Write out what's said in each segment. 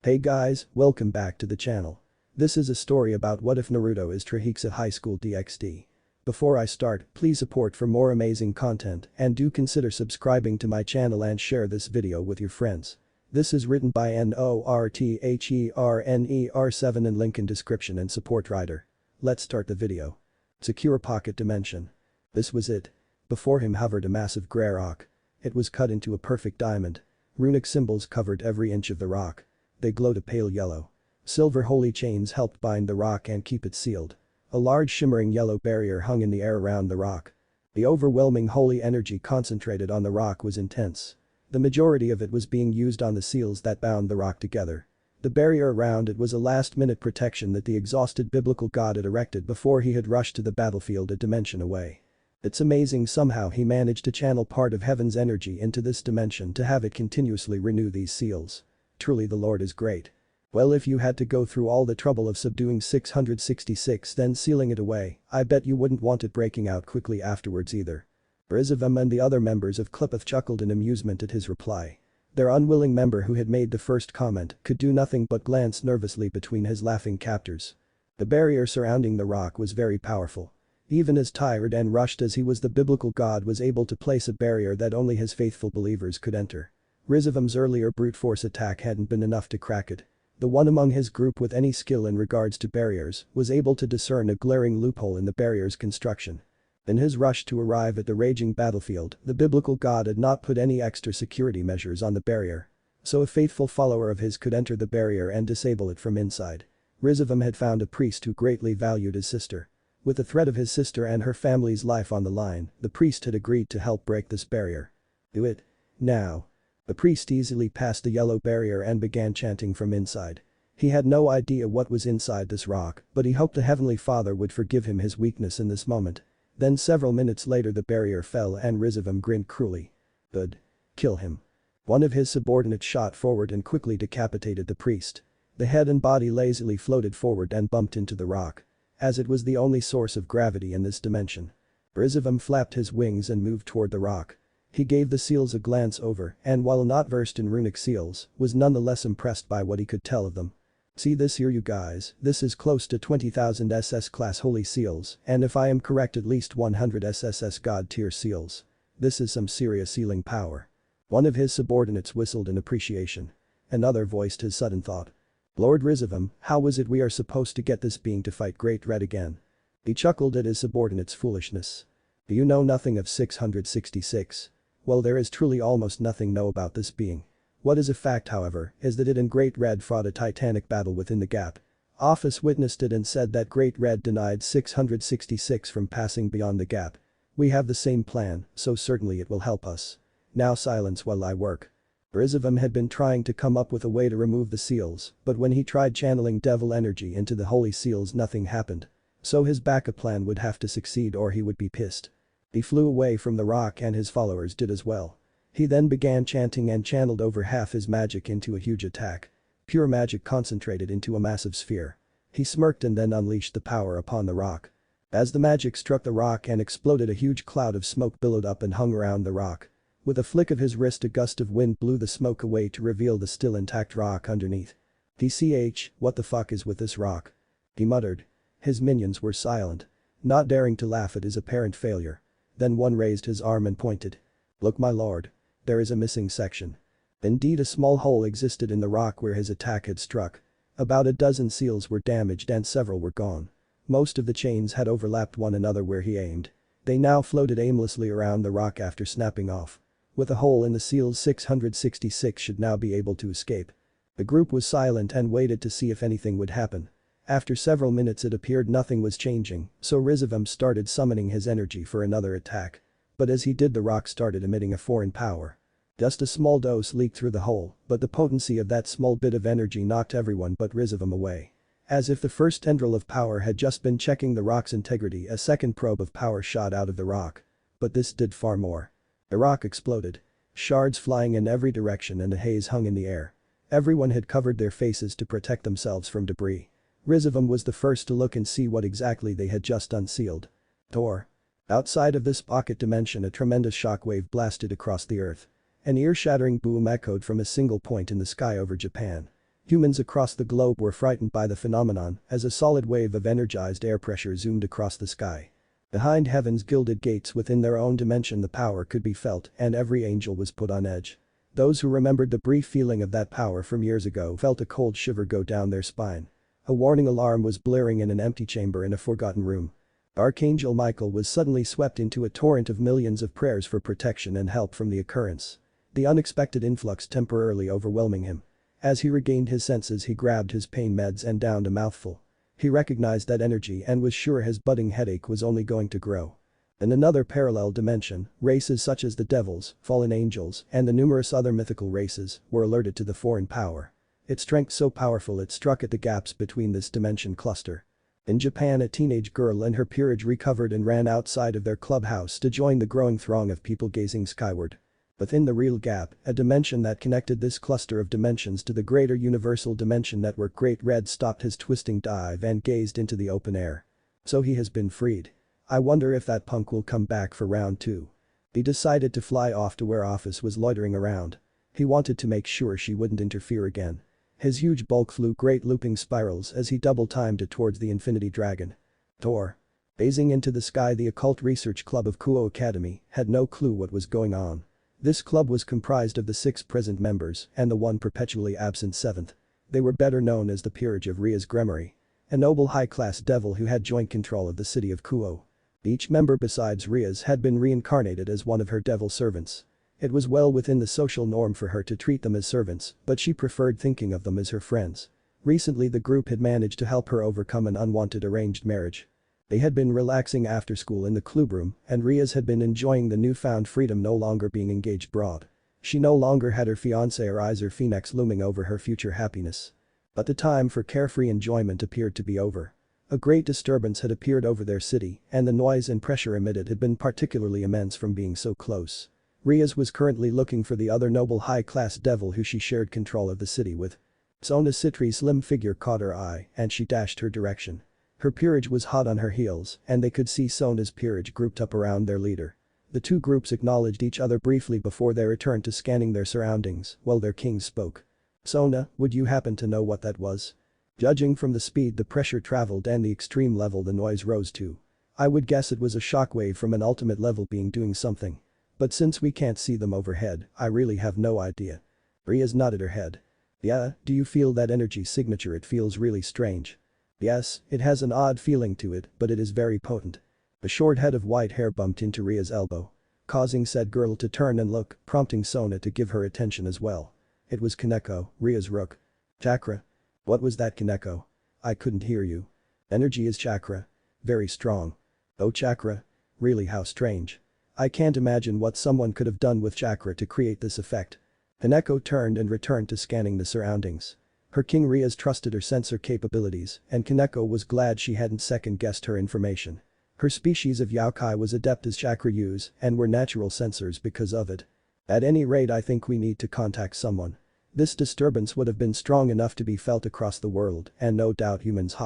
Hey guys, welcome back to the channel. This is a story about what if Naruto is Trihexa Highschool DxD. Before I start, please support for more amazing content and do consider subscribing to my channel and share this video with your friends. This is written by NORTHERNER7 and link in description and support writer. Let's start the video. Secure pocket dimension. This was it. Before him hovered a massive grey rock. It was cut into a perfect diamond. Runic symbols covered every inch of the rock. They glowed a pale yellow. Silver holy chains helped bind the rock and keep it sealed. A large shimmering yellow barrier hung in the air around the rock. The overwhelming holy energy concentrated on the rock was intense. The majority of it was being used on the seals that bound the rock together. The barrier around it was a last-minute protection that the exhausted biblical god had erected before he had rushed to the battlefield a dimension away. It's amazing somehow he managed to channel part of heaven's energy into this dimension to have it continuously renew these seals. Truly the Lord is great. Well, if you had to go through all the trouble of subduing 666 then sealing it away, I bet you wouldn't want it breaking out quickly afterwards either. Rizavum and the other members of Clippeth chuckled in amusement at his reply. Their unwilling member who had made the first comment could do nothing but glance nervously between his laughing captors. The barrier surrounding the rock was very powerful. Even as tired and rushed as he was, the biblical god was able to place a barrier that only his faithful believers could enter. Rizavum's earlier brute force attack hadn't been enough to crack it. The one among his group with any skill in regards to barriers was able to discern a glaring loophole in the barrier's construction. In his rush to arrive at the raging battlefield, the biblical god had not put any extra security measures on the barrier. So a faithful follower of his could enter the barrier and disable it from inside. Rizavum had found a priest who greatly valued his sister. With the threat of his sister and her family's life on the line, the priest had agreed to help break this barrier. Do it. Now. The priest easily passed the yellow barrier and began chanting from inside. He had no idea what was inside this rock, but he hoped the Heavenly Father would forgive him his weakness in this moment. Then several minutes later the barrier fell and Rizavum grinned cruelly. Good. Kill him. One of his subordinates shot forward and quickly decapitated the priest. The head and body lazily floated forward and bumped into the rock. As it was the only source of gravity in this dimension. Rizavum flapped his wings and moved toward the rock. He gave the seals a glance over and while not versed in runic seals, was nonetheless impressed by what he could tell of them. See this here you guys, this is close to 20,000 SS class holy seals and if I am correct at least 100 SSS god tier seals. This is some serious sealing power. One of his subordinates whistled in appreciation. Another voiced his sudden thought. Lord Rizavum, how is it we are supposed to get this being to fight Great Red again? He chuckled at his subordinate's foolishness. Do you know nothing of 666? Well, there is truly almost nothing know about this being. What is a fact however, is that it and Great Red fought a titanic battle within the gap. Office witnessed it and said that Great Red denied 666 from passing beyond the gap. We have the same plan, so certainly it will help us. Now silence while I work. Rizavum had been trying to come up with a way to remove the seals, but when he tried channeling devil energy into the holy seals nothing happened. So his backup plan would have to succeed or he would be pissed. He flew away from the rock and his followers did as well. He then began chanting and channeled over half his magic into a huge attack. Pure magic concentrated into a massive sphere. He smirked and then unleashed the power upon the rock. As the magic struck the rock and exploded, a huge cloud of smoke billowed up and hung around the rock. With a flick of his wrist a gust of wind blew the smoke away to reveal the still intact rock underneath. TCH, what the fuck is with this rock? He muttered. His minions were silent. Not daring to laugh at his apparent failure. Then one raised his arm and pointed. Look my lord. There is a missing section. Indeed, a small hole existed in the rock where his attack had struck. About a dozen seals were damaged and several were gone. Most of the chains had overlapped one another where he aimed. They now floated aimlessly around the rock after snapping off. With a hole in the seals 666 should now be able to escape. The group was silent and waited to see if anything would happen. After several minutes it appeared nothing was changing, so Rizavum started summoning his energy for another attack. But as he did the rock started emitting a foreign power. Just a small dose leaked through the hole, but the potency of that small bit of energy knocked everyone but Rizavum away. As if the first tendril of power had just been checking the rock's integrity, a second probe of power shot out of the rock. But this did far more. The rock exploded. Shards flying in every direction and a haze hung in the air. Everyone had covered their faces to protect themselves from debris. Rizavum was the first to look and see what exactly they had just unsealed. Tor. Outside of this pocket dimension a tremendous shockwave blasted across the earth. An ear-shattering boom echoed from a single point in the sky over Japan. Humans across the globe were frightened by the phenomenon as a solid wave of energized air pressure zoomed across the sky. Behind heaven's gilded gates within their own dimension the power could be felt and every angel was put on edge. Those who remembered the brief feeling of that power from years ago felt a cold shiver go down their spine. A warning alarm was blaring in an empty chamber in a forgotten room. Archangel Michael was suddenly swept into a torrent of millions of prayers for protection and help from the occurrence. The unexpected influx temporarily overwhelming him. As he regained his senses he grabbed his pain meds and downed a mouthful. He recognized that energy and was sure his budding headache was only going to grow. In another parallel dimension, races such as the devils, fallen angels, and the numerous other mythical races were alerted to the foreign power. Its strength so powerful it struck at the gaps between this dimension cluster. In Japan a teenage girl and her peerage recovered and ran outside of their clubhouse to join the growing throng of people gazing skyward. Within the real gap, a dimension that connected this cluster of dimensions to the greater universal dimension network, Great Red stopped his twisting dive and gazed into the open air. So he has been freed. I wonder if that punk will come back for round 2. He decided to fly off to where Office was loitering around. He wanted to make sure she wouldn't interfere again. His huge bulk flew great looping spirals as he double-timed it towards the Infinity Dragon. Tor. Gazing into the sky, the Occult Research Club of Kuo Academy had no clue what was going on. This club was comprised of the 6 present members and the one perpetually absent 7th. They were better known as the Peerage of Ria's Gremory, a noble high-class devil who had joint control of the city of Kuo. Each member besides Ria's had been reincarnated as one of her devil servants. It was well within the social norm for her to treat them as servants, but she preferred thinking of them as her friends. Recently the group had managed to help her overcome an unwanted arranged marriage. They had been relaxing after school in the clubroom and Ria's had been enjoying the newfound freedom, no longer being engaged abroad. She no longer had her fiancé or Iser Phoenix looming over her future happiness. But the time for carefree enjoyment appeared to be over. A great disturbance had appeared over their city and the noise and pressure emitted had been particularly immense from being so close. Ria's was currently looking for the other noble high-class devil who she shared control of the city with. Sona Citri's slim figure caught her eye and she dashed her direction. Her peerage was hot on her heels and they could see Sona's peerage grouped up around their leader. The two groups acknowledged each other briefly before they returned to scanning their surroundings while their king spoke. Sona, would you happen to know what that was? Judging from the speed the pressure traveled and the extreme level the noise rose to, I would guess it was a shockwave from an ultimate level being doing something. But since we can't see them overhead, I really have no idea. Ria's nodded her head. Yeah, do you feel that energy signature? It feels really strange. Yes, it has an odd feeling to it, but it is very potent. A short head of white hair bumped into Ria's elbow, causing said girl to turn and look, prompting Sona to give her attention as well. It was Kaneko, Ria's rook. Chakra? What was that, Kaneko? I couldn't hear you. Energy is chakra. Very strong. Oh, chakra? Really, how strange. I can't imagine what someone could have done with chakra to create this effect. Kaneko turned and returned to scanning the surroundings. Her king Ria's trusted her sensor capabilities and Kaneko was glad she hadn't second-guessed her information. Her species of Yaokai was adept as chakra use and were natural sensors because of it. At any rate, I think we need to contact someone. This disturbance would have been strong enough to be felt across the world and no doubt humans.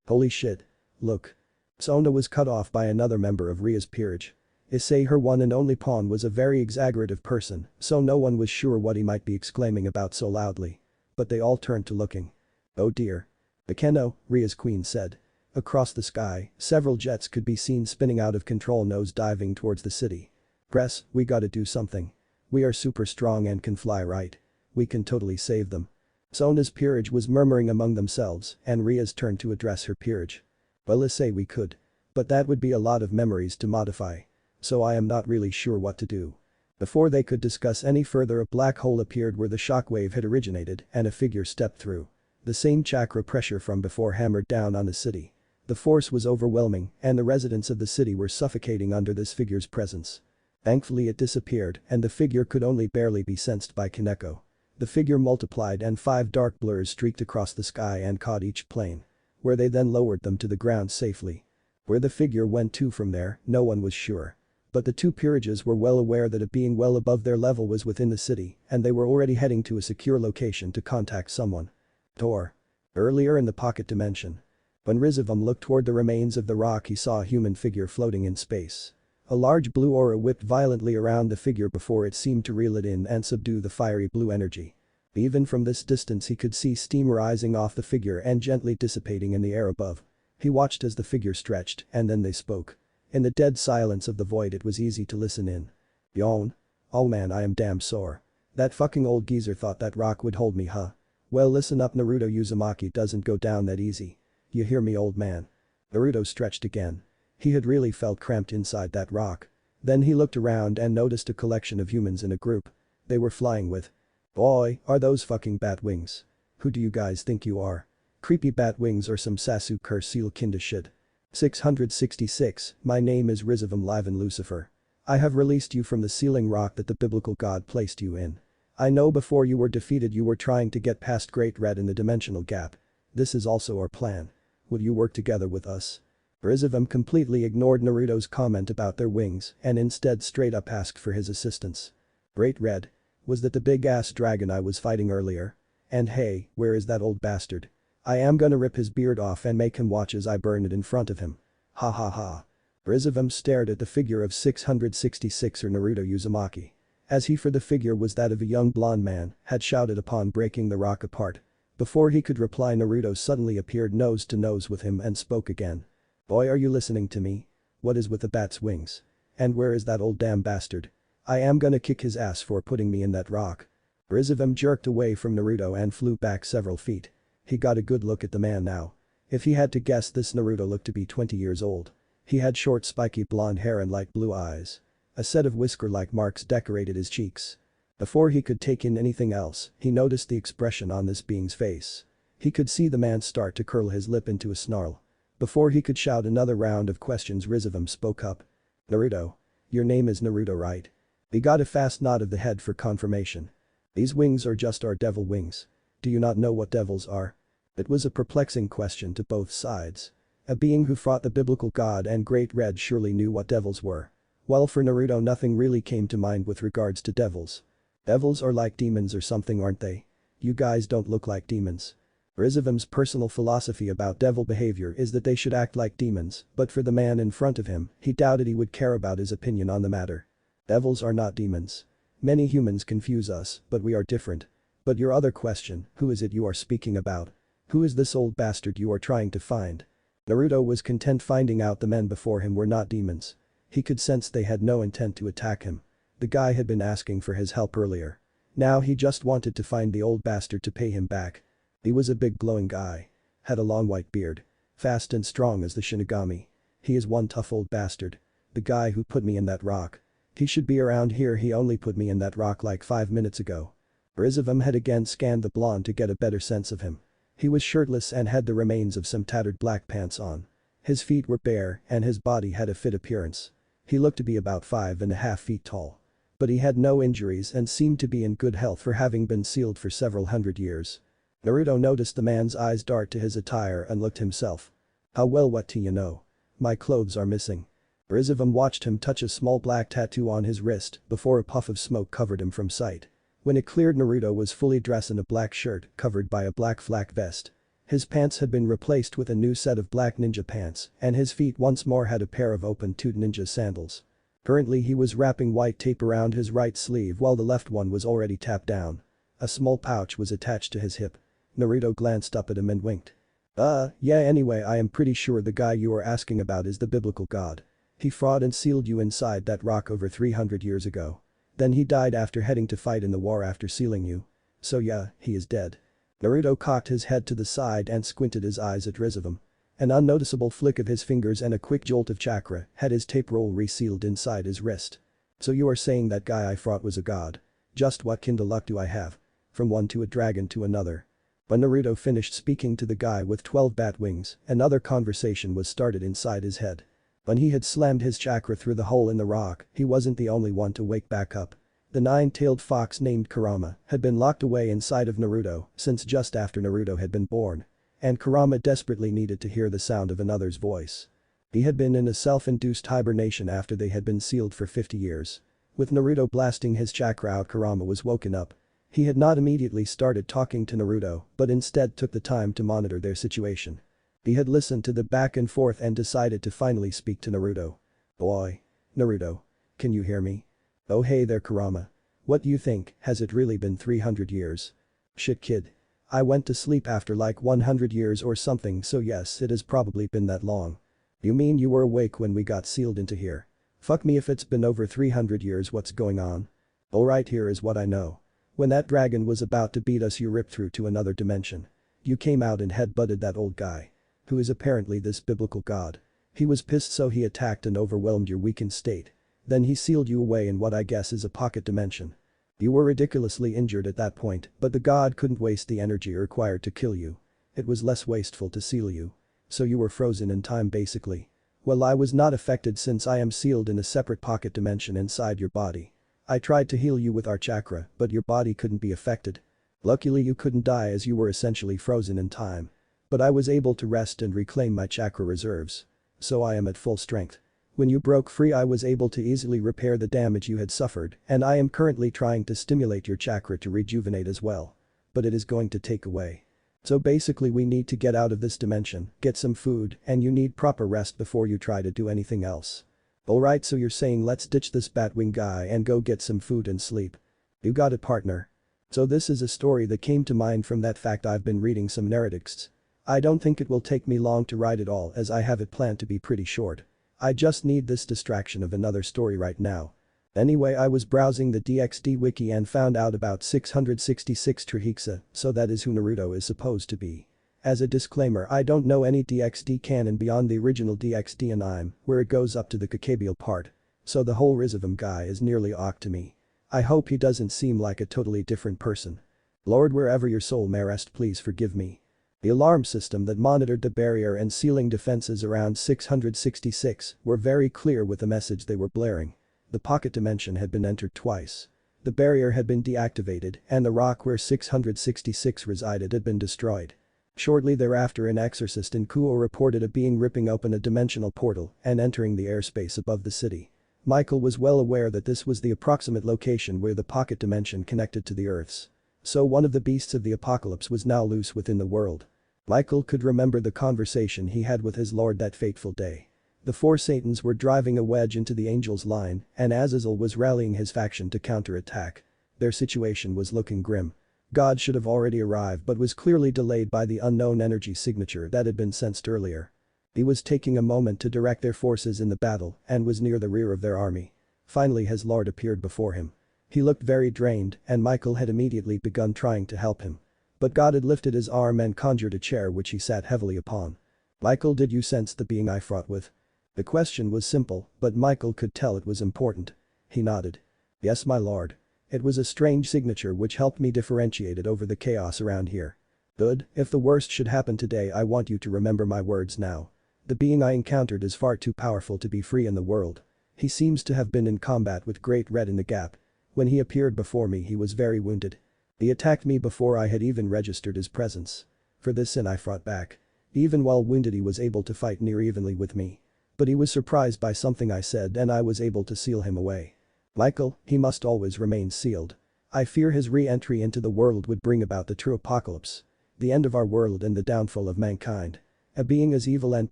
Holy shit. Look. Sona was cut off by another member of Ria's peerage. Issei, her one and only pawn, was a very exaggerative person, so no one was sure what he might be exclaiming about so loudly. But they all turned to looking. Oh dear. Akeno, Ria's queen said. Across the sky, several jets could be seen spinning out of control, nose diving towards the city. Press, we gotta do something. We are super strong and can fly, right? We can totally save them. Sona's peerage was murmuring among themselves and Ria's turned to address her peerage. Well, let's say we could. But that would be a lot of memories to modify. So I am not really sure what to do. Before they could discuss any further, a black hole appeared where the shockwave had originated and a figure stepped through. The same chakra pressure from before hammered down on the city. The force was overwhelming and the residents of the city were suffocating under this figure's presence. Thankfully it disappeared and the figure could only barely be sensed by Kaneko. The figure multiplied and 5 dark blurs streaked across the sky and caught each plane. Where they then lowered them to the ground safely. Where the figure went to from there, no one was sure. But the two peerages were well aware that a being well above their level was within the city and they were already heading to a secure location to contact someone. Tor. Earlier in the pocket dimension. When Rizavam looked toward the remains of the rock, he saw a human figure floating in space. A large blue aura whipped violently around the figure before it seemed to reel it in and subdue the fiery blue energy. Even from this distance he could see steam rising off the figure and gently dissipating in the air above. He watched as the figure stretched, and then they spoke. In the dead silence of the void it was easy to listen in. Yawn. Oh man, I am damn sore. That fucking old geezer thought that rock would hold me, huh? Well, listen up, Naruto. Uzumaki doesn't go down that easy. You hear me, old man? Naruto stretched again. He had really felt cramped inside that rock. Then he looked around and noticed a collection of humans in a group. They were flying with. Boy, are those fucking bat wings. Who do you guys think you are? Creepy bat wings or some Sasu Seal kinda shit. 666, my name is Rizavam Livan Lucifer. I have released you from the sealing rock that the biblical god placed you in. I know before you were defeated you were trying to get past Great Red in the dimensional gap. This is also our plan. Will you work together with us? Rizavam completely ignored Naruto's comment about their wings and instead straight up asked for his assistance. Great Red? Was that the big-ass dragon I was fighting earlier? And hey, where is that old bastard? I am gonna rip his beard off and make him watch as I burn it in front of him. Ha ha ha. Rizavam stared at the figure of 666 or Naruto Uzumaki. As he for the figure was that of a young blonde man, had shouted upon breaking the rock apart. Before he could reply, Naruto suddenly appeared nose to nose with him and spoke again. Boy, are you listening to me? What is with the bat's wings? And where is that old damn bastard? I am gonna kick his ass for putting me in that rock. Rizavam jerked away from Naruto and flew back several feet. He got a good look at the man now. If he had to guess, this Naruto looked to be 20 years old. He had short spiky blonde hair and light blue eyes. A set of whisker-like marks decorated his cheeks. Before he could take in anything else, he noticed the expression on this being's face. He could see the man start to curl his lip into a snarl. Before he could shout another round of questions, Rizavam spoke up. Naruto. Your name is Naruto, right? He got a fast nod of the head for confirmation. These wings are just our devil wings. Do you not know what devils are? It was a perplexing question to both sides. A being who fought the biblical god and Great Red surely knew what devils were. While for Naruto nothing really came to mind with regards to devils. Devils are like demons or something, aren't they? You guys don't look like demons. Rizavam's personal philosophy about devil behavior is that they should act like demons, but for the man in front of him, he doubted he would care about his opinion on the matter. Devils are not demons. Many humans confuse us, but we are different. But your other question, who is it you are speaking about? Who is this old bastard you are trying to find? Naruto was content finding out the men before him were not demons. He could sense they had no intent to attack him. The guy had been asking for his help earlier. Now he just wanted to find the old bastard to pay him back. He was a big glowing guy. Had a long white beard. Fast and strong as the Shinigami. He is one tough old bastard. The guy who put me in that rock. He should be around here, he only put me in that rock like 5 minutes ago. Rizavam had again scanned the blonde to get a better sense of him. He was shirtless and had the remains of some tattered black pants on. His feet were bare and his body had a fit appearance. He looked to be about 5.5 feet tall. But he had no injuries and seemed to be in good health for having been sealed for several hundred years. Naruto noticed the man's eyes dart to his attire and looked himself. How well, what do you know? My clothes are missing. Rizavam watched him touch a small black tattoo on his wrist before a puff of smoke covered him from sight. When it cleared, Naruto was fully dressed in a black shirt covered by a black flak vest. His pants had been replaced with a new set of black ninja pants and his feet once more had a pair of open-toed ninja sandals. Currently he was wrapping white tape around his right sleeve while the left one was already tapped down. A small pouch was attached to his hip. Naruto glanced up at him and winked. Yeah, anyway, I am pretty sure the guy you are asking about is the biblical god. He fought and sealed you inside that rock over 300 years ago. Then he died after heading to fight in the war after sealing you. So yeah, he is dead. Naruto cocked his head to the side and squinted his eyes at Rizavam. An unnoticeable flick of his fingers and a quick jolt of chakra had his tape roll resealed inside his wrist. So you are saying that guy I fought was a god. Just what kind of luck do I have? From one to a dragon to another. When Naruto finished speaking to the guy with 12 bat wings, another conversation was started inside his head. When he had slammed his chakra through the hole in the rock, he wasn't the only one to wake back up. The 9-tailed fox named Kurama had been locked away inside of Naruto since just after Naruto had been born. And Kurama desperately needed to hear the sound of another's voice. He had been in a self-induced hibernation after they had been sealed for 50 years. With Naruto blasting his chakra out, Kurama was woken up. He had not immediately started talking to Naruto but instead took the time to monitor their situation. He had listened to the back and forth and decided to finally speak to Naruto. Boy. Naruto. Can you hear me? Oh hey there, Kurama. What do you think, has it really been 300 years? Shit kid. I went to sleep after like 100 years or something, so yes, it has probably been that long. You mean you were awake when we got sealed into here? Fuck me if it's been over 300 years. What's going on? Alright, here is what I know. When that dragon was about to beat us, you ripped through to another dimension. You came out and headbutted that old guy. Who is apparently this biblical god. He was pissed, so he attacked and overwhelmed your weakened state. Then he sealed you away in what I guess is a pocket dimension. You were ridiculously injured at that point, but the god couldn't waste the energy required to kill you. It was less wasteful to seal you. So you were frozen in time basically. Well, I was not affected since I am sealed in a separate pocket dimension inside your body. I tried to heal you with our chakra, but your body couldn't be affected. Luckily you couldn't die as you were essentially frozen in time. But I was able to rest and reclaim my chakra reserves. So I am at full strength. When you broke free, I was able to easily repair the damage you had suffered, and I am currently trying to stimulate your chakra to rejuvenate as well. But it is going to take away. So basically we need to get out of this dimension, get some food, and you need proper rest before you try to do anything else. Alright, so you're saying let's ditch this Batwing guy and go get some food and sleep. You got it, partner. So this is a story that came to mind from that fact I've been reading some narratives. I don't think it will take me long to write it all, as I have it planned to be pretty short. I just need this distraction of another story right now. Anyway, I was browsing the DxD wiki and found out about 666 Trihexa, so that is who Naruto is supposed to be. As a disclaimer, I don't know any DxD canon beyond the original DxD anime, where it goes up to the Kakabial part. So the whole Rizavum guy is nearly awk to me. I hope he doesn't seem like a totally different person. Lord, wherever your soul may rest, please forgive me. The alarm system that monitored the barrier and sealing defenses around 666 were very clear with the message they were blaring. The pocket dimension had been entered twice. The barrier had been deactivated and the rock where 666 resided had been destroyed. Shortly thereafter, an exorcist in Kuo reported a being ripping open a dimensional portal and entering the airspace above the city. Michael was well aware that this was the approximate location where the pocket dimension connected to the Earth's. So one of the beasts of the apocalypse was now loose within the world. Michael could remember the conversation he had with his lord that fateful day. The four Satans were driving a wedge into the Angels' line, and Azazel was rallying his faction to counterattack. Their situation was looking grim. God should have already arrived but was clearly delayed by the unknown energy signature that had been sensed earlier. He was taking a moment to direct their forces in the battle and was near the rear of their army. Finally his lord appeared before him. He looked very drained, and Michael had immediately begun trying to help him. But God had lifted his arm and conjured a chair which he sat heavily upon. Michael, did you sense the being I fought with? The question was simple, but Michael could tell it was important. He nodded. Yes, my lord. It was a strange signature which helped me differentiate it over the chaos around here. Good, if the worst should happen today, I want you to remember my words now. The being I encountered is far too powerful to be free in the world. He seems to have been in combat with Great Red in the Gap. When he appeared before me, he was very wounded. He attacked me before I had even registered his presence. For this sin I fought back. Even while wounded, he was able to fight near evenly with me. But he was surprised by something I said and I was able to seal him away. Michael, he must always remain sealed. I fear his re-entry into the world would bring about the true apocalypse. The end of our world and the downfall of mankind. A being as evil and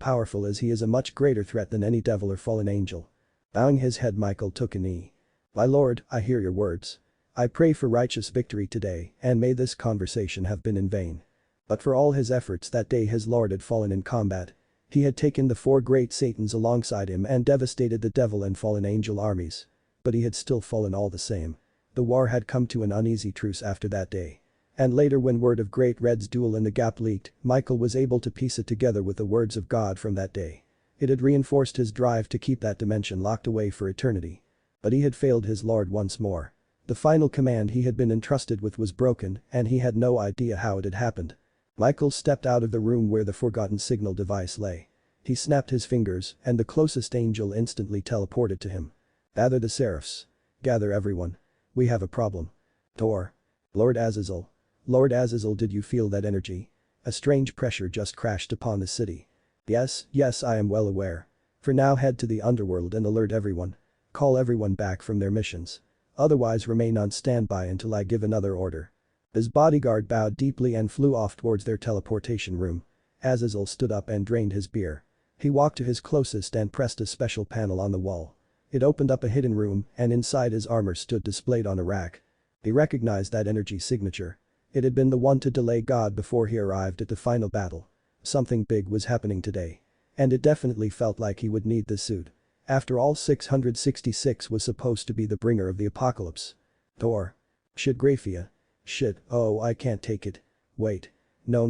powerful as he is a much greater threat than any devil or fallen angel. Bowing his head, Michael took a knee. My lord, I hear your words. I pray for righteous victory today, and may this conversation have been in vain. But for all his efforts that day, his lord had fallen in combat. He had taken the four great Satans alongside him and devastated the devil and fallen angel armies. But he had still fallen all the same. The war had come to an uneasy truce after that day. And later, when word of Great Red's duel in the Gap leaked, Michael was able to piece it together with the words of God from that day. It had reinforced his drive to keep that dimension locked away for eternity. But he had failed his lord once more. The final command he had been entrusted with was broken, and he had no idea how it had happened. Michael stepped out of the room where the forgotten signal device lay. He snapped his fingers, and the closest angel instantly teleported to him. Gather the seraphs. Gather everyone. We have a problem. Tor. Lord Azazel. Lord Azazel, did you feel that energy? A strange pressure just crashed upon the city. Yes, I am well aware. For now, head to the underworld and alert everyone. Call everyone back from their missions. Otherwise remain on standby until I give another order. His bodyguard bowed deeply and flew off towards their teleportation room. Azazel stood up and drained his beer. He walked to his closest and pressed a special panel on the wall. It opened up a hidden room, and inside his armor stood displayed on a rack. He recognized that energy signature. It had been the one to delay God before he arrived at the final battle. Something big was happening today. And it definitely felt like he would need this suit. After all, 666 was supposed to be the bringer of the apocalypse. Thor. Shit, Graphia. Shit, oh, I can't take it. Wait. No,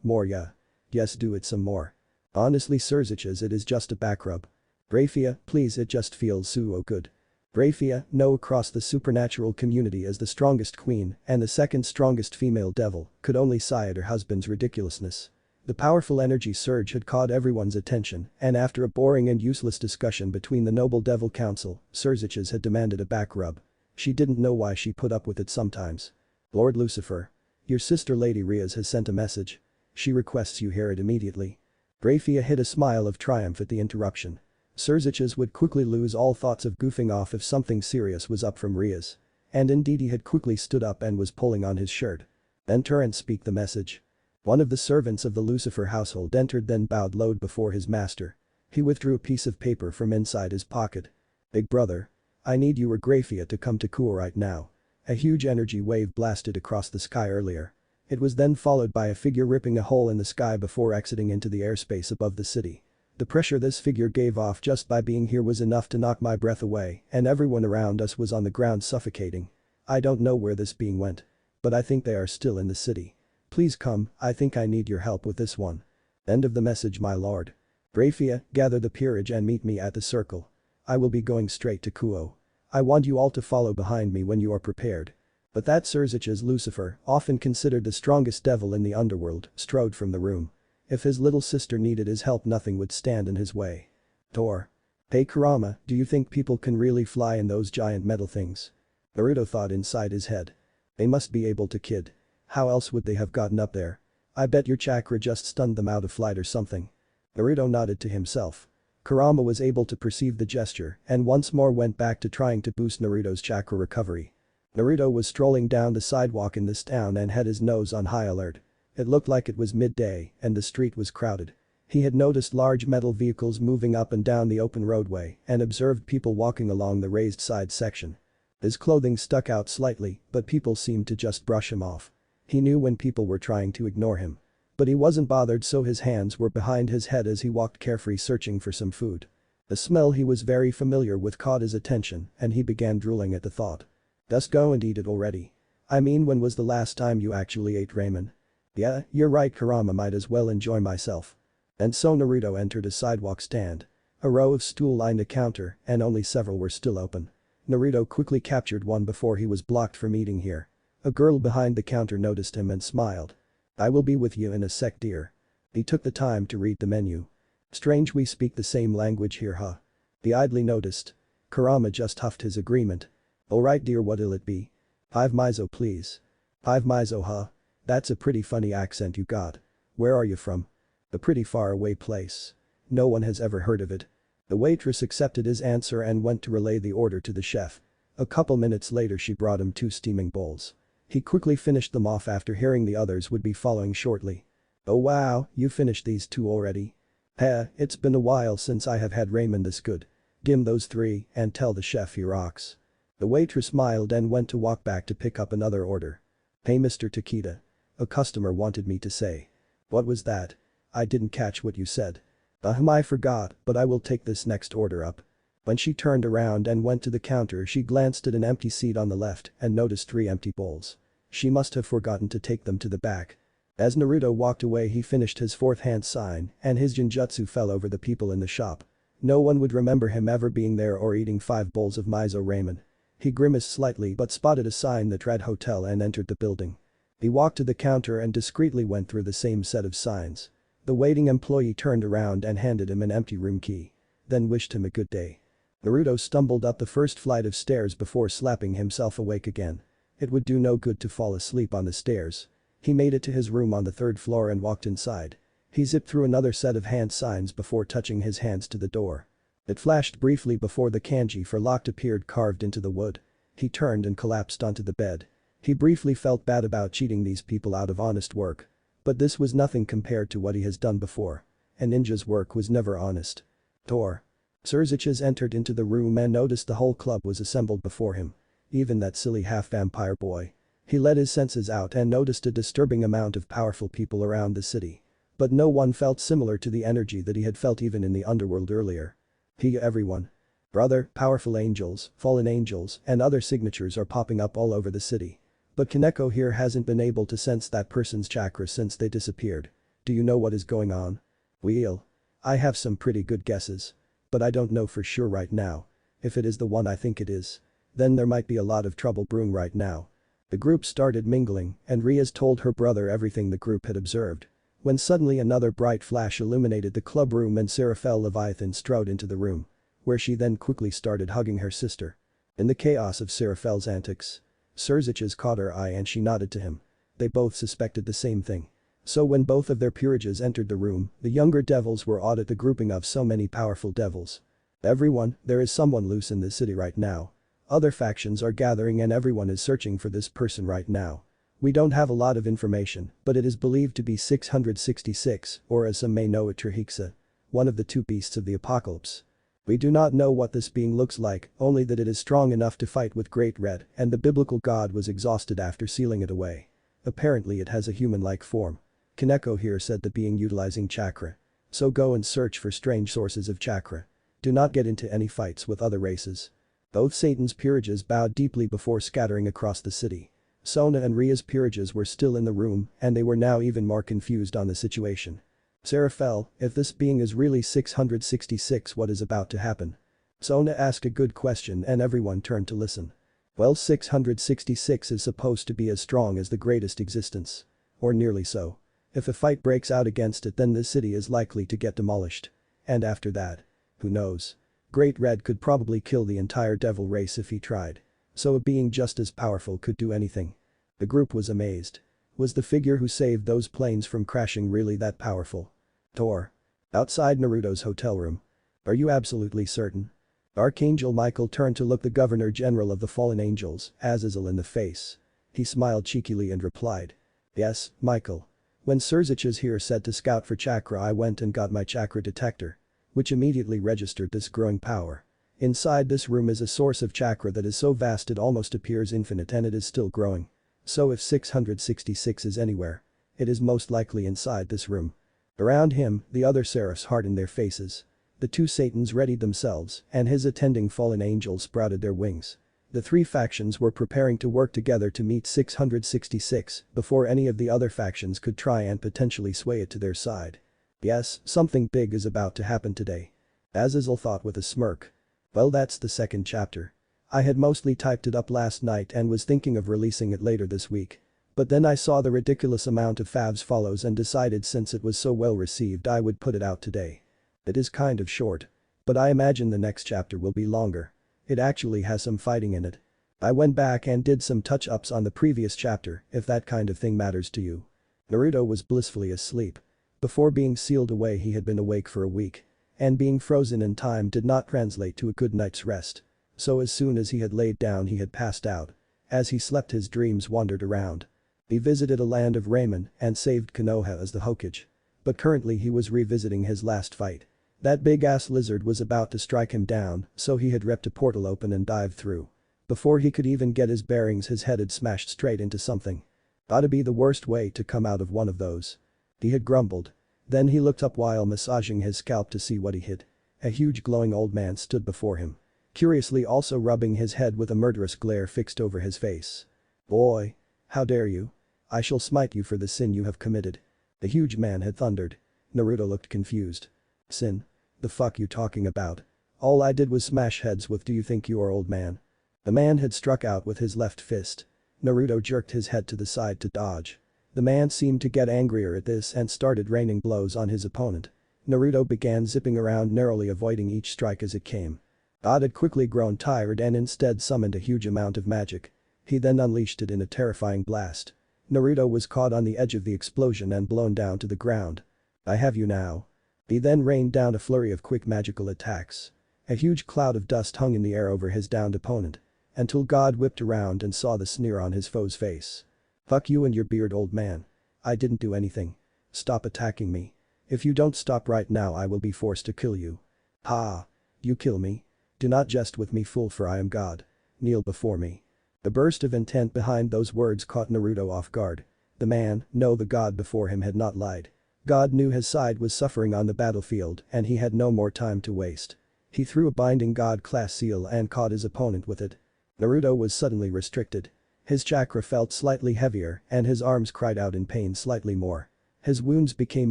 more, yeah. Yes, do it some more. Honestly, Surziches, it is just a back rub. Graphia, please, it just feels so good. Graphia, no, across the supernatural community as the strongest queen and the second strongest female devil, could only sigh at her husband's ridiculousness. The powerful energy surge had caught everyone's attention, and after a boring and useless discussion between the noble devil council, Surziches had demanded a back rub. She didn't know why she put up with it sometimes. Lord Lucifer. Your sister Lady Riaz has sent a message. She requests you hear it immediately. Graphia hid a smile of triumph at the interruption. Surziches would quickly lose all thoughts of goofing off if something serious was up from Riaz. And indeed he had quickly stood up and was pulling on his shirt. Enter and speak the message. One of the servants of the Lucifer household entered, then bowed low before his master. He withdrew a piece of paper from inside his pocket. Big brother. I need you or Graphia to come to Kuo right now. A huge energy wave blasted across the sky earlier. It was then followed by a figure ripping a hole in the sky before exiting into the airspace above the city. The pressure this figure gave off just by being here was enough to knock my breath away, and everyone around us was on the ground suffocating. I don't know where this being went. But I think they are still in the city. Please come, I think I need your help with this one. End of the message, my lord. Graphia, gather the peerage and meet me at the circle. I will be going straight to Kuo. I want you all to follow behind me when you are prepared. But that Surziches, Lucifer, often considered the strongest devil in the underworld, strode from the room. If his little sister needed his help, nothing would stand in his way. Thor. Hey Kurama, do you think people can really fly in those giant metal things? Naruto thought inside his head. They must be able to, kid. How else would they have gotten up there? I bet your chakra just stunned them out of flight or something. Naruto nodded to himself. Kurama was able to perceive the gesture and once more went back to trying to boost Naruto's chakra recovery. Naruto was strolling down the sidewalk in this town and had his nose on high alert. It looked like it was midday and the street was crowded. He had noticed large metal vehicles moving up and down the open roadway and observed people walking along the raised side section. His clothing stuck out slightly, but people seemed to just brush him off. He knew when people were trying to ignore him. But he wasn't bothered, so his hands were behind his head as he walked carefree, searching for some food. The smell he was very familiar with caught his attention and he began drooling at the thought. Just go and eat it already. I mean, when was the last time you actually ate ramen? Yeah, you're right, Kurama, might as well enjoy myself. And so Naruto entered a sidewalk stand. A row of stool lined a counter and only several were still open. Naruto quickly captured one before he was blocked from eating here. A girl behind the counter noticed him and smiled. I will be with you in a sec, dear. He took the time to read the menu. Strange, we speak the same language here, huh? He idly noticed. Kurama just huffed his agreement. Alright dear, what'll it be? 5 miso please. 5 miso, huh? That's a pretty funny accent you got. Where are you from? A pretty far away place. No one has ever heard of it. The waitress accepted his answer and went to relay the order to the chef. A couple minutes later she brought him 2 steaming bowls. He quickly finished them off after hearing the others would be following shortly. Oh wow, you finished these 2 already? It's been a while since I have had ramen this good. Dim those 3 and tell the chef he rocks. The waitress smiled and went to walk back to pick up another order. Hey Mr. Takeda. A customer wanted me to say. What was that? I didn't catch what you said. I forgot, but I will take this next order up. When she turned around and went to the counter, she glanced at an empty seat on the left and noticed 3 empty bowls. She must have forgotten to take them to the back. As Naruto walked away, he finished his 4th hand sign and his genjutsu fell over the people in the shop. No one would remember him ever being there or eating 5 bowls of miso ramen. He grimaced slightly but spotted a sign that read hotel and entered the building. He walked to the counter and discreetly went through the same set of signs. The waiting employee turned around and handed him an empty room key. Then wished him a good day. Naruto stumbled up the first flight of stairs before slapping himself awake again. It would do no good to fall asleep on the stairs. He made it to his room on the 3rd floor and walked inside. He zipped through another set of hand signs before touching his hands to the door. It flashed briefly before the kanji for locked appeared carved into the wood. He turned and collapsed onto the bed. He briefly felt bad about cheating these people out of honest work. But this was nothing compared to what he has done before. A ninja's work was never honest. Thor. Surziches entered into the room and noticed the whole club was assembled before him. Even that silly half-vampire boy. He let his senses out and noticed a disturbing amount of powerful people around the city. But no one felt similar to the energy that he had felt even in the underworld earlier. Everyone. Brother, powerful angels, fallen angels, and other signatures are popping up all over the city. But Kaneko here hasn't been able to sense that person's chakra since they disappeared. Do you know what is going on? Well, I have some pretty good guesses. But I don't know for sure right now. If it is the one I think it is, then there might be a lot of trouble brewing right now. The group started mingling and Riaz told her brother everything the group had observed. When suddenly another bright flash illuminated the club room and Seraphel Leviathan strode into the room. Where she then quickly started hugging her sister. In the chaos of Seraphel's antics, Surzich's caught her eye and she nodded to him. They both suspected the same thing. So when both of their peerages entered the room, the younger devils were awed at the grouping of so many powerful devils. Everyone, there is someone loose in this city right now. Other factions are gathering and everyone is searching for this person right now. We don't have a lot of information, but it is believed to be 666, or as some may know it, Trihexa, one of the two beasts of the apocalypse. We do not know what this being looks like, only that it is strong enough to fight with Great Red and the biblical god was exhausted after sealing it away. Apparently it has a human-like form. Kaneko here said the being utilizing chakra. So go and search for strange sources of chakra. Do not get into any fights with other races. Both Satan's peerages bowed deeply before scattering across the city. Sona and Ria's peerages were still in the room and they were now even more confused on the situation. Seraphel, if this being is really 666, what is about to happen? Sona asked a good question and everyone turned to listen. Well, 666 is supposed to be as strong as the greatest existence. Or nearly so. If a fight breaks out against it then the city is likely to get demolished. And after that, who knows? Great Red could probably kill the entire devil race if he tried. So a being just as powerful could do anything. The group was amazed. Was the figure who saved those planes from crashing really that powerful? Tor. Outside Naruto's hotel room. Are you absolutely certain? Archangel Michael turned to look the Governor General of the Fallen Angels, Azazel, in the face. He smiled cheekily and replied. Yes, Michael. When Surzich's here said to scout for chakra I went and got my chakra detector. Which immediately registered this growing power. Inside this room is a source of chakra that is so vast it almost appears infinite and it is still growing. So if 666 is anywhere, it is most likely inside this room. Around him, the other seraphs hardened their faces. The two Satans readied themselves and his attending fallen angels sprouted their wings. The three factions were preparing to work together to meet 666 before any of the other factions could try and potentially sway it to their side. Yes, something big is about to happen today. Azazel thought with a smirk. Well, that's the second chapter. I had mostly typed it up last night and was thinking of releasing it later this week. But then I saw the ridiculous amount of favs follows and decided since it was so well received I would put it out today. It is kind of short. But I imagine the next chapter will be longer. It actually has some fighting in it. I went back and did some touch-ups on the previous chapter, if that kind of thing matters to you. Naruto was blissfully asleep. Before being sealed away he had been awake for a week. And being frozen in time did not translate to a good night's rest. So as soon as he had laid down he had passed out. As he slept his dreams wandered around. He visited a land of Raymond and saved Konoha as the Hokage. But currently he was revisiting his last fight. That big-ass lizard was about to strike him down, so he had ripped a portal open and dived through. Before he could even get his bearings his head had smashed straight into something. Oughta be the worst way to come out of one of those. He had grumbled. Then he looked up while massaging his scalp to see what he hit. A huge glowing old man stood before him. Curiously also rubbing his head with a murderous glare fixed over his face. Boy. How dare you? I shall smite you for the sin you have committed. The huge man had thundered. Naruto looked confused. Sin? The fuck you talking about? All I did was smash heads with, do you think you are, old man? The man had struck out with his left fist. Naruto jerked his head to the side to dodge. The man seemed to get angrier at this and started raining blows on his opponent. Naruto began zipping around narrowly avoiding each strike as it came. Odd had quickly grown tired and instead summoned a huge amount of magic. He then unleashed it in a terrifying blast. Naruto was caught on the edge of the explosion and blown down to the ground. I have you now. He then rained down a flurry of quick magical attacks. A huge cloud of dust hung in the air over his downed opponent. Until God whipped around and saw the sneer on his foe's face. Fuck you and your beard, old man. I didn't do anything. Stop attacking me. If you don't stop right now I will be forced to kill you. Ha! You kill me? Do not jest with me, fool, for I am God. Kneel before me. The burst of intent behind those words caught Naruto off guard. The man, no, the god before him had not lied. God knew his side was suffering on the battlefield and he had no more time to waste. He threw a binding god-class seal and caught his opponent with it. Naruto was suddenly restricted. His chakra felt slightly heavier and his arms cried out in pain slightly more. His wounds became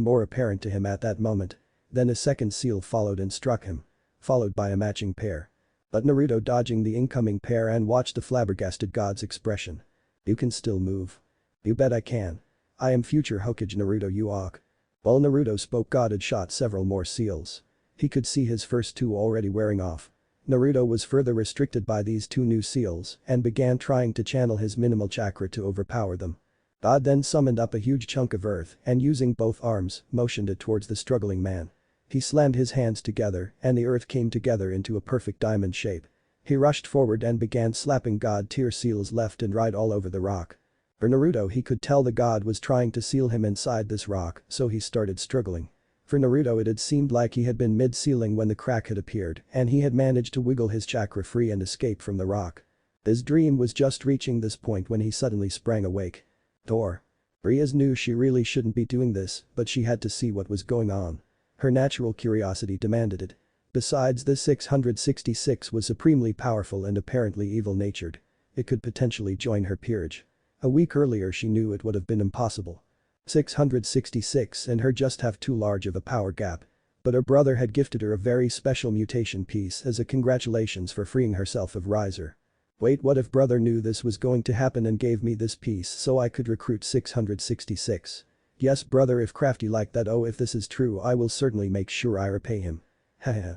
more apparent to him at that moment. Then a second seal followed and struck him. Followed by a matching pair. But Naruto dodging the incoming pair and watched the flabbergasted god's expression. You can still move. You bet I can. I am future Hokage Naruto Uok. While Naruto spoke, God had shot several more seals. He could see his first two already wearing off. Naruto was further restricted by these two new seals and began trying to channel his minimal chakra to overpower them. God then summoned up a huge chunk of earth and using both arms, motioned it towards the struggling man. He slammed his hands together and the earth came together into a perfect diamond shape. He rushed forward and began slapping God tier seals left and right all over the rock. For Naruto, he could tell the god was trying to seal him inside this rock, so he started struggling. For Naruto, it had seemed like he had been mid-sealing when the crack had appeared and he had managed to wiggle his chakra free and escape from the rock. His dream was just reaching this point when he suddenly sprang awake. Door. Rias knew she really shouldn't be doing this, but she had to see what was going on. Her natural curiosity demanded it. Besides, this 666 was supremely powerful and apparently evil-natured. It could potentially join her peerage. A week earlier she knew it would have been impossible. 666 and her just have too large of a power gap. But her brother had gifted her a very special mutation piece as a congratulations for freeing herself of Riser. Wait, what if brother knew this was going to happen and gave me this piece so I could recruit 666? Yes brother, if crafty like that. Oh, if this is true I will certainly make sure I repay him. Haha.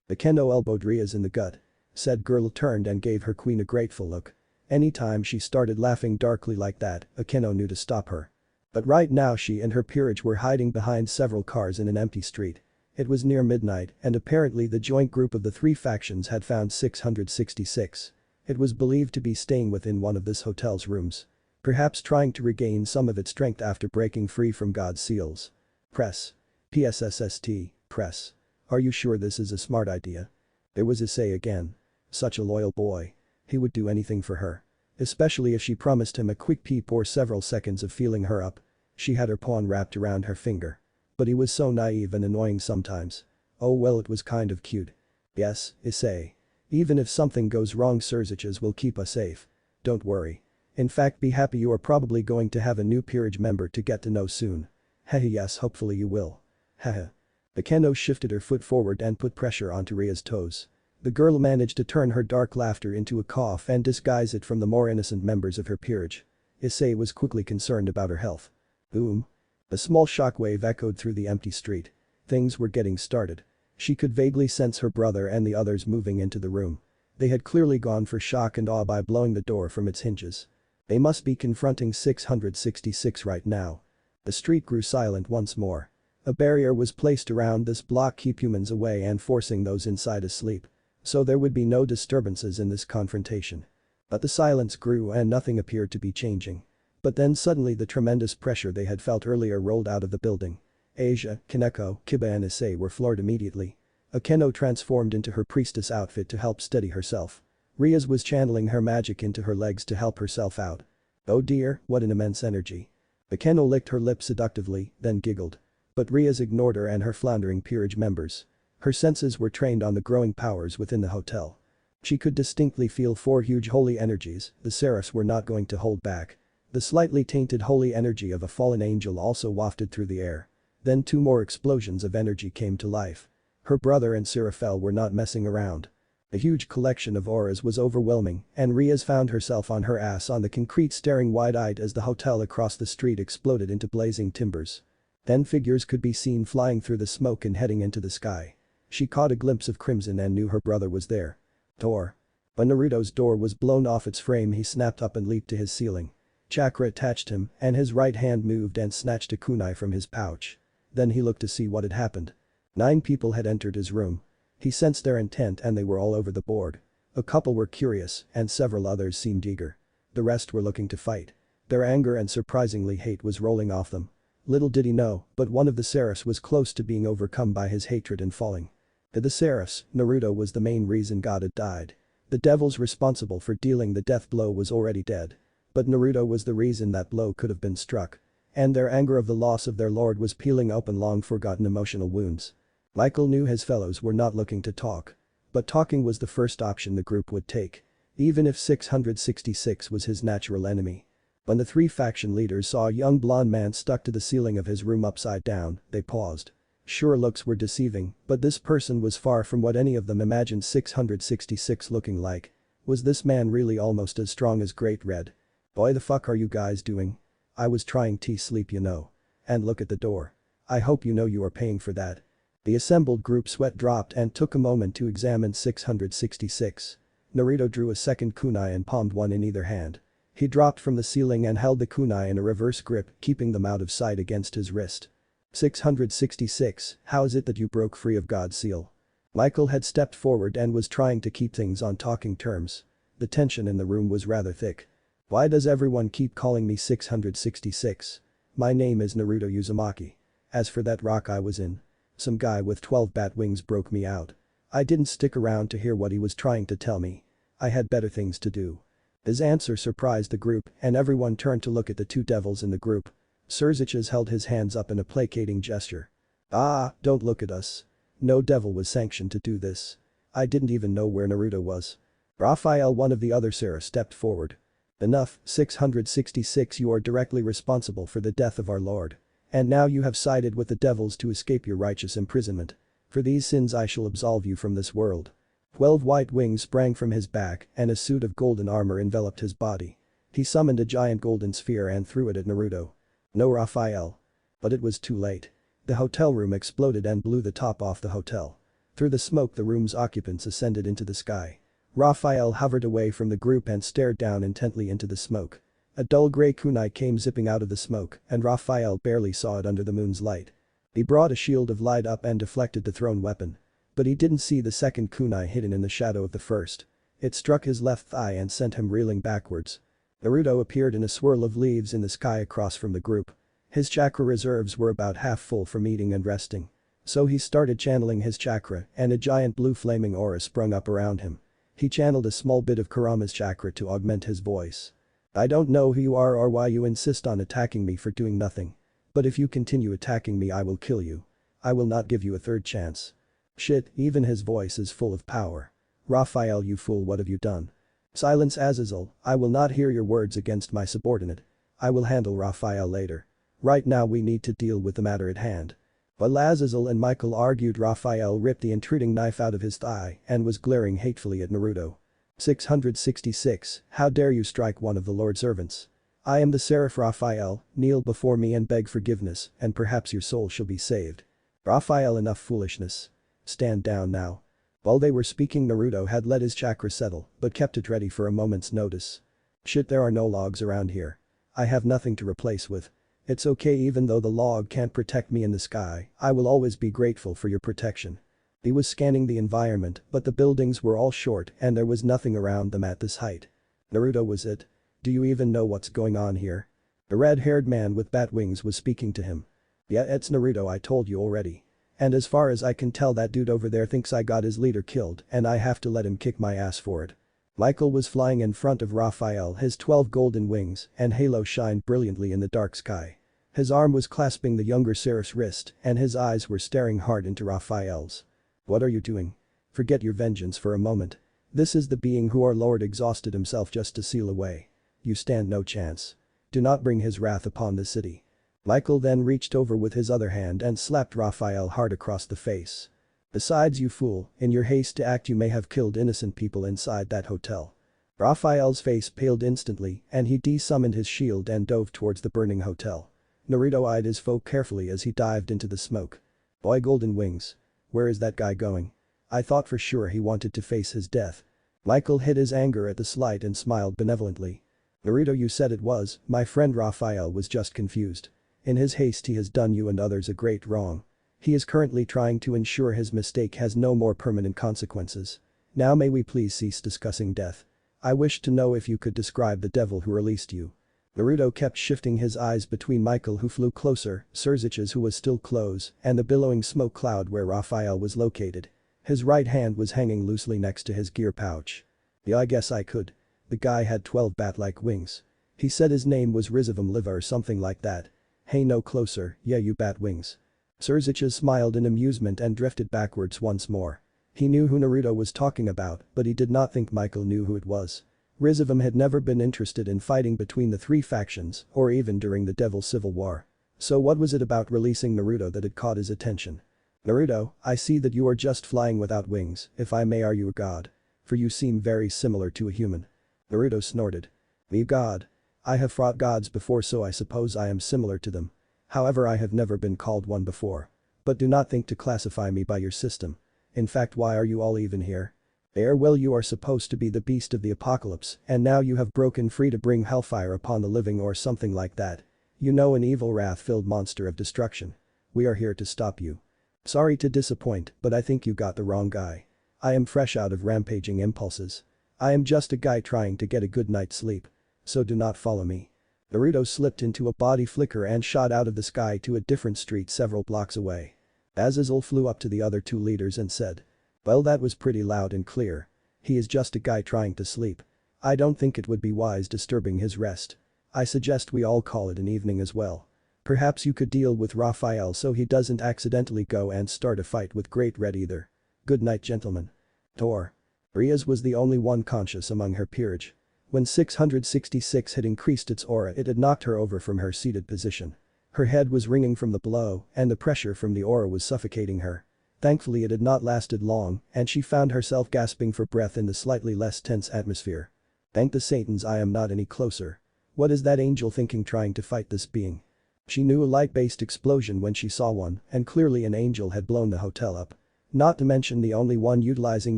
Bakeno elbowed Rias in the gut. Said girl turned and gave her queen a grateful look. Anytime she started laughing darkly like that, Akeno knew to stop her. But right now she and her peerage were hiding behind several cars in an empty street. It was near midnight and apparently the joint group of the three factions had found 666. It was believed to be staying within one of this hotel's rooms. Perhaps trying to regain some of its strength after breaking free from God's seals. Press. PSSST, press. Are you sure this is a smart idea? There was Issei again. Such a loyal boy. He would do anything for her. Especially if she promised him a quick peep or several seconds of feeling her up. She had her pawn wrapped around her finger. But he was so naive and annoying sometimes. Oh well, it was kind of cute. Yes, Issei. Even if something goes wrong, Surziches will keep us safe. Don't worry. In fact, be happy, you are probably going to have a new peerage member to get to know soon. Hehe, yes, hopefully you will. Hehe. Bakeno shifted her foot forward and put pressure onto Ria's toes. The girl managed to turn her dark laughter into a cough and disguise it from the more innocent members of her peerage. Issei was quickly concerned about her health. Boom. A small shockwave echoed through the empty street. Things were getting started. She could vaguely sense her brother and the others moving into the room. They had clearly gone for shock and awe by blowing the door from its hinges. They must be confronting 666 right now. The street grew silent once more. A barrier was placed around this block, keep humans away and forcing those inside asleep. So there would be no disturbances in this confrontation. But the silence grew and nothing appeared to be changing. But then suddenly the tremendous pressure they had felt earlier rolled out of the building. Asia, Kaneko, Kiba and Issei were floored immediately. Akeno transformed into her priestess outfit to help steady herself. Rias was channeling her magic into her legs to help herself out. Oh dear, what an immense energy. Akeno licked her lips seductively, then giggled. But Rias ignored her and her floundering peerage members. Her senses were trained on the growing powers within the hotel. She could distinctly feel 4 huge holy energies, the seraphs were not going to hold back. The slightly tainted holy energy of a fallen angel also wafted through the air. Then 2 more explosions of energy came to life. Her brother and Seraphel were not messing around. A huge collection of auras was overwhelming and Rias found herself on her ass on the concrete staring wide-eyed as the hotel across the street exploded into blazing timbers. Then figures could be seen flying through the smoke and heading into the sky. She caught a glimpse of Crimson and knew her brother was there. Door. When Naruto's door was blown off its frame, he snapped up and leaped to his ceiling. Chakra attached him and his right hand moved and snatched a kunai from his pouch. Then he looked to see what had happened. 9 people had entered his room. He sensed their intent and they were all over the board. A couple were curious and several others seemed eager. The rest were looking to fight. Their anger and surprisingly hate was rolling off them. Little did he know, but one of the seraphs was close to being overcome by his hatred and falling. To the seraphs, Naruto was the main reason God had died. The devils responsible for dealing the death blow was already dead. But Naruto was the reason that blow could have been struck. And their anger of the loss of their lord was peeling open long-forgotten emotional wounds. Michael knew his fellows were not looking to talk. But talking was the first option the group would take. Even if 666 was his natural enemy. When the three faction leaders saw a young blonde man stuck to the ceiling of his room upside down, they paused. Sure, looks were deceiving, but this person was far from what any of them imagined 666 looking like. Was this man really almost as strong as Great Red? Boy, the fuck are you guys doing? I was trying to sleep, you know. And look at the door. I hope you know you are paying for that. The assembled group sweat dropped and took a moment to examine 666. Naruto drew a second kunai and palmed one in either hand. He dropped from the ceiling and held the kunai in a reverse grip, keeping them out of sight against his wrist. 666, how is it that you broke free of God's seal? Michael had stepped forward and was trying to keep things on talking terms. The tension in the room was rather thick. Why does everyone keep calling me 666? My name is Naruto Uzumaki. As for that rock I was in, some guy with 12 bat wings broke me out. I didn't stick around to hear what he was trying to tell me. I had better things to do. His answer surprised the group and everyone turned to look at the two devils in the group. Surziches held his hands up in a placating gesture. Ah, don't look at us. No devil was sanctioned to do this. I didn't even know where Naruto was. Raphael, one of the other Sarah, stepped forward. Enough, 666, you are directly responsible for the death of our lord. And now you have sided with the devils to escape your righteous imprisonment. For these sins I shall absolve you from this world. 12 white wings sprang from his back and a suit of golden armor enveloped his body. He summoned a giant golden sphere and threw it at Naruto. No, Raphael. But it was too late. The hotel room exploded and blew the top off the hotel. Through the smoke the room's occupants ascended into the sky. Raphael hovered away from the group and stared down intently into the smoke. A dull grey kunai came zipping out of the smoke and Raphael barely saw it under the moon's light. He brought a shield of light up and deflected the thrown weapon. But he didn't see the second kunai hidden in the shadow of the first. It struck his left thigh and sent him reeling backwards. Naruto appeared in a swirl of leaves in the sky across from the group. His chakra reserves were about half full from eating and resting. So he started channeling his chakra and a giant blue flaming aura sprung up around him. He channeled a small bit of Kurama's chakra to augment his voice. I don't know who you are or why you insist on attacking me for doing nothing. But if you continue attacking me I will kill you. I will not give you a third chance. Shit, even his voice is full of power. Raphael, you fool, what have you done? Silence, Azazel, I will not hear your words against my subordinate. I will handle Raphael later. Right now we need to deal with the matter at hand. While Azazel and Michael argued, Raphael ripped the intruding knife out of his thigh and was glaring hatefully at Naruto. 666, how dare you strike one of the Lord's servants? I am the Seraph Raphael, kneel before me and beg forgiveness and perhaps your soul shall be saved. Raphael, enough foolishness. Stand down now. While they were speaking Naruto had let his chakra settle but kept it ready for a moment's notice. Shit, there are no logs around here. I have nothing to replace with. It's okay, even though the log can't protect me in the sky, I will always be grateful for your protection. He was scanning the environment but the buildings were all short and there was nothing around them at this height. Naruto, was it? Do you even know what's going on here? The red-haired man with bat wings was speaking to him. Yeah, it's Naruto, I told you already. And as far as I can tell, that dude over there thinks I got his leader killed and I have to let him kick my ass for it. Michael was flying in front of Raphael, his 12 golden wings and halo shined brilliantly in the dark sky. His arm was clasping the younger Seraph's wrist and his eyes were staring hard into Raphael's. What are you doing? Forget your vengeance for a moment. This is the being who our Lord exhausted himself just to seal away. You stand no chance. Do not bring his wrath upon the city. Michael then reached over with his other hand and slapped Raphael hard across the face. Besides, you fool, in your haste to act you may have killed innocent people inside that hotel. Raphael's face paled instantly and he de-summoned his shield and dove towards the burning hotel. Naruto eyed his foe carefully as he dived into the smoke. Boy, golden wings. Where is that guy going? I thought for sure he wanted to face his death. Michael hid his anger at the slight and smiled benevolently. Naruto, you said it was, my friend Raphael was just confused. In his haste he has done you and others a great wrong. He is currently trying to ensure his mistake has no more permanent consequences. Now may we please cease discussing death. I wish to know if you could describe the devil who released you. Naruto kept shifting his eyes between Michael, who flew closer, Surziches, who was still close, and the billowing smoke cloud where Raphael was located. His right hand was hanging loosely next to his gear pouch. Yeah, I guess I could. The guy had 12 bat-like wings. He said his name was Rizavam Liva or something like that. Hey, no closer, yeah, you bat wings. Surzicha smiled in amusement and drifted backwards once more. He knew who Naruto was talking about, but he did not think Michael knew who it was. Rizavam had never been interested in fighting between the three factions or even during the Devil Civil War. So what was it about releasing Naruto that had caught his attention? Naruto, I see that you are just flying without wings, if I may, are you a god? For you seem very similar to a human. Naruto snorted. Me god? I have fought gods before, so I suppose I am similar to them. However, I have never been called one before. But do not think to classify me by your system. In fact, why are you all even here? Well, you are supposed to be the beast of the apocalypse, and now you have broken free to bring hellfire upon the living or something like that. You know, an evil wrath-filled monster of destruction. We are here to stop you. Sorry to disappoint, but I think you got the wrong guy. I am fresh out of rampaging impulses. I am just a guy trying to get a good night's sleep. So do not follow me. Naruto slipped into a body flicker and shot out of the sky to a different street several blocks away. Azazel flew up to the other two leaders and said. Well, that was pretty loud and clear. He is just a guy trying to sleep. I don't think it would be wise disturbing his rest. I suggest we all call it an evening as well. Perhaps you could deal with Raphael so he doesn't accidentally go and start a fight with Great Red either. Good night, gentlemen. Tor. Riaz was the only one conscious among her peerage. When 666 had increased its aura, it had knocked her over from her seated position. Her head was ringing from the blow and the pressure from the aura was suffocating her. Thankfully it had not lasted long and she found herself gasping for breath in the slightly less tense atmosphere. Thank the Satans I am not any closer. What is that angel thinking trying to fight this being? She knew a light-based explosion when she saw one and clearly an angel had blown the hotel up. Not to mention the only one utilizing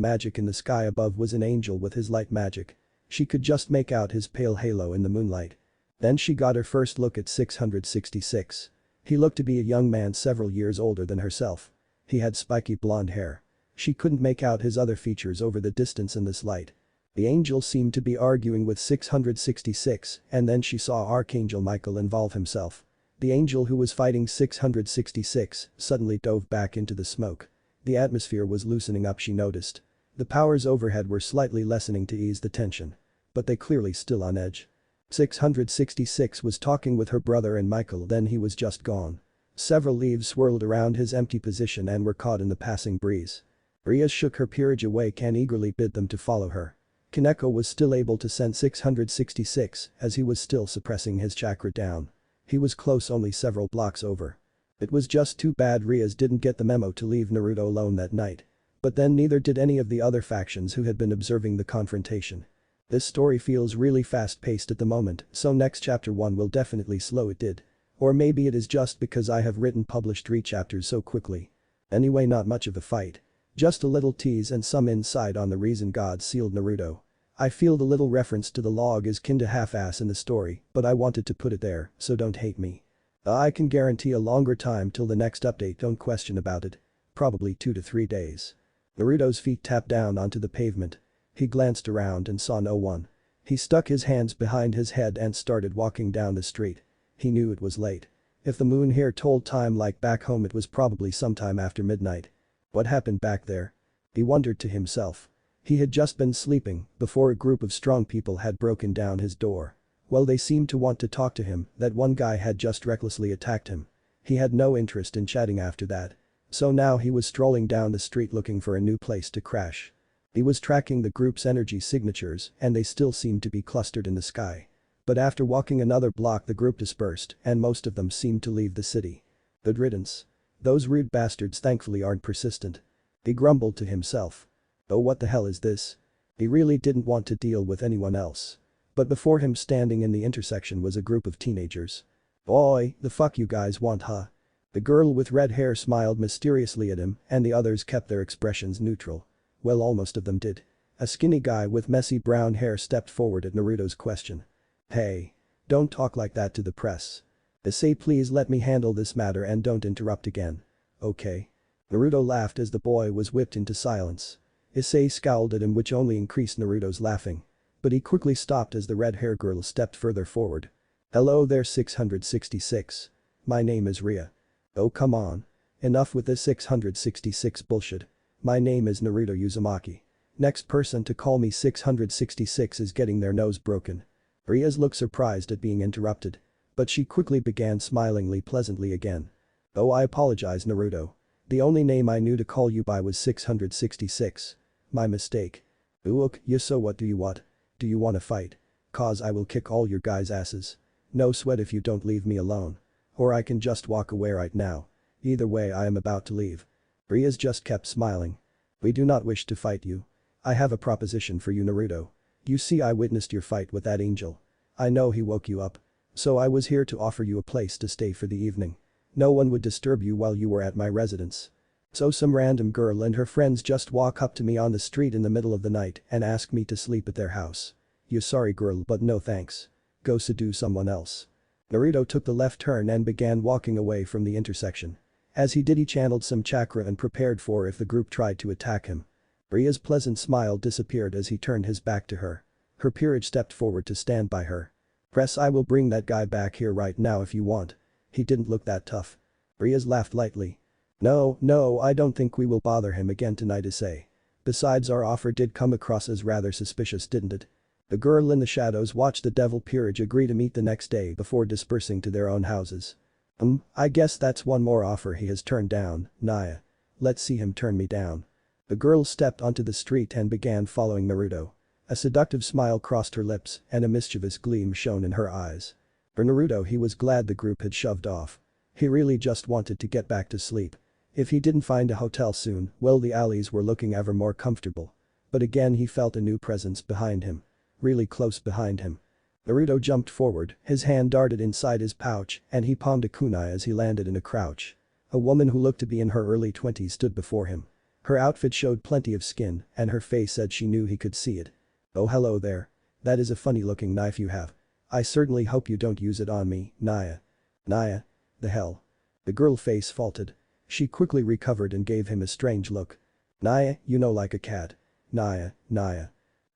magic in the sky above was an angel with his light magic. She could just make out his pale halo in the moonlight. Then she got her first look at 666. He looked to be a young man several years older than herself. He had spiky blonde hair. She couldn't make out his other features over the distance in this light. The angel seemed to be arguing with 666 and then she saw Archangel Michael involve himself. The angel who was fighting 666 suddenly dove back into the smoke. The atmosphere was loosening up, she noticed. The powers overhead were slightly lessening to ease the tension. But they clearly still on edge. 666 was talking with her brother and Michael, then he was just gone. Several leaves swirled around his empty position and were caught in the passing breeze. Riaz shook her peerage awake and eagerly bid them to follow her. Kaneko was still able to sense 666 as he was still suppressing his chakra down. He was close, only several blocks over. It was just too bad Riaz didn't get the memo to leave Naruto alone that night. But then neither did any of the other factions who had been observing the confrontation. This story feels really fast-paced at the moment, so next chapter 1 will definitely slow it did. Or maybe it is just because I have published 3 chapters so quickly. Anyway, not much of a fight. Just a little tease and some insight on the reason God sealed Naruto. I feel the little reference to the log is kinda half-ass in the story, but I wanted to put it there, so don't hate me. I can guarantee a longer time till the next update, don't question about it. Probably 2 to 3 days. Naruto's feet tapped down onto the pavement. He glanced around and saw no one. He stuck his hands behind his head and started walking down the street. He knew it was late. If the moon here told time like back home, it was probably sometime after midnight. What happened back there? He wondered to himself. He had just been sleeping before a group of strong people had broken down his door. Well, they seemed to want to talk to him, that one guy had just recklessly attacked him. He had no interest in chatting after that. So now he was strolling down the street looking for a new place to crash. He was tracking the group's energy signatures and they still seemed to be clustered in the sky. But after walking another block the group dispersed and most of them seemed to leave the city. Good riddance. Those rude bastards thankfully aren't persistent. He grumbled to himself. Oh, what the hell is this? He really didn't want to deal with anyone else. But before him, standing in the intersection, was a group of teenagers. Boy, the fuck you guys want, huh? The girl with red hair smiled mysteriously at him and the others kept their expressions neutral. Well, almost of them did. A skinny guy with messy brown hair stepped forward at Naruto's question. Hey. Don't talk like that to the press. Say please let me handle this matter and don't interrupt again. Okay. Naruto laughed as the boy was whipped into silence. Issei scowled at him, which only increased Naruto's laughing. But he quickly stopped as the red-haired girl stepped further forward. Hello there 666. My name is Ria. Oh come on. Enough with this 666 bullshit. My name is Naruto Uzumaki. Next person to call me 666 is getting their nose broken. Riaz looked surprised at being interrupted. But she quickly began smilingly pleasantly again. Oh, I apologize, Naruto. The only name I knew to call you by was 666. My mistake. Ook, yeah, so what do you want? Do you wanna fight? Cause I will kick all your guys' asses. No sweat if you don't leave me alone. Or I can just walk away right now. Either way I am about to leave. Riaz just kept smiling. We do not wish to fight you. I have a proposition for you, Naruto. You see, I witnessed your fight with that angel. I know he woke you up. So I was here to offer you a place to stay for the evening. No one would disturb you while you were at my residence. So some random girl and her friends just walk up to me on the street in the middle of the night and ask me to sleep at their house. You sorry girl, but no thanks. Go seduce someone else. Naruto took the left turn and began walking away from the intersection. As he did, he channeled some chakra and prepared for if the group tried to attack him. Ria's pleasant smile disappeared as he turned his back to her. Her peerage stepped forward to stand by her. Press, I will bring that guy back here right now if you want. He didn't look that tough. Riaz laughed lightly. No, I don't think we will bother him again tonight, Issei. Besides, our offer did come across as rather suspicious, didn't it? The girl in the shadows watched the devil peerage agree to meet the next day before dispersing to their own houses. I guess that's one more offer he has turned down, Naya. Let's see him turn me down. The girl stepped onto the street and began following Naruto. A seductive smile crossed her lips and a mischievous gleam shone in her eyes. For Naruto, he was glad the group had shoved off. He really just wanted to get back to sleep. If he didn't find a hotel soon, well, the alleys were looking ever more comfortable. But again he felt a new presence behind him. Really close behind him. Naruto jumped forward, his hand darted inside his pouch and he palmed a kunai as he landed in a crouch. A woman who looked to be in her early 20s stood before him. Her outfit showed plenty of skin and her face said she knew he could see it. Oh, hello there. That is a funny looking knife you have. I certainly hope you don't use it on me, Naya. Naya? The hell? The girl face faltered. She quickly recovered and gave him a strange look. Naya, you know, like a cat. Naya.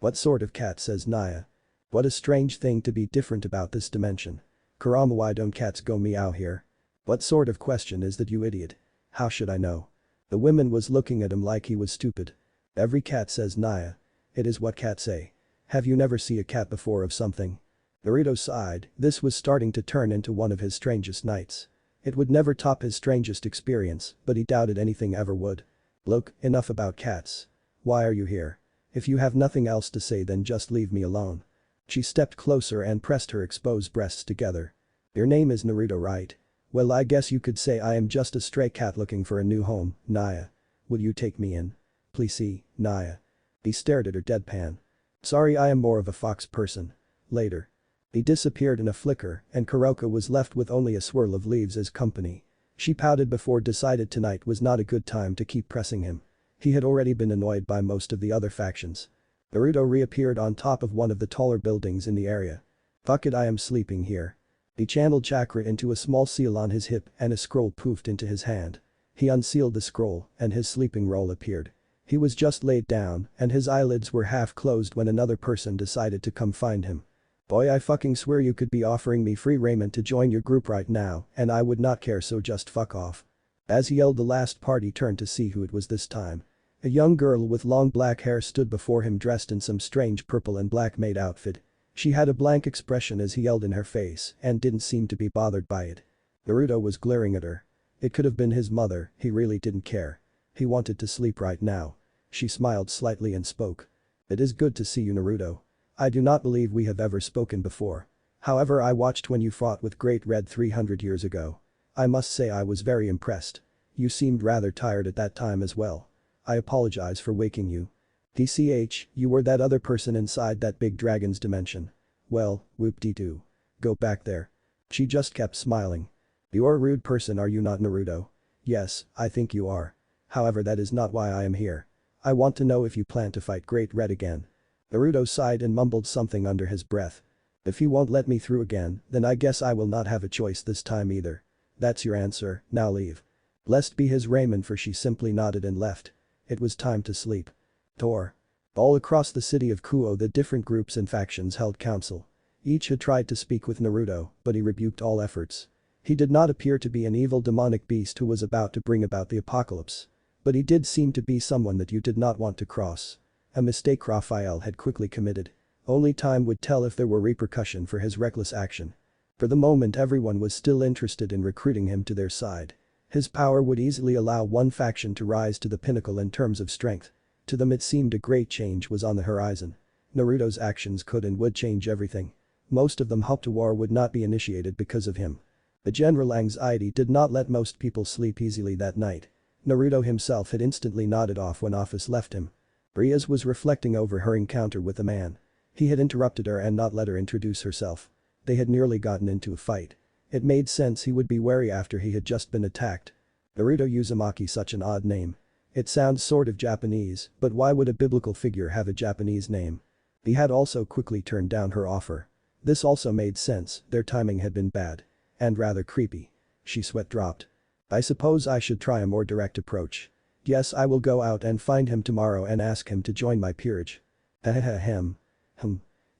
What sort of cat, says Naya. What a strange thing to be different about this dimension. Kurama, why don't cats go meow here? What sort of question is that, you idiot? How should I know? The woman was looking at him like he was stupid. Every cat, says Naya. It is what cats say. Have you never seen a cat before of something? Naruto sighed, this was starting to turn into one of his strangest nights. It would never top his strangest experience, but he doubted anything ever would. Look, enough about cats. Why are you here? If you have nothing else to say, then just leave me alone. She stepped closer and pressed her exposed breasts together. Your name is Naruto, right? Well, I guess you could say I am just a stray cat looking for a new home, Naya. Will you take me in? Please see, Naya. He stared at her deadpan. Sorry, I am more of a fox person. Later. He disappeared in a flicker and Kuroka was left with only a swirl of leaves as company. She pouted before decided tonight was not a good time to keep pressing him. He had already been annoyed by most of the other factions. Naruto reappeared on top of one of the taller buildings in the area. Fuck it, I am sleeping here. He channeled chakra into a small seal on his hip and a scroll poofed into his hand. He unsealed the scroll and his sleeping roll appeared. He was just laid down and his eyelids were half closed when another person decided to come find him. Boy, I fucking swear you could be offering me free raiment to join your group right now and I would not care, so just fuck off. As he yelled the last part, he turned to see who it was this time. A young girl with long black hair stood before him dressed in some strange purple and black maid outfit. She had a blank expression as he yelled in her face and didn't seem to be bothered by it. Naruto was glaring at her. It could have been his mother, he really didn't care. He wanted to sleep right now. She smiled slightly and spoke. It is good to see you, Naruto. I do not believe we have ever spoken before. However, I watched when you fought with Great Red 300 years ago. I must say I was very impressed. You seemed rather tired at that time as well. I apologize for waking you. DCH, you were that other person inside that big dragon's dimension. Well, whoop-de-doo. Go back there. She just kept smiling. You're a rude person, are you not, Naruto? Yes, I think you are. However, that is not why I am here. I want to know if you plan to fight Great Red again. Naruto sighed and mumbled something under his breath. If you won't let me through again, then I guess I will not have a choice this time either. That's your answer, now leave. Blessed be his Raymond, for she simply nodded and left. It was time to sleep. Tor. All across the city of Kuo, the different groups and factions held council. Each had tried to speak with Naruto, but he rebuked all efforts. He did not appear to be an evil demonic beast who was about to bring about the apocalypse. But he did seem to be someone that you did not want to cross. A mistake Raphael had quickly committed. Only time would tell if there were repercussion for his reckless action. For the moment everyone was still interested in recruiting him to their side. His power would easily allow one faction to rise to the pinnacle in terms of strength. To them it seemed a great change was on the horizon. Naruto's actions could and would change everything. Most of them hoped a war would not be initiated because of him. The general anxiety did not let most people sleep easily that night. Naruto himself had instantly nodded off when office left him. Riaz was reflecting over her encounter with the man. He had interrupted her and not let her introduce herself. They had nearly gotten into a fight. It made sense he would be wary after he had just been attacked. Naruto Uzumaki, such an odd name. It sounds sort of Japanese, but why would a biblical figure have a Japanese name? He had also quickly turned down her offer. This also made sense, their timing had been bad. And rather creepy. She sweat dropped. I suppose I should try a more direct approach. Yes, I will go out and find him tomorrow and ask him to join my peerage. Ahem.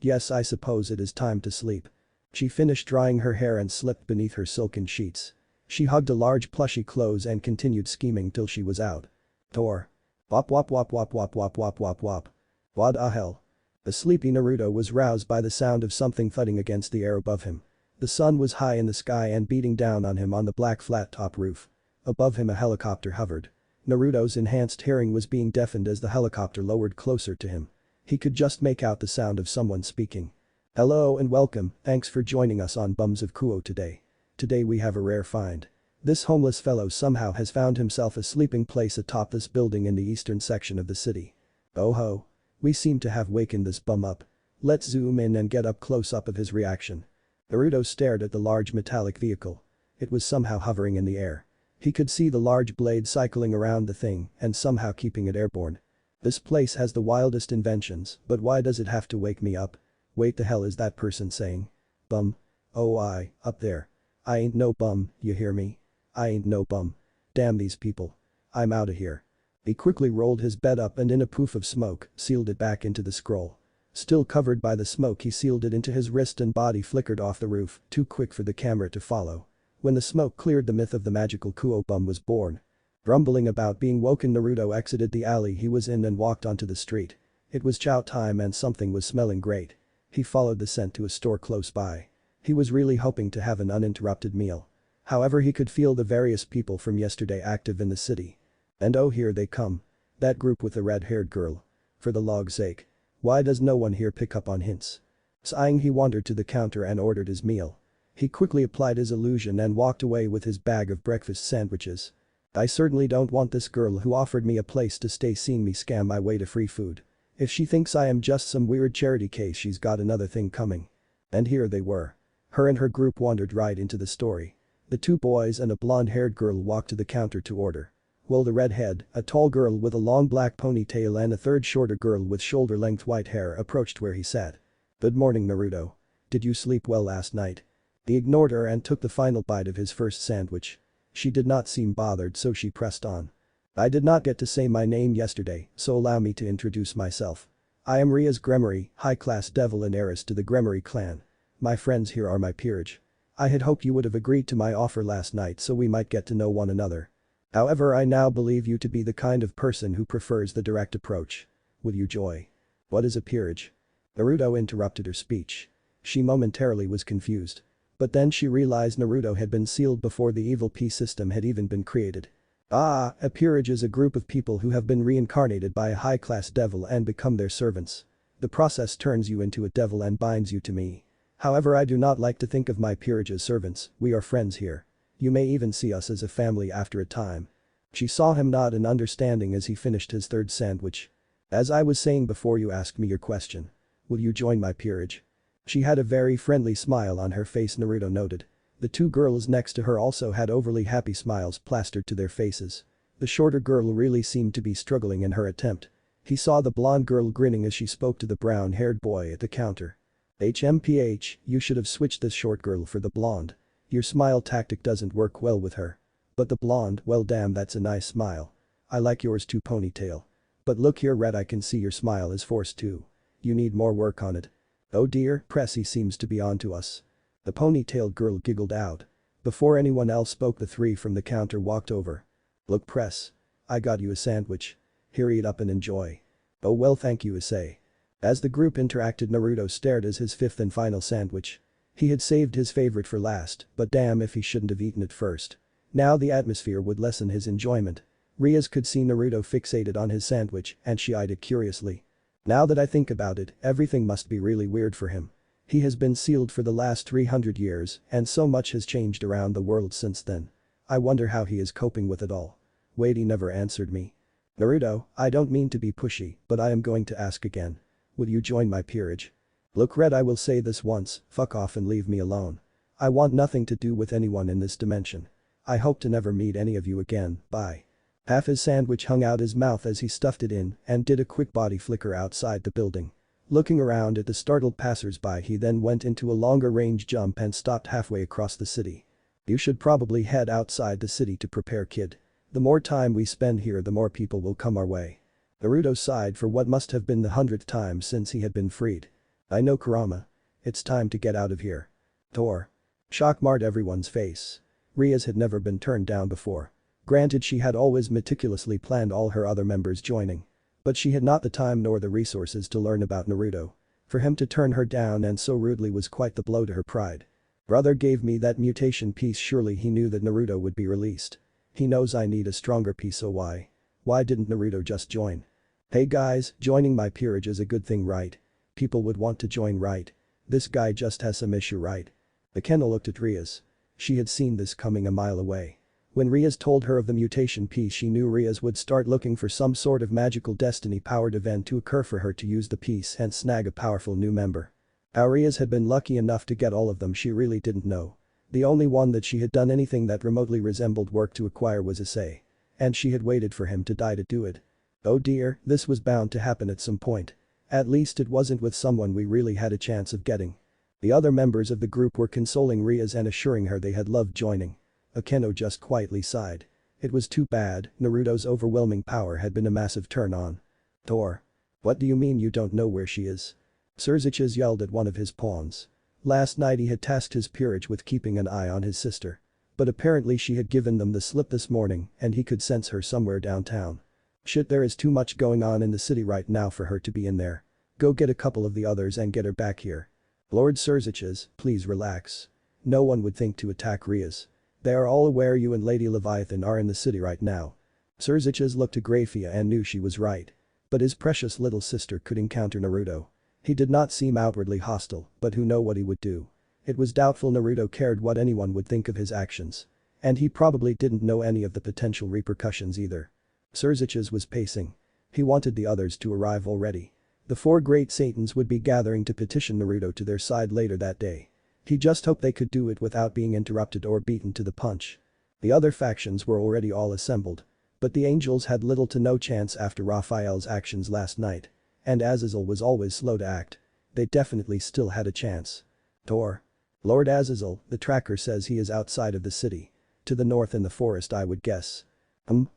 Yes, I suppose it is time to sleep. She finished drying her hair and slipped beneath her silken sheets. She hugged a large plushy clothes and continued scheming till she was out. Tor. Wop wop wop wop wop wop wop wop wop. What the hell? The sleepy Naruto was roused by the sound of something thudding against the air above him. The sun was high in the sky and beating down on him on the black flat-top roof. Above him a helicopter hovered. Naruto's enhanced hearing was being deafened as the helicopter lowered closer to him. He could just make out the sound of someone speaking. Hello and welcome, thanks for joining us on Bums of Kuo today. Today we have a rare find. This homeless fellow somehow has found himself a sleeping place atop this building in the eastern section of the city. Oh ho. We seem to have wakened this bum up. Let's zoom in and get up close up of his reaction. Naruto stared at the large metallic vehicle. It was somehow hovering in the air. He could see the large blade cycling around the thing and somehow keeping it airborne. This place has the wildest inventions, but why does it have to wake me up? Wait, the hell is that person saying? Bum. Oh up there. I ain't no bum, you hear me? I ain't no bum. Damn these people. I'm outta here. He quickly rolled his bed up and in a poof of smoke, sealed it back into the scroll. Still covered by the smoke he sealed it into his wrist and body flickered off the roof, too quick for the camera to follow. When the smoke cleared, the myth of the magical Kuo bum was born. Grumbling about being woken, Naruto exited the alley he was in and walked onto the street. It was chow time and something was smelling great. He followed the scent to a store close by. He was really hoping to have an uninterrupted meal. However, he could feel the various people from yesterday active in the city. And oh, here they come. That group with the red-haired girl. For the log's sake. Why does no one here pick up on hints? Sighing, he wandered to the counter and ordered his meal. He quickly applied his illusion and walked away with his bag of breakfast sandwiches. I certainly don't want this girl who offered me a place to stay seeing me scam my way to free food. If she thinks I am just some weird charity case, she's got another thing coming. And here they were. Her and her group wandered right into the story. The two boys and a blonde-haired girl walked to the counter to order. While the redhead, a tall girl with a long black ponytail and a third shorter girl with shoulder-length white hair approached where he sat. Good morning, Naruto. Did you sleep well last night? He ignored her and took the final bite of his first sandwich. She did not seem bothered, so she pressed on. I did not get to say my name yesterday, so allow me to introduce myself. I am Riaz Gremory, high-class devil and heiress to the Gremory clan. My friends here are my peerage. I had hoped you would have agreed to my offer last night so we might get to know one another. However, I now believe you to be the kind of person who prefers the direct approach. Will you join? What is a peerage? Naruto interrupted her speech. She momentarily was confused. But then she realized Naruto had been sealed before the evil P system had even been created. A peerage is a group of people who have been reincarnated by a high-class devil and become their servants. The process turns you into a devil and binds you to me. However, I do not like to think of my peerage as servants, we are friends here. You may even see us as a family after a time. She saw him nod in understanding as he finished his third sandwich. As I was saying before you asked me your question. Will you join my peerage? She had a very friendly smile on her face, Naruto noted. The two girls next to her also had overly happy smiles plastered to their faces. The shorter girl really seemed to be struggling in her attempt. He saw the blonde girl grinning as she spoke to the brown-haired boy at the counter. HMPH, you should have switched this short girl for the blonde. Your smile tactic doesn't work well with her. But the blonde, well damn, that's a nice smile. I like yours too, ponytail. But look here, Red, I can see your smile is forced too. You need more work on it. Oh dear, Pressy seems to be onto us. The ponytailed girl giggled out. Before anyone else spoke, the three from the counter walked over. Look, Press. I got you a sandwich. Here, eat up and enjoy. Oh well, thank you, Issei. As the group interacted, Naruto stared at his fifth and final sandwich. He had saved his favorite for last, but damn if he shouldn't have eaten it first. Now the atmosphere would lessen his enjoyment. Rias could see Naruto fixated on his sandwich and she eyed it curiously. Now that I think about it, everything must be really weird for him. He has been sealed for the last 300 years and so much has changed around the world since then. I wonder how he is coping with it all. Wait, he never answered me. Naruto, I don't mean to be pushy, but I am going to ask again. Will you join my peerage? Look, Red, I will say this once, fuck off and leave me alone. I want nothing to do with anyone in this dimension. I hope to never meet any of you again, bye. Half his sandwich hung out his mouth as he stuffed it in and did a quick body flicker outside the building. Looking around at the startled passers-by, he then went into a longer range jump and stopped halfway across the city. You should probably head outside the city to prepare, kid. The more time we spend here, the more people will come our way. Naruto sighed for what must have been the 100th time since he had been freed. I know, Kurama. It's time to get out of here. Tor. Shock marred everyone's face. Rias had never been turned down before. Granted, she had always meticulously planned all her other members joining. But she had not the time nor the resources to learn about Naruto. For him to turn her down and so rudely was quite the blow to her pride. Brother gave me that mutation piece, surely he knew that Naruto would be released. He knows I need a stronger piece, so why didn't Naruto just join? Hey guys, joining my peerage is a good thing, right? People would want to join, right? This guy just has some issue, right? McKenna looked at Rias. She had seen this coming a mile away. When Rias told her of the mutation piece, she knew Rias would start looking for some sort of magical destiny-powered event to occur for her to use the piece and snag a powerful new member. How Rias had been lucky enough to get all of them she really didn't know. The only one that she had done anything that remotely resembled work to acquire was Issei. And she had waited for him to die to do it. Oh dear, this was bound to happen at some point. At least it wasn't with someone we really had a chance of getting. The other members of the group were consoling Rias and assuring her they had loved joining. Akeno just quietly sighed. It was too bad, Naruto's overwhelming power had been a massive turn-on. Tor. What do you mean you don't know where she is? Surziches yelled at one of his pawns. Last night he had tasked his peerage with keeping an eye on his sister. But apparently she had given them the slip this morning and he could sense her somewhere downtown. Shit, there is too much going on in the city right now for her to be in there. Go get a couple of the others and get her back here. Lord Surziches, please relax. No one would think to attack Rias. They are all aware you and Lady Leviathan are in the city right now. Surziches looked to Graphia and knew she was right. But his precious little sister could encounter Naruto. He did not seem outwardly hostile, but who know what he would do. It was doubtful Naruto cared what anyone would think of his actions. And he probably didn't know any of the potential repercussions either. Surziches was pacing. He wanted the others to arrive already. The four great Satans would be gathering to petition Naruto to their side later that day. He just hoped they could do it without being interrupted or beaten to the punch. The other factions were already all assembled. But the angels had little to no chance after Raphael's actions last night. And Azazel was always slow to act. They definitely still had a chance. Tor. Lord Azazel, the tracker says he is outside of the city. To the north in the forest, I would guess.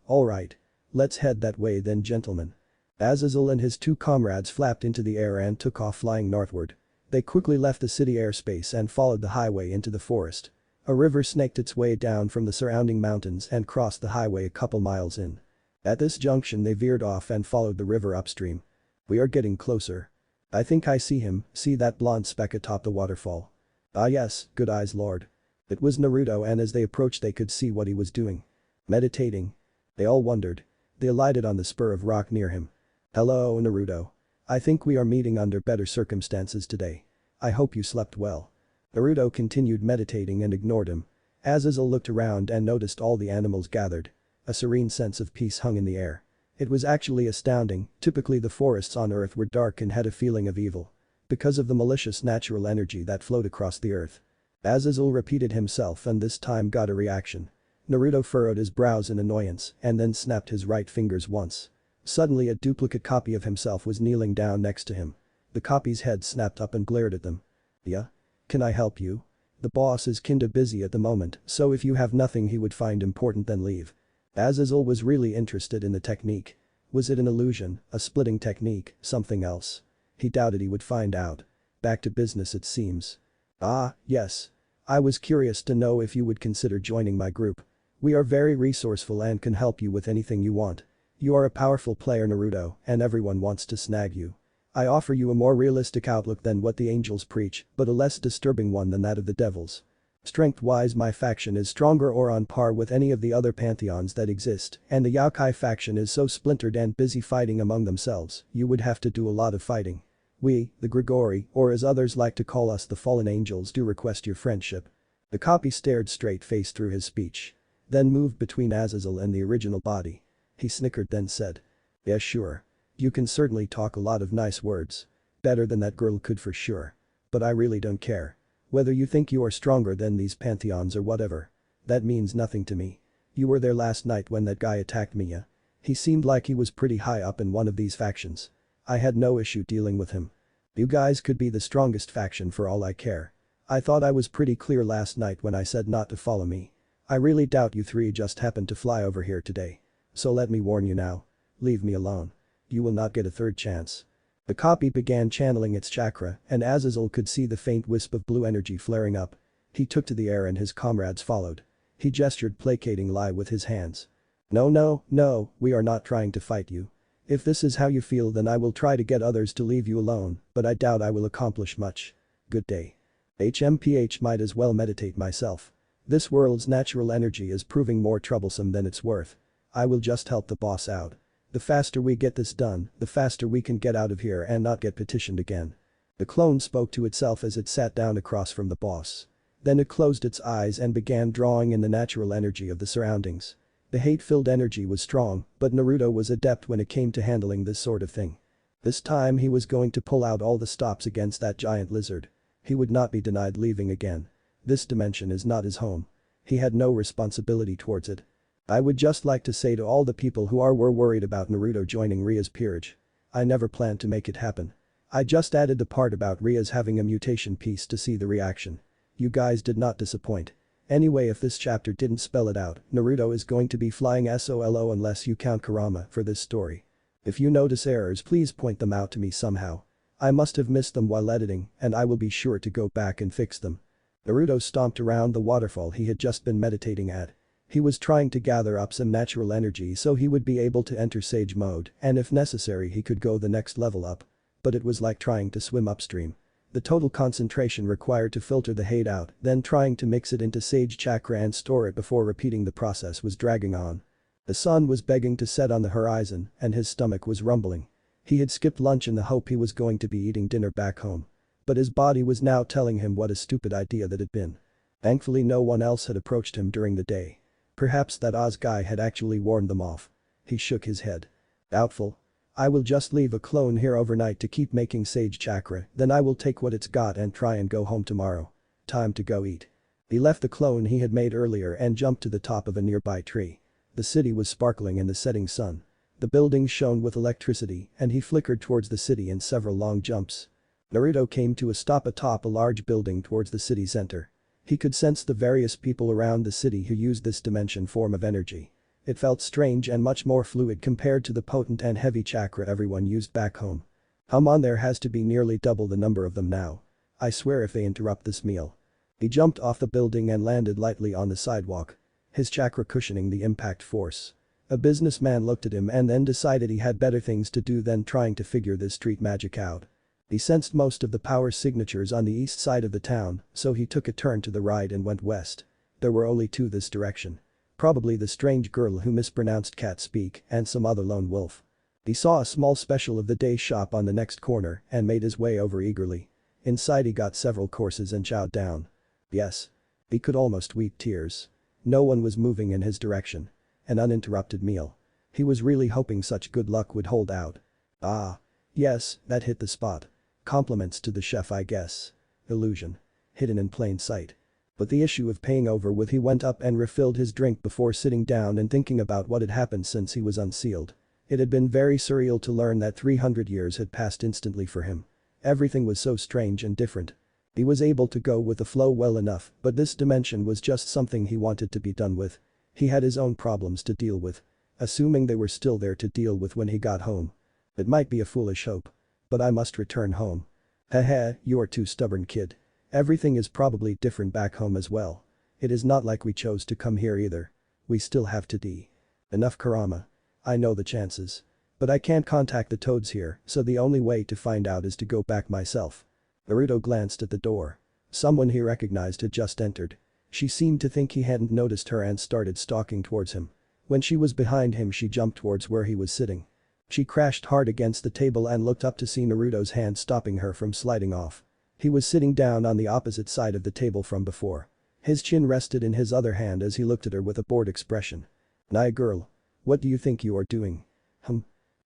Alright. Let's head that way then, gentlemen. Azazel and his two comrades flapped into the air and took off flying northward. They quickly left the city airspace and followed the highway into the forest. A river snaked its way down from the surrounding mountains and crossed the highway a couple miles in. At this junction they veered off and followed the river upstream. We are getting closer. I think I see him, see that blonde speck atop the waterfall. Ah yes, good eyes, Lord. It was Naruto, and as they approached they could see what he was doing. Meditating. They all wondered. They alighted on the spur of rock near him. Hello, Naruto. I think we are meeting under better circumstances today. I hope you slept well. Naruto continued meditating and ignored him. Azazel looked around and noticed all the animals gathered. A serene sense of peace hung in the air. It was actually astounding, typically the forests on Earth were dark and had a feeling of evil. Because of the malicious natural energy that flowed across the earth. Azazel repeated himself and this time got a reaction. Naruto furrowed his brows in annoyance and then snapped his right fingers once. Suddenly a duplicate copy of himself was kneeling down next to him. The copy's head snapped up and glared at them. Yeah? Can I help you? The boss is kinda busy at the moment, so if you have nothing he would find important then leave. Azazel was really interested in the technique. Was it an illusion, a splitting technique, something else? He doubted he would find out. Back to business it seems. Ah, yes. I was curious to know if you would consider joining my group. We are very resourceful and can help you with anything you want. You are a powerful player, Naruto, and everyone wants to snag you. I offer you a more realistic outlook than what the angels preach, but a less disturbing one than that of the devils. Strength-wise, my faction is stronger or on par with any of the other pantheons that exist, and the Yaokai faction is so splintered and busy fighting among themselves, you would have to do a lot of fighting. We, the Grigori, or as others like to call us the fallen angels, do request your friendship. The copy stared straight-faced through his speech. Then moved between Azazel and the original body. He snickered, then said. Yeah, sure. You can certainly talk a lot of nice words. Better than that girl could for sure. But I really don't care. Whether you think you are stronger than these pantheons or whatever. That means nothing to me. You were there last night when that guy attacked me, yeah? He seemed like he was pretty high up in one of these factions. I had no issue dealing with him. You guys could be the strongest faction for all I care. I thought I was pretty clear last night when I said not to follow me. I really doubt you three just happened to fly over here today. So let me warn you now. Leave me alone. You will not get a third chance. The copy began channeling its chakra, and Azazel could see the faint wisp of blue energy flaring up. He took to the air and his comrades followed. He gestured placatingly with his hands. No, we are not trying to fight you. If this is how you feel, then I will try to get others to leave you alone, but I doubt I will accomplish much. Good day. HMPH, might as well meditate myself. This world's natural energy is proving more troublesome than it's worth. I will just help the boss out. The faster we get this done, the faster we can get out of here and not get petitioned again. The clone spoke to itself as it sat down across from the boss. Then it closed its eyes and began drawing in the natural energy of the surroundings. The hate-filled energy was strong, but Naruto was adept when it came to handling this sort of thing. This time he was going to pull out all the stops against that giant lizard. He would not be denied leaving again. This dimension is not his home. He had no responsibility towards it. I would just like to say to all the people who were worried about Naruto joining Ria's peerage. I never planned to make it happen. I just added the part about Ria's having a mutation piece to see the reaction. You guys did not disappoint. Anyway, if this chapter didn't spell it out, Naruto is going to be flying solo unless you count Kurama for this story. If you notice errors, please point them out to me somehow. I must have missed them while editing, and I will be sure to go back and fix them. Naruto stomped around the waterfall he had just been meditating at. He was trying to gather up some natural energy so he would be able to enter Sage mode, and if necessary he could go the next level up. But it was like trying to swim upstream. The total concentration required to filter the hate out, then trying to mix it into Sage chakra and store it before repeating the process was dragging on. The sun was begging to set on the horizon, and his stomach was rumbling. He had skipped lunch in the hope he was going to be eating dinner back home. But his body was now telling him what a stupid idea that had been. Thankfully no one else had approached him during the day. Perhaps that Oz guy had actually warned them off. He shook his head. Doubtful. I will just leave a clone here overnight to keep making Sage chakra, then I will take what it's got and try and go home tomorrow. Time to go eat. He left the clone he had made earlier and jumped to the top of a nearby tree. The city was sparkling in the setting sun. The buildings shone with electricity and he flickered towards the city in several long jumps. Naruto came to a stop atop a large building towards the city center. He could sense the various people around the city who used this dimension form of energy. It felt strange and much more fluid compared to the potent and heavy chakra everyone used back home. There has to be nearly double the number of them now. I swear if they interrupt this meal. He jumped off the building and landed lightly on the sidewalk. His chakra cushioning the impact force. A businessman looked at him and then decided he had better things to do than trying to figure this street magic out. He sensed most of the power signatures on the east side of the town, so he took a turn to the right and went west. There were only two this direction. Probably the strange girl who mispronounced cat speak and some other lone wolf. He saw a small special of the day shop on the next corner and made his way over eagerly. Inside he got several courses and chowed down. Yes. He could almost weep tears. No one was moving in his direction. An uninterrupted meal. He was really hoping such good luck would hold out. Ah. Yes, that hit the spot. Compliments to the chef, I guess. Illusion. Hidden in plain sight. But the issue of paying over with, he went up and refilled his drink before sitting down and thinking about what had happened since he was unsealed. It had been very surreal to learn that 300 years had passed instantly for him. Everything was so strange and different. He was able to go with the flow well enough, but this dimension was just something he wanted to be done with. He had his own problems to deal with. Assuming they were still there to deal with when he got home. It might be a foolish hope. But I must return home. Haha, you are too stubborn, kid. Everything is probably different back home as well. It is not like we chose to come here either. We still have to Enough Kurama. I know the chances. But I can't contact the toads here, so the only way to find out is to go back myself. Naruto glanced at the door. Someone he recognized had just entered. She seemed to think he hadn't noticed her and started stalking towards him. When she was behind him she jumped towards where he was sitting. She crashed hard against the table and looked up to see Naruto's hand stopping her from sliding off. He was sitting down on the opposite side of the table from before. His chin rested in his other hand as he looked at her with a bored expression. "Nah, girl. What do you think you are doing?"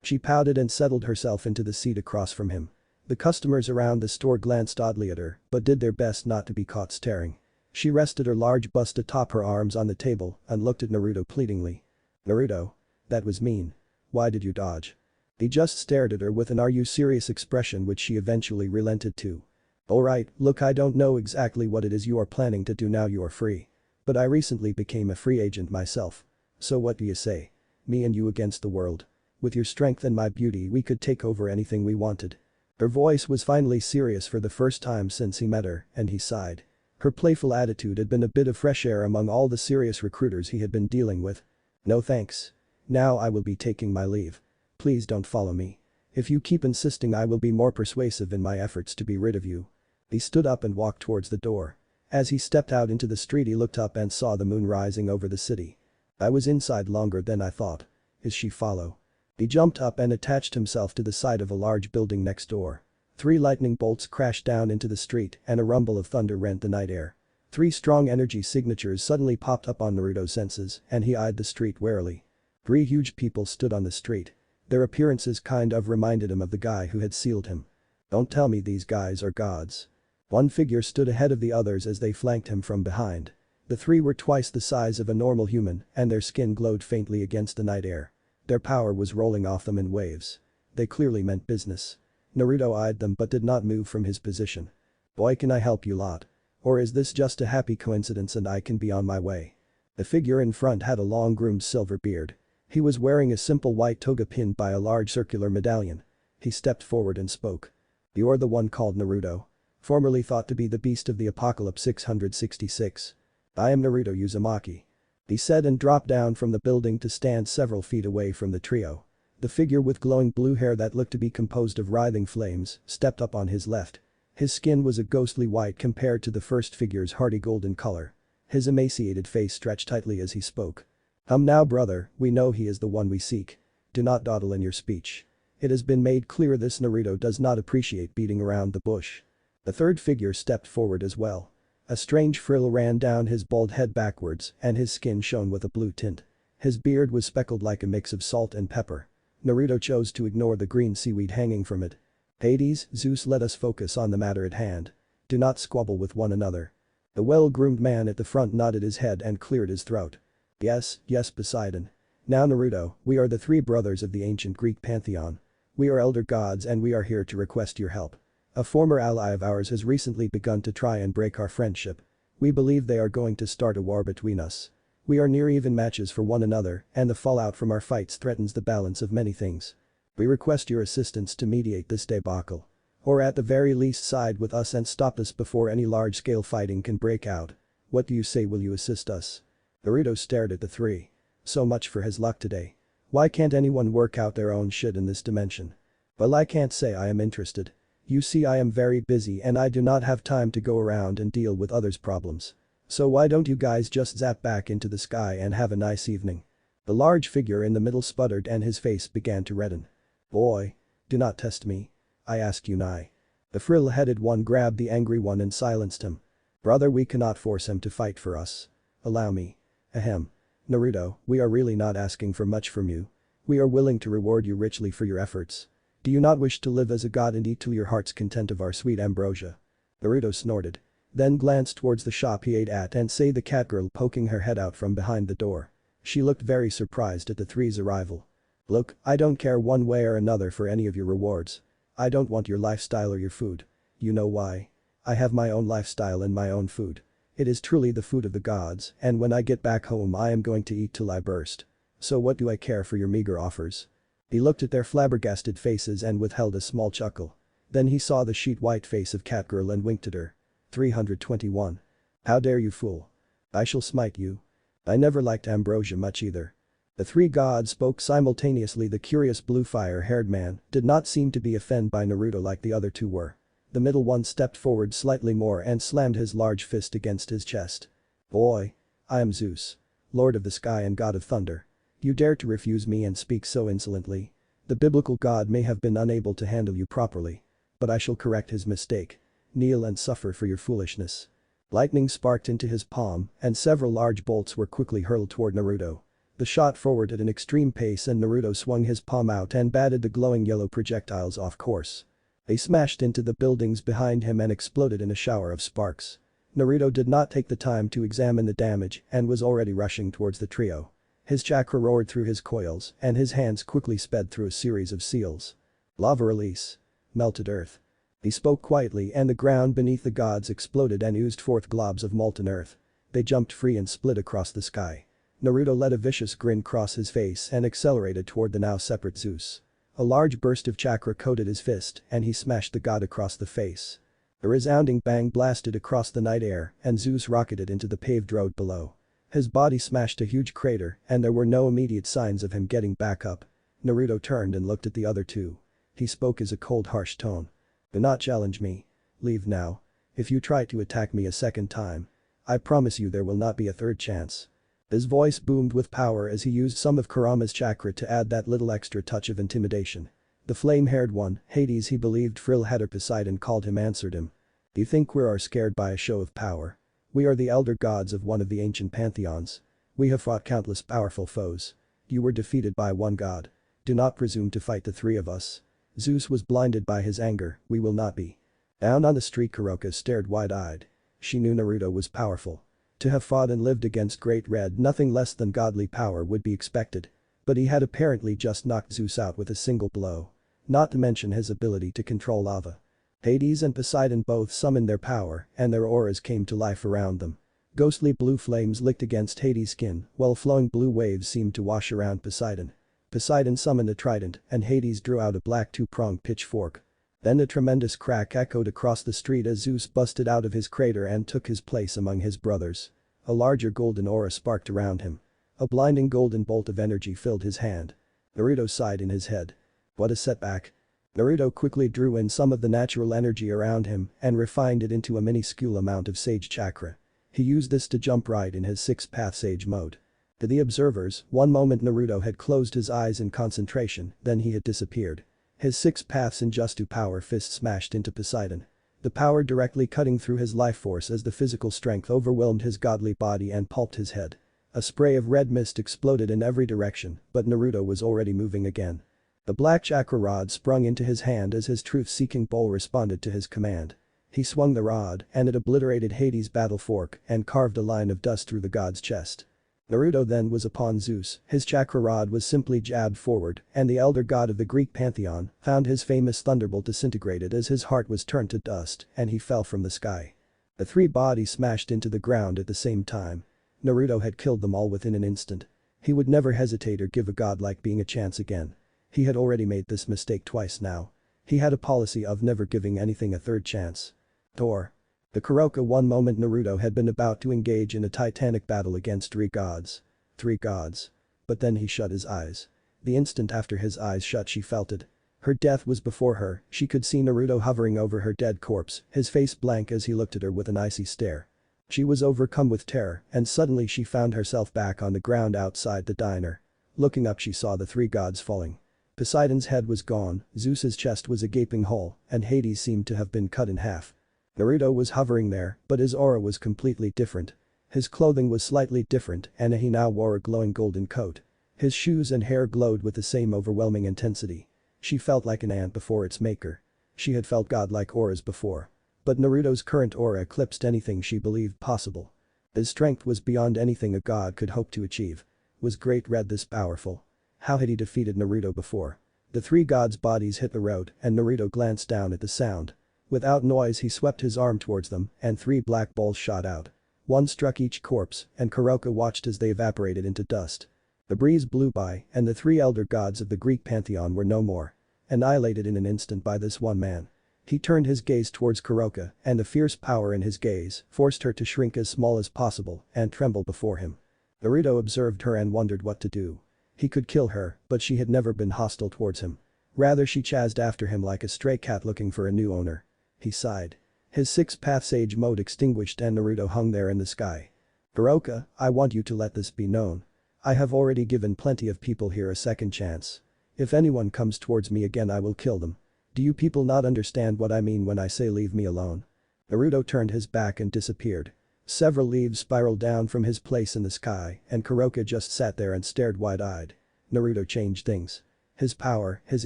She pouted and settled herself into the seat across from him. The customers around the store glanced oddly at her but did their best not to be caught staring. She rested her large bust atop her arms on the table and looked at Naruto pleadingly. "Naruto. That was mean. Why did you dodge?" He just stared at her with an "are you serious" expression which she eventually relented to. "Alright, look, I don't know exactly what it is you are planning to do now you are free. But I recently became a free agent myself. So what do you say? Me and you against the world. With your strength and my beauty we could take over anything we wanted." Her voice was finally serious for the first time since he met her, and he sighed. Her playful attitude had been a bit of fresh air among all the serious recruiters he had been dealing with. "No thanks. Now I will be taking my leave. Please don't follow me. If you keep insisting I will be more persuasive in my efforts to be rid of you." He stood up and walked towards the door. As he stepped out into the street he looked up and saw the moon rising over the city. "I was inside longer than I thought. Is she follow?" He jumped up and attached himself to the side of a large building next door. 3 lightning bolts crashed down into the street and a rumble of thunder rent the night air. 3 strong energy signatures suddenly popped up on Naruto's senses and he eyed the street warily. 3 huge people stood on the street. Their appearances kind of reminded him of the guy who had sealed him. Don't tell me these guys are gods. One figure stood ahead of the others as they flanked him from behind. The 3 were twice the size of a normal human and their skin glowed faintly against the night air. Their power was rolling off them in waves. They clearly meant business. Naruto eyed them but did not move from his position. "Boy, can I help you lot? Or is this just a happy coincidence and I can be on my way?" The figure in front had a long groomed silver beard. He was wearing a simple white toga pinned by a large circular medallion. He stepped forward and spoke. "You're the one called Naruto. Formerly thought to be the beast of the apocalypse 666. I am Naruto Uzumaki." He said and dropped down from the building to stand several feet away from the trio. The figure with glowing blue hair that looked to be composed of writhing flames stepped up on his left. His skin was a ghostly white compared to the first figure's hardy golden color. His emaciated face stretched tightly as he spoke. Now brother, we know he is the one we seek. Do not dawdle in your speech. It has been made clear this Naruto does not appreciate beating around the bush." The third figure stepped forward as well. A strange frill ran down his bald head backwards and his skin shone with a blue tint. His beard was speckled like a mix of salt and pepper. Naruto chose to ignore the green seaweed hanging from it. "Hades, Zeus, let us focus on the matter at hand. Do not squabble with one another." The well-groomed man at the front nodded his head and cleared his throat. Yes, Poseidon. Now Naruto, we are the 3 brothers of the ancient Greek pantheon. We are elder gods and we are here to request your help. A former ally of ours has recently begun to try and break our friendship. We believe they are going to start a war between us. We are near even matches for one another and the fallout from our fights threatens the balance of many things. We request your assistance to mediate this debacle. Or at the very least side with us and stop this before any large-scale fighting can break out. What do you say, will you assist us?" Naruto stared at the 3. So much for his luck today. Why can't anyone work out their own shit in this dimension? Well, I can't say I am interested. You see, I am very busy and I do not have time to go around and deal with others' problems. So why don't you guys just zap back into the sky and have a nice evening? The large figure in the middle sputtered and his face began to redden. "Boy. Do not test me. I ask you nigh." The frill-headed one grabbed the angry one and silenced him. "Brother, we cannot force him to fight for us. Allow me." "Ahem. Naruto, we are really not asking for much from you. We are willing to reward you richly for your efforts. Do you not wish to live as a god and eat to your heart's content of our sweet ambrosia?" Naruto snorted. Then glanced towards the shop he ate at and saw the catgirl poking her head out from behind the door. She looked very surprised at the 3's arrival. "Look, I don't care one way or another for any of your rewards. I don't want your lifestyle or your food. You know why? I have my own lifestyle and my own food. It is truly the food of the gods and when I get back home I am going to eat till I burst. So what do I care for your meager offers?" He looked at their flabbergasted faces and withheld a small chuckle. Then he saw the sheet white face of catgirl and winked at her. 321. "How dare you, fool. I shall smite you. I never liked ambrosia much either. The three gods spoke simultaneously. The curious blue fire-haired man did not seem to be offended by Naruto like the other two were. The middle one stepped forward slightly more and slammed his large fist against his chest. "Boy. I am Zeus, Lord of the Sky and God of Thunder. You dare to refuse me and speak so insolently? The biblical God may have been unable to handle you properly. But I shall correct his mistake. Kneel and suffer for your foolishness." Lightning sparked into his palm and several large bolts were quickly hurled toward Naruto. The shot forward at an extreme pace and Naruto swung his palm out and batted the glowing yellow projectiles off course. They smashed into the buildings behind him and exploded in a shower of sparks. Naruto did not take the time to examine the damage and was already rushing towards the trio. His chakra roared through his coils and his hands quickly sped through a series of seals. Lava release. Melted earth. He spoke quietly and the ground beneath the gods exploded and oozed forth globs of molten earth. They jumped free and split across the sky. Naruto let a vicious grin cross his face and accelerated toward the now separate Zeus. A large burst of chakra coated his fist and he smashed the god across the face. A resounding bang blasted across the night air and Zeus rocketed into the paved road below. His body smashed a huge crater and there were no immediate signs of him getting back up. Naruto turned and looked at the other two. He spoke as a cold harsh tone. "Do not challenge me. Leave now. If you try to attack me a second time, I promise you there will not be a third chance." His voice boomed with power as he used some of Kurama's chakra to add that little extra touch of intimidation. The flame-haired one, Hades he believed Frill-head or Poseidon called him answered him. "Do you think we are scared by a show of power? We are the elder gods of one of the ancient pantheons. We have fought countless powerful foes. You were defeated by one god. Do not presume to fight the three of us." Zeus was blinded by his anger. "We will not be." Down on the street Kuroka stared wide-eyed. She knew Naruto was powerful. To have fought and lived against Great Red nothing less than godly power would be expected. But he had apparently just knocked Zeus out with a single blow. Not to mention his ability to control lava. Hades and Poseidon both summoned their power and their auras came to life around them. Ghostly blue flames licked against Hades' skin while flowing blue waves seemed to wash around Poseidon. Poseidon summoned a trident and Hades drew out a black two-pronged pitchfork. Then a tremendous crack echoed across the street as Zeus busted out of his crater and took his place among his brothers. A larger golden aura sparked around him. A blinding golden bolt of energy filled his hand. Naruto sighed in his head. What a setback. Naruto quickly drew in some of the natural energy around him and refined it into a minuscule amount of sage chakra. He used this to jump right in his six-path sage mode. To the observers, one moment Naruto had closed his eyes in concentration, then he had disappeared. His six paths Injustu power fist smashed into Poseidon. The power directly cutting through his life force as the physical strength overwhelmed his godly body and pulped his head. A spray of red mist exploded in every direction, but Naruto was already moving again. The black chakra rod sprung into his hand as his truth-seeking bowl responded to his command. He swung the rod and it obliterated Hades' battle fork and carved a line of dust through the god's chest. Naruto then was upon Zeus, his chakra rod was simply jabbed forward and the elder god of the Greek pantheon found his famous thunderbolt disintegrated as his heart was turned to dust and he fell from the sky. The three bodies smashed into the ground at the same time. Naruto had killed them all within an instant. He would never hesitate or give a godlike being a chance again. He had already made this mistake twice now. He had a policy of never giving anything a third chance. Tor. The Kuroka one moment Naruto had been about to engage in a titanic battle against three gods. Three gods. But then he shut his eyes. The instant after his eyes shut she felt it. Her death was before her, she could see Naruto hovering over her dead corpse, his face blank as he looked at her with an icy stare. She was overcome with terror and suddenly she found herself back on the ground outside the diner. Looking up she saw the three gods falling. Poseidon's head was gone, Zeus's chest was a gaping hole, and Hades seemed to have been cut in half. Naruto was hovering there, but his aura was completely different. His clothing was slightly different and he now wore a glowing golden coat. His shoes and hair glowed with the same overwhelming intensity. She felt like an ant before its maker. She had felt godlike auras before. But Naruto's current aura eclipsed anything she believed possible. His strength was beyond anything a god could hope to achieve. Was Great Red this powerful? How had he defeated Naruto before? The three gods' bodies hit the road and Naruto glanced down at the sound. Without noise he swept his arm towards them and three black balls shot out. One struck each corpse and Kuroka watched as they evaporated into dust. The breeze blew by and the three elder gods of the Greek pantheon were no more. Annihilated in an instant by this one man. He turned his gaze towards Kuroka and the fierce power in his gaze forced her to shrink as small as possible and tremble before him. Naruto observed her and wondered what to do. He could kill her, but she had never been hostile towards him. Rather she chased after him like a stray cat looking for a new owner. He sighed. His 6-path sage mode extinguished and Naruto hung there in the sky. Hiroka, I want you to let this be known. I have already given plenty of people here a second chance. If anyone comes towards me again I will kill them. Do you people not understand what I mean when I say leave me alone? Naruto turned his back and disappeared. Several leaves spiraled down from his place in the sky and Kuroka just sat there and stared wide-eyed. Naruto changed things. His power, his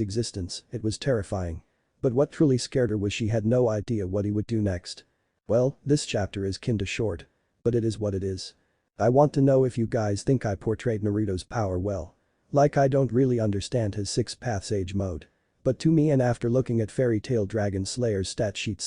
existence, it was terrifying. But what truly scared her was she had no idea what he would do next. Well, this chapter is kinda short. But it is what it is. I want to know if you guys think I portrayed Naruto's power well. Like I don't really understand his 6-path sage mode. But to me and after looking at Fairy Tail Dragon Slayer's stat sheet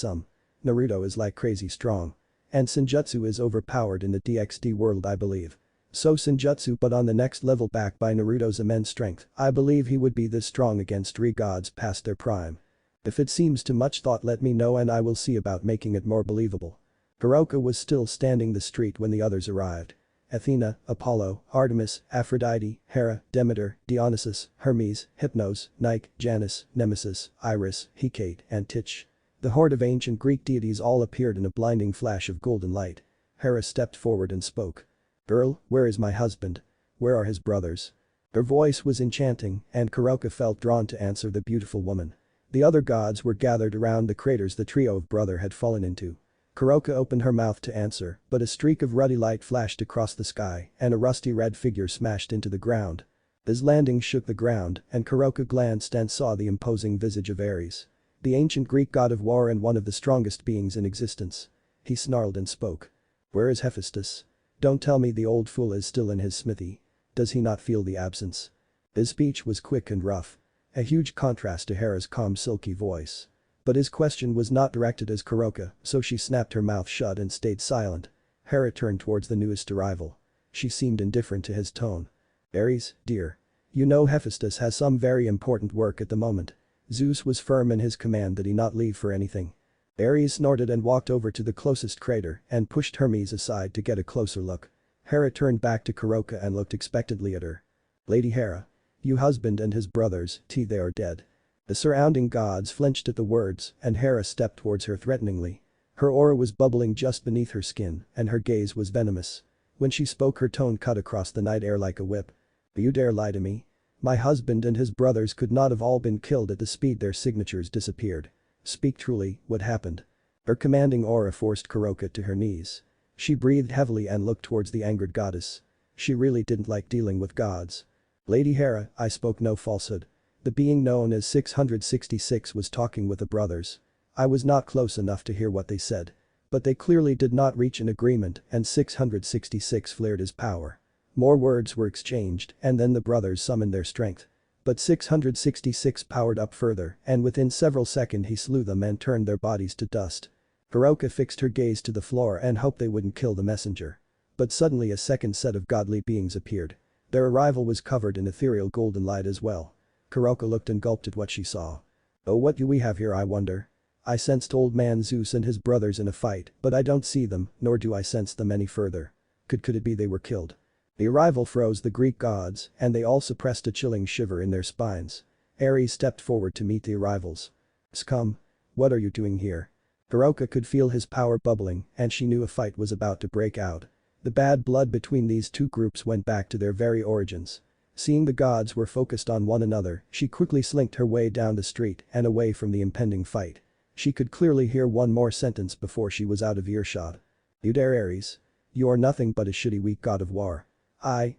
Naruto is like crazy strong. And Senjutsu is overpowered in the DxD world I believe. So Senjutsu but on the next level backed by Naruto's immense strength, I believe he would be this strong against 3 gods past their prime. If it seems too much thought let me know and I will see about making it more believable. Hiroka was still standing the street when the others arrived. Athena, Apollo, Artemis, Aphrodite, Hera, Demeter, Dionysus, Hermes, Hypnos, Nike, Janus, Nemesis, Iris, Hecate, and Tyche. The horde of ancient Greek deities all appeared in a blinding flash of golden light. Hera stepped forward and spoke. "Girl, where is my husband? Where are his brothers?" Her voice was enchanting and Kuroka felt drawn to answer the beautiful woman. The other gods were gathered around the craters the trio of brother had fallen into. Kuroka opened her mouth to answer, but a streak of ruddy light flashed across the sky and a rusty red figure smashed into the ground. His landing shook the ground and Kuroka glanced and saw the imposing visage of Ares. The ancient Greek god of war and one of the strongest beings in existence. He snarled and spoke. "Where is Hephaestus? Don't tell me the old fool is still in his smithy. Does he not feel the absence?" His speech was quick and rough. A huge contrast to Hera's calm silky voice. But his question was not directed as Kuroka, so she snapped her mouth shut and stayed silent. Hera turned towards the newest arrival. She seemed indifferent to his tone. "Ares, dear. You know Hephaestus has some very important work at the moment." Zeus was firm in his command that he not leave for anything. Ares snorted and walked over to the closest crater and pushed Hermes aside to get a closer look. Hera turned back to Kuroka and looked expectantly at her. "Lady Hera. Your husband and his brothers, they are dead." The surrounding gods flinched at the words and Hera stepped towards her threateningly. Her aura was bubbling just beneath her skin and her gaze was venomous. When she spoke her tone cut across the night air like a whip. "You dare lie to me? My husband and his brothers could not have all been killed at the speed their signatures disappeared. Speak truly, what happened?" Her commanding aura forced Kuroka to her knees. She breathed heavily and looked towards the angered goddess. She really didn't like dealing with gods. "Lady Hera, I spoke no falsehood. The being known as 666 was talking with the brothers. I was not close enough to hear what they said. But they clearly did not reach an agreement and 666 flared his power. More words were exchanged and then the brothers summoned their strength. But 666 powered up further and within several seconds he slew them and turned their bodies to dust." Kuroka fixed her gaze to the floor and hoped they wouldn't kill the messenger. But suddenly a second set of godly beings appeared. Their arrival was covered in ethereal golden light as well. Kuroka looked and gulped at what she saw. "Oh, what do we have here I wonder? I sensed old man Zeus and his brothers in a fight but I don't see them nor do I sense them any further. Could it be they were killed?" The arrival froze the Greek gods and they all suppressed a chilling shiver in their spines. Ares stepped forward to meet the arrivals. "Scum. What are you doing here?" Kuroka could feel his power bubbling and she knew a fight was about to break out. The bad blood between these two groups went back to their very origins. Seeing the gods were focused on one another, she quickly slinked her way down the street and away from the impending fight. She could clearly hear one more sentence before she was out of earshot. "You dare Ares? You are nothing but a shitty weak god of war.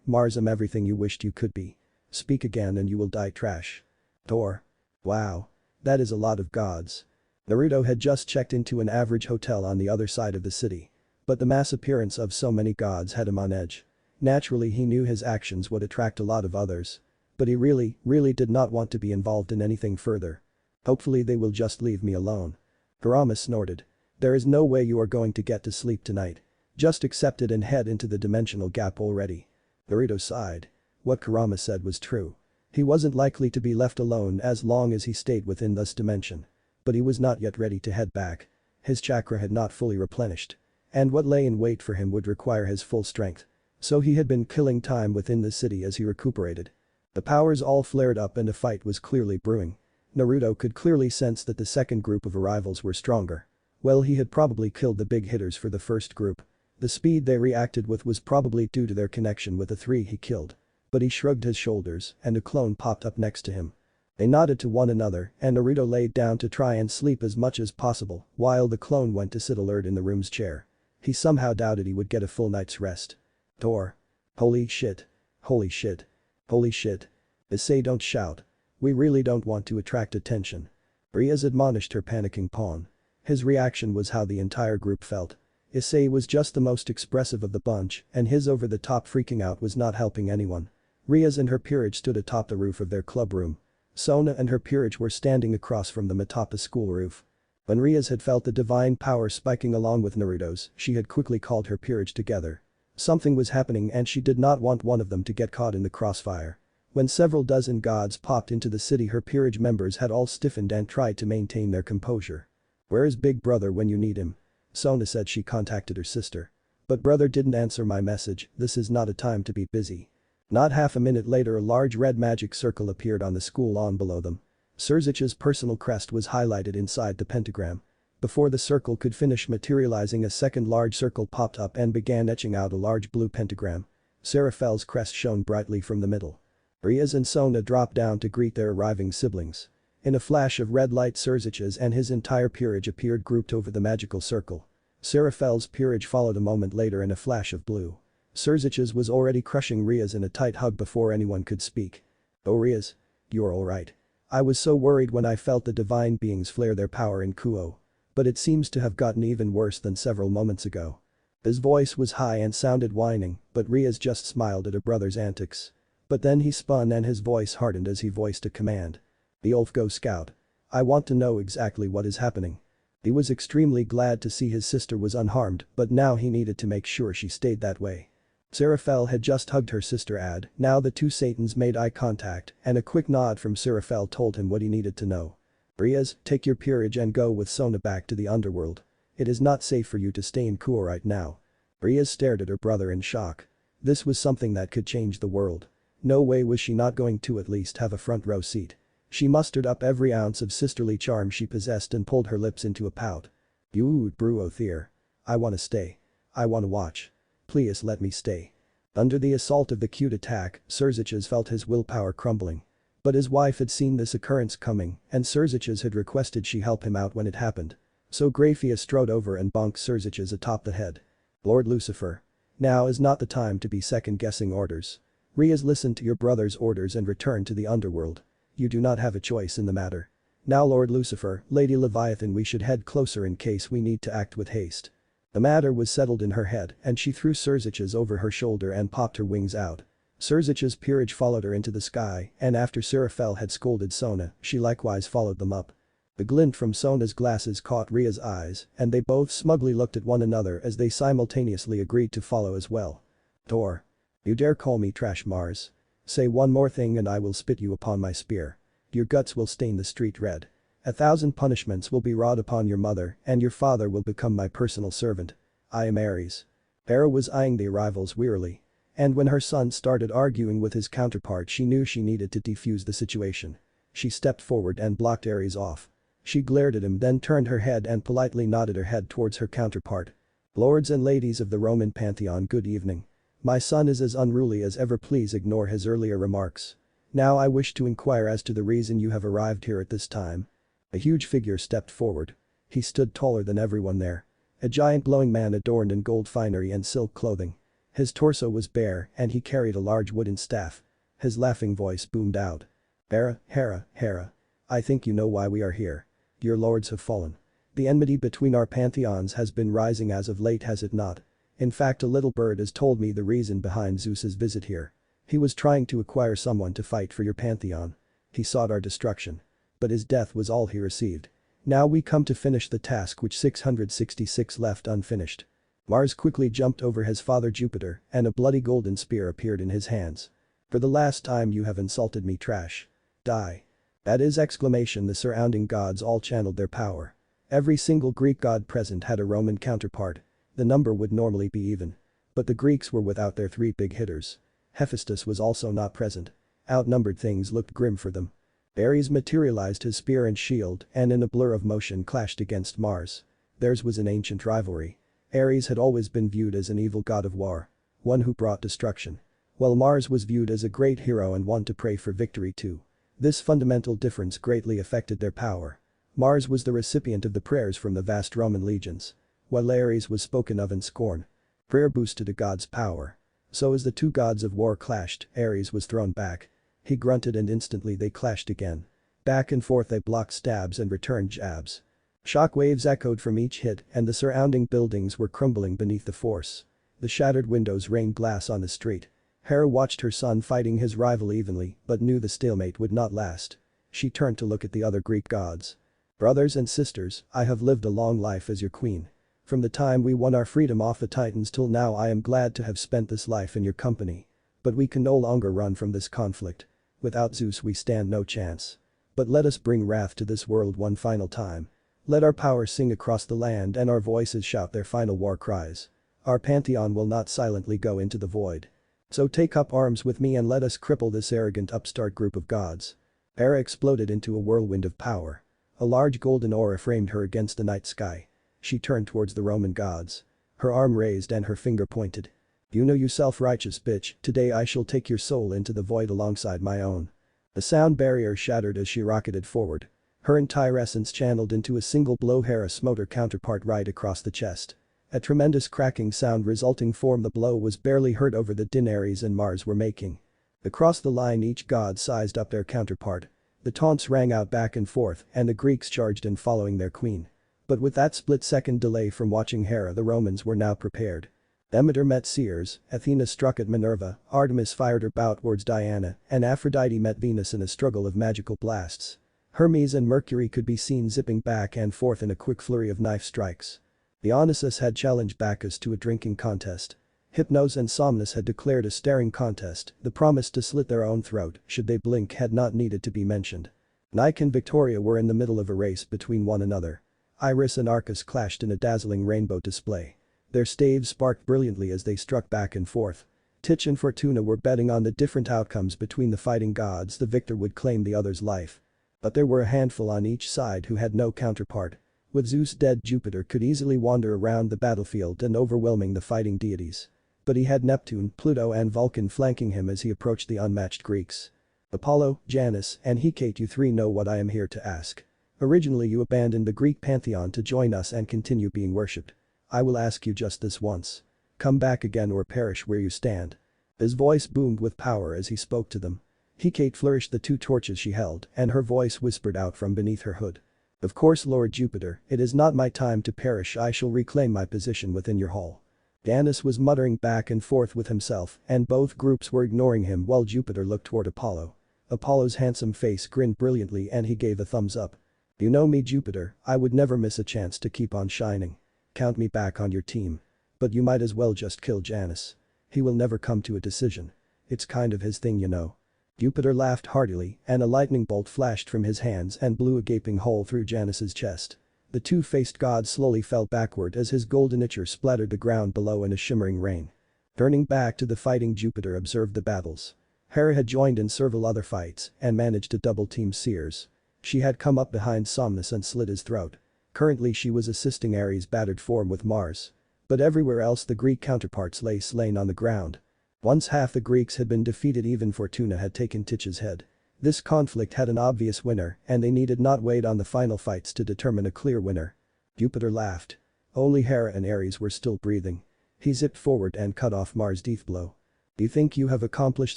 Mars am everything you wished you could be. Speak again and you will die trash." Thor. Wow. That is a lot of gods. Naruto had just checked into an average hotel on the other side of the city. But the mass appearance of so many gods had him on edge. Naturally he knew his actions would attract a lot of others. But he really did not want to be involved in anything further. "Hopefully they will just leave me alone." Kurama snorted. "There is no way you are going to get to sleep tonight. Just accept it and head into the dimensional gap already." Naruto sighed. What Kurama said was true. He wasn't likely to be left alone as long as he stayed within this dimension. But he was not yet ready to head back. His chakra had not fully replenished. And what lay in wait for him would require his full strength. So he had been killing time within the city as he recuperated. The powers all flared up and a fight was clearly brewing. Naruto could clearly sense that the second group of arrivals were stronger. Well, he had probably killed the big hitters for the first group. The speed they reacted with was probably due to their connection with the three he killed. But he shrugged his shoulders and a clone popped up next to him. They nodded to one another and Naruto laid down to try and sleep as much as possible while the clone went to sit alert in the room's chair. He somehow doubted he would get a full night's rest. Door. Holy shit. Holy shit. Holy shit. Issei, don't shout. We really don't want to attract attention. Rias admonished her panicking pawn. His reaction was how the entire group felt. Issei was just the most expressive of the bunch and his over-the-top freaking out was not helping anyone. Rias and her peerage stood atop the roof of their club room. Sona and her peerage were standing across from them atop the school roof. When Rias had felt the divine power spiking along with Naruto's, she had quickly called her peerage together. Something was happening and she did not want one of them to get caught in the crossfire. When several dozen gods popped into the city, her peerage members had all stiffened and tried to maintain their composure. "Where is Big Brother when you need him?" Sona said she contacted her sister. "But brother didn't answer my message, this is not a time to be busy." Not half a minute later, a large red magic circle appeared on the school lawn below them. Surzich's personal crest was highlighted inside the pentagram. Before the circle could finish materializing, a second large circle popped up and began etching out a large blue pentagram. Seraphel's crest shone brightly from the middle. Rias and Sona dropped down to greet their arriving siblings. In a flash of red light, Surzich's and his entire peerage appeared grouped over the magical circle. Seraphel's peerage followed a moment later in a flash of blue. Surzich's was already crushing Rias in a tight hug before anyone could speak. "Oh Rias. You're alright. I was so worried when I felt the divine beings flare their power in Kuo. But it seems to have gotten even worse than several moments ago." His voice was high and sounded whining, but Rias just smiled at her brother's antics. But then he spun and his voice hardened as he voiced a command. "The Ulfgo Scout. I want to know exactly what is happening." He was extremely glad to see his sister was unharmed, but now he needed to make sure she stayed that way. Seraphel had just hugged her sister Ad, now the two Satans made eye contact and a quick nod from Seraphel told him what he needed to know. "Rias, take your peerage and go with Sona back to the underworld. It is not safe for you to stay in Kuo right now." Rias stared at her brother in shock. This was something that could change the world. No way was she not going to at least have a front row seat. She mustered up every ounce of sisterly charm she possessed and pulled her lips into a pout. "You Bruothier. I wanna stay. I wanna watch. Please let me stay." Under the assault of the cute attack, Surzich's felt his willpower crumbling. But his wife had seen this occurrence coming and Surzich's had requested she help him out when it happened. So Graphia strode over and bonked Surzich's atop the head. "Lord Lucifer. Now is not the time to be second-guessing orders. Rias, listen to your brother's orders and return to the underworld. You do not have a choice in the matter. Now Lord Lucifer, Lady Leviathan, we should head closer in case we need to act with haste." The matter was settled in her head and she threw Surzich's over her shoulder and popped her wings out. Surzich's peerage followed her into the sky and after Seraphel had scolded Sona, she likewise followed them up. The glint from Sona's glasses caught Ria's eyes and they both smugly looked at one another as they simultaneously agreed to follow as well. "Tor. You dare call me trash, Mars? Say one more thing and I will spit you upon my spear. Your guts will stain the street red. 1,000 punishments will be wrought upon your mother and your father will become my personal servant. I am Ares." Hera was eyeing the arrivals wearily. And when her son started arguing with his counterpart, she knew she needed to defuse the situation. She stepped forward and blocked Ares off. She glared at him, then turned her head and politely nodded her head towards her counterpart. "Lords and ladies of the Roman Pantheon, good evening. My son is as unruly as ever, please ignore his earlier remarks. Now I wish to inquire as to the reason you have arrived here at this time." A huge figure stepped forward. He stood taller than everyone there. A giant glowing man adorned in gold finery and silk clothing. His torso was bare and he carried a large wooden staff. His laughing voice boomed out. Hera. I think you know why we are here. Your lords have fallen. The enmity between our pantheons has been rising as of late, has it not? In fact, a little bird has told me the reason behind Zeus's visit here. He was trying to acquire someone to fight for your pantheon. He sought our destruction. But his death was all he received. Now we come to finish the task which 666 left unfinished. Mars quickly jumped over his father Jupiter and a bloody golden spear appeared in his hands. "For the last time you have insulted me, trash. Die." At his exclamation, the surrounding gods all channeled their power. Every single Greek god present had a Roman counterpart. The number would normally be even. But the Greeks were without their three big hitters. Hephaestus was also not present. Outnumbered things looked grim for them. Ares materialized his spear and shield and in a blur of motion clashed against Mars. Theirs was an ancient rivalry. Ares had always been viewed as an evil god of war. One who brought destruction. While Mars was viewed as a great hero and one to pray for victory too. This fundamental difference greatly affected their power. Mars was the recipient of the prayers from the vast Roman legions. While Ares was spoken of in scorn. Prayer boosted a god's power. So as the two gods of war clashed, Ares was thrown back. He grunted and instantly they clashed again. Back and forth they blocked stabs and returned jabs. Shockwaves echoed from each hit and the surrounding buildings were crumbling beneath the force. The shattered windows rained glass on the street. Hera watched her son fighting his rival evenly but knew the stalemate would not last. She turned to look at the other Greek gods. Brothers and sisters, I have lived a long life as your queen. From the time we won our freedom off the Titans till now I am glad to have spent this life in your company. But we can no longer run from this conflict. Without Zeus we stand no chance. But let us bring wrath to this world one final time. Let our power sing across the land and our voices shout their final war cries. Our pantheon will not silently go into the void. So take up arms with me and let us cripple this arrogant upstart group of gods. Hera exploded into a whirlwind of power. A large golden aura framed her against the night sky. She turned towards the Roman gods. Her arm raised and her finger pointed. You know you self-righteous bitch, today I shall take your soul into the void alongside my own. The sound barrier shattered as she rocketed forward. Her entire essence channeled into a single blow. Hera smote her counterpart right across the chest. A tremendous cracking sound resulting from the blow was barely heard over the din Ares and Mars were making. Across the line each god sized up their counterpart. The taunts rang out back and forth and the Greeks charged in following their queen. But with that split-second delay from watching Hera the Romans were now prepared. Demeter met Ceres, Athena struck at Minerva, Artemis fired her bow towards Diana, and Aphrodite met Venus in a struggle of magical blasts. Hermes and Mercury could be seen zipping back and forth in a quick flurry of knife strikes. Dionysus had challenged Bacchus to a drinking contest. Hypnos and Somnus had declared a staring contest, the promise to slit their own throat should they blink had not needed to be mentioned. Nike and Victoria were in the middle of a race between one another. Iris and Arcus clashed in a dazzling rainbow display. Their staves sparked brilliantly as they struck back and forth. Titch and Fortuna were betting on the different outcomes between the fighting gods. The victor would claim the other's life. But there were a handful on each side who had no counterpart. With Zeus dead, Jupiter could easily wander around the battlefield and overwhelming the fighting deities. But he had Neptune, Pluto and Vulcan flanking him as he approached the unmatched Greeks. Apollo, Janus, and Hecate, you three know what I am here to ask. Originally you abandoned the Greek pantheon to join us and continue being worshipped. I will ask you just this once. Come back again or perish where you stand. His voice boomed with power as he spoke to them. Hecate flourished the two torches she held and her voice whispered out from beneath her hood. Of course, Lord Jupiter, it is not my time to perish. I shall reclaim my position within your hall. Janus was muttering back and forth with himself and both groups were ignoring him while Jupiter looked toward Apollo. Apollo's handsome face grinned brilliantly and he gave a thumbs up. You know me, Jupiter, I would never miss a chance to keep on shining. Count me back on your team. But you might as well just kill Janus. He will never come to a decision. It's kind of his thing, you know. Jupiter laughed heartily and a lightning bolt flashed from his hands and blew a gaping hole through Janus's chest. The two-faced god slowly fell backward as his golden ichor splattered the ground below in a shimmering rain. Turning back to the fighting, Jupiter observed the battles. Hera had joined in several other fights and managed to double-team Ceres. She had come up behind Somnus and slit his throat. Currently she was assisting Ares' battered form with Mars. But everywhere else the Greek counterparts lay slain on the ground. Once half the Greeks had been defeated, even Fortuna had taken Titch's head. This conflict had an obvious winner and they needed not wait on the final fights to determine a clear winner. Jupiter laughed. Only Hera and Ares were still breathing. He zipped forward and cut off Mars' death blow. Do you think you have accomplished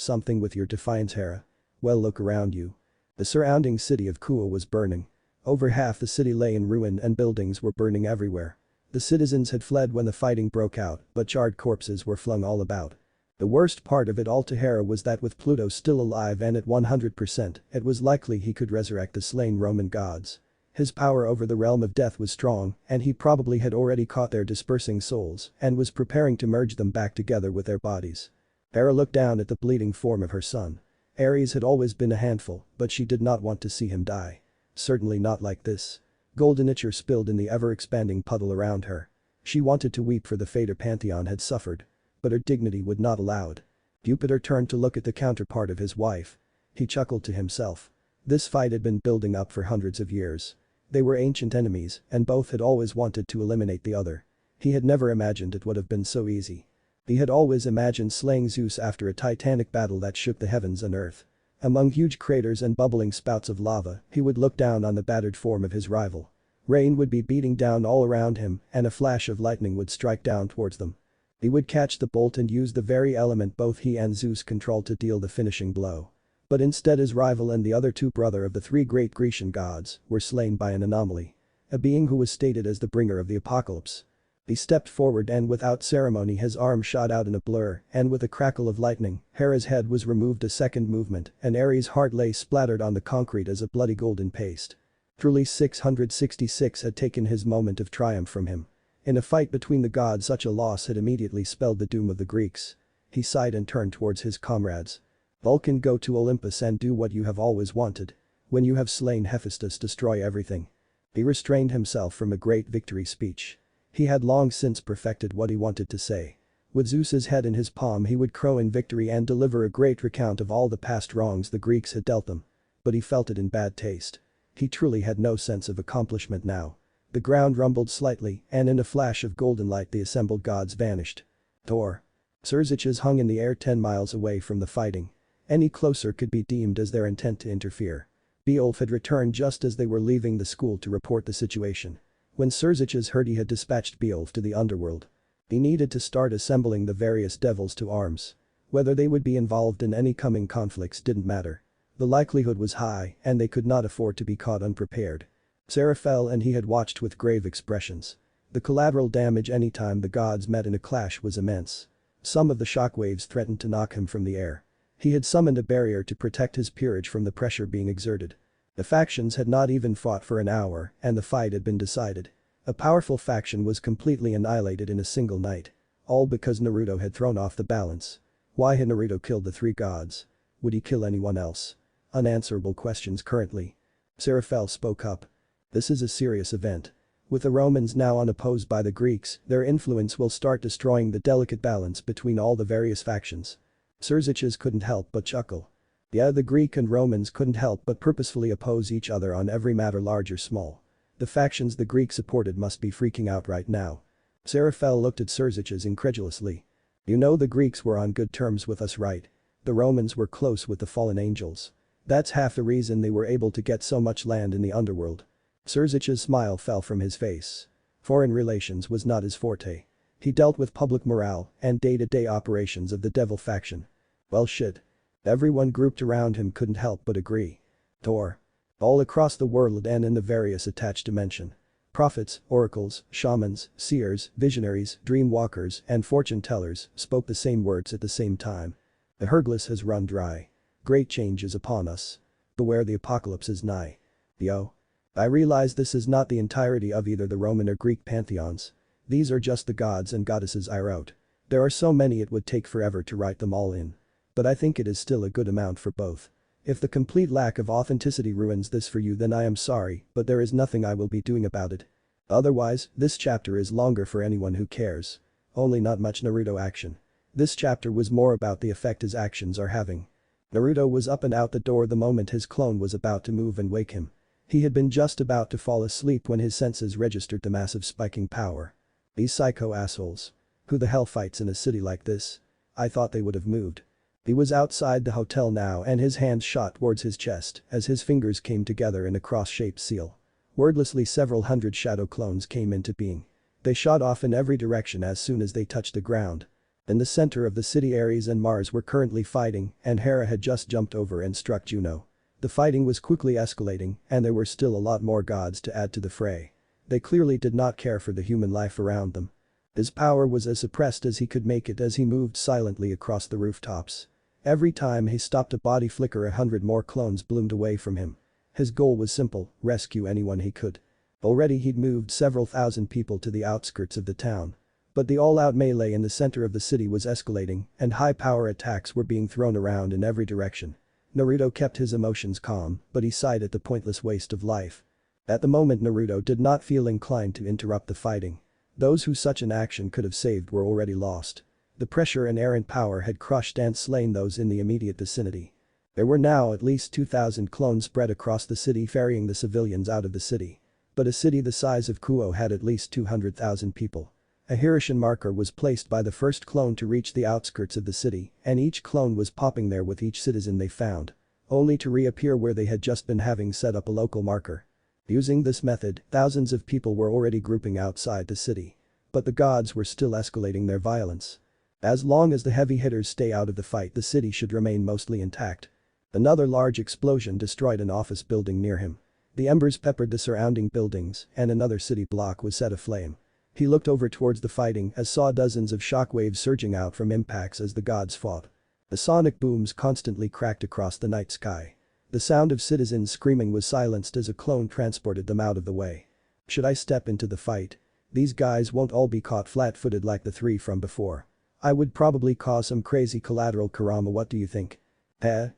something with your defiance, Hera? Well, look around you. The surrounding city of Kua was burning. Over half the city lay in ruin and buildings were burning everywhere. The citizens had fled when the fighting broke out, but charred corpses were flung all about. The worst part of it all to Hera was that with Pluto still alive and at 100%, it was likely he could resurrect the slain Roman gods. His power over the realm of death was strong and he probably had already caught their dispersing souls and was preparing to merge them back together with their bodies. Hera looked down at the bleeding form of her son. Ares had always been a handful, but she did not want to see him die. Certainly not like this. Golden ichor spilled in the ever-expanding puddle around her. She wanted to weep for the fate her pantheon had suffered. But her dignity would not allow it. Jupiter turned to look at the counterpart of his wife. He chuckled to himself. This fight had been building up for hundreds of years. They were ancient enemies and both had always wanted to eliminate the other. He had never imagined it would have been so easy. He had always imagined slaying Zeus after a titanic battle that shook the heavens and earth. Among huge craters and bubbling spouts of lava, he would look down on the battered form of his rival. Rain would be beating down all around him and a flash of lightning would strike down towards them. He would catch the bolt and use the very element both he and Zeus controlled to deal the finishing blow. But instead his rival and the other two brother of the three great Grecian gods were slain by an anomaly. A being who was stated as the bringer of the apocalypse. He stepped forward and without ceremony his arm shot out in a blur and with a crackle of lightning, Hera's head was removed a second movement and Ares' heart lay splattered on the concrete as a bloody golden paste. Truly 666 had taken his moment of triumph from him. In a fight between the gods such a loss had immediately spelled the doom of the Greeks. He sighed and turned towards his comrades. Vulcan, go to Olympus and do what you have always wanted. When you have slain Hephaestus, destroy everything. He restrained himself from a great victory speech. He had long since perfected what he wanted to say. With Zeus's head in his palm he would crow in victory and deliver a great recount of all the past wrongs the Greeks had dealt them. But he felt it in bad taste. He truly had no sense of accomplishment now. The ground rumbled slightly and in a flash of golden light the assembled gods vanished. Thor. Cerziches hung in the air 10 miles away from the fighting. Any closer could be deemed as their intent to interfere. Beowulf had returned just as they were leaving the school to report the situation. When Cerziches heard he had dispatched Beowulf to the underworld. He needed to start assembling the various devils to arms. Whether they would be involved in any coming conflicts didn't matter. The likelihood was high and they could not afford to be caught unprepared. Seraphel and he had watched with grave expressions. The collateral damage anytime the gods met in a clash was immense. Some of the shockwaves threatened to knock him from the air. He had summoned a barrier to protect his peerage from the pressure being exerted. The factions had not even fought for an hour and the fight had been decided. A powerful faction was completely annihilated in a single night. All because Naruto had thrown off the balance. Why had Naruto killed the three gods? Would he kill anyone else? Unanswerable questions currently. Seraphel spoke up. This is a serious event. With the Romans now unopposed by the Greeks, their influence will start destroying the delicate balance between all the various factions. Cerziches couldn't help but chuckle. Yeah, the Greek and Romans couldn't help but purposefully oppose each other on every matter large or small. The factions the Greeks supported must be freaking out right now. Seraphel looked at Cerziches incredulously. You know the Greeks were on good terms with us, right? The Romans were close with the fallen angels. That's half the reason they were able to get so much land in the underworld. Cerziches' smile fell from his face. Foreign relations was not his forte. He dealt with public morale and day-to-day operations of the devil faction. Well shit. Everyone grouped around him couldn't help but agree. Thor. All across the world and in the various attached dimension. Prophets, oracles, shamans, seers, visionaries, dream walkers, and fortune tellers spoke the same words at the same time. The Hercules has run dry. Great change is upon us. Beware, the apocalypse is nigh. Yo. I realize this is not the entirety of either the Roman or Greek pantheons. These are just the gods and goddesses I wrote. There are so many it would take forever to write them all in. But I think it is still a good amount for both. If the complete lack of authenticity ruins this for you, then I am sorry, but there is nothing I will be doing about it. Otherwise, this chapter is longer for anyone who cares. Only not much Naruto action. This chapter was more about the effect his actions are having. Naruto was up and out the door the moment his clone was about to move and wake him. He had been just about to fall asleep when his senses registered the massive spiking power. These psycho assholes. Who the hell fights in a city like this? I thought they would have moved. He was outside the hotel now and his hands shot towards his chest as his fingers came together in a cross-shaped seal. Wordlessly several hundred shadow clones came into being. They shot off in every direction as soon as they touched the ground. In the center of the city, Ares and Mars were currently fighting and Hera had just jumped over and struck Juno. The fighting was quickly escalating and there were still a lot more gods to add to the fray. They clearly did not care for the human life around them. His power was as suppressed as he could make it as he moved silently across the rooftops. Every time he stopped a body flicker, 100 more clones bloomed away from him. His goal was simple: rescue anyone he could. Already he'd moved several thousand people to the outskirts of the town. But the all-out melee in the center of the city was escalating and high-power attacks were being thrown around in every direction. Naruto kept his emotions calm, but he sighed at the pointless waste of life. At the moment Naruto did not feel inclined to interrupt the fighting. Those who such an action could have saved were already lost. The pressure and errant power had crushed and slain those in the immediate vicinity. There were now at least 2,000 clones spread across the city ferrying the civilians out of the city. But a city the size of Kuo had at least 200,000 people. A Hirschian marker was placed by the first clone to reach the outskirts of the city, and each clone was popping there with each citizen they found. Only to reappear where they had just been, having set up a local marker. Using this method, thousands of people were already grouping outside the city. But the gods were still escalating their violence. As long as the heavy hitters stay out of the fight, the city should remain mostly intact. Another large explosion destroyed an office building near him. The embers peppered the surrounding buildings, and another city block was set aflame. He looked over towards the fighting and saw dozens of shockwaves surging out from impacts as the gods fought. The sonic booms constantly cracked across the night sky. The sound of citizens screaming was silenced as a clone transported them out of the way. Should I step into the fight? These guys won't all be caught flat-footed like the three from before. I would probably cause some crazy collateral karma. What do you think?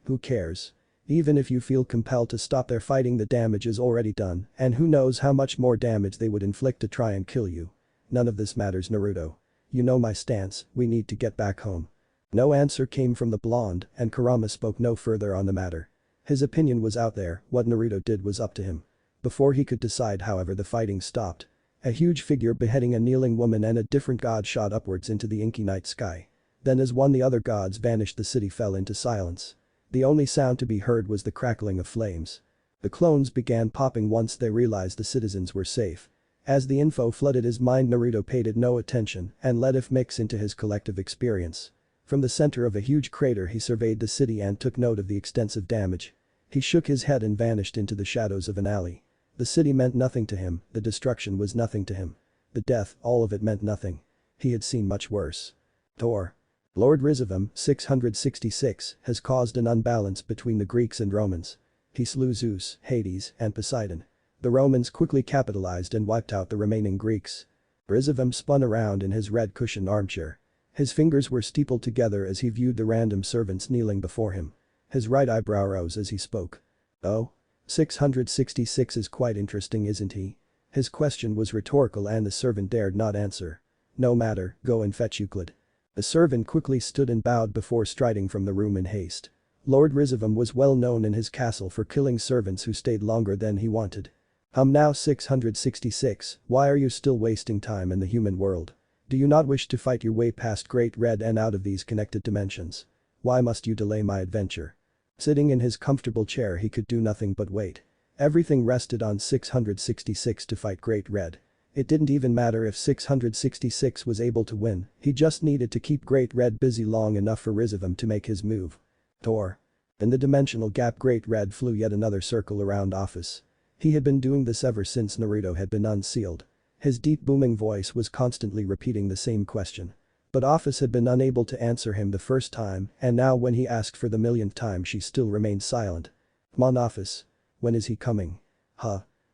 Who cares? Even if you feel compelled to stop their fighting, the damage is already done, and who knows how much more damage they would inflict to try and kill you. None of this matters, Naruto. You know my stance, we need to get back home. No answer came from the blonde, and Kurama spoke no further on the matter. His opinion was out there, what Naruto did was up to him. Before he could decide, however, the fighting stopped. A huge figure beheading a kneeling woman and a different god shot upwards into the inky night sky. Then as the other gods vanished, the city fell into silence. The only sound to be heard was the crackling of flames. The clones began popping once they realized the citizens were safe. As the info flooded his mind, Naruto paid it no attention and let it mix into his collective experience. From the center of a huge crater he surveyed the city and took note of the extensive damage. He shook his head and vanished into the shadows of an alley. The city meant nothing to him, the destruction was nothing to him. The death, all of it meant nothing. He had seen much worse. Thor. Lord Rizavam, 666, has caused an unbalance between the Greeks and Romans. He slew Zeus, Hades, and Poseidon. The Romans quickly capitalized and wiped out the remaining Greeks. Rizavam spun around in his red cushioned armchair. His fingers were steepled together as he viewed the random servants kneeling before him. His right eyebrow rose as he spoke. Oh? 666 is quite interesting, isn't he? His question was rhetorical and the servant dared not answer. No matter, go and fetch Euclid. The servant quickly stood and bowed before striding from the room in haste. Lord Rizavam was well known in his castle for killing servants who stayed longer than he wanted. Now 666, why are you still wasting time in the human world? Do you not wish to fight your way past Great Red and out of these connected dimensions? Why must you delay my adventure? Sitting in his comfortable chair, he could do nothing but wait. Everything rested on 666 to fight Great Red. It didn't even matter if 666 was able to win, he just needed to keep Great Red busy long enough for Rizavam to make his move. Thor. In the dimensional gap, Great Red flew yet another circle around office. He had been doing this ever since Naruto had been unsealed. His deep booming voice was constantly repeating the same question. But Office had been unable to answer him the first time, and now when he asked for the millionth time she still remained silent. Come on, Office. When is he coming?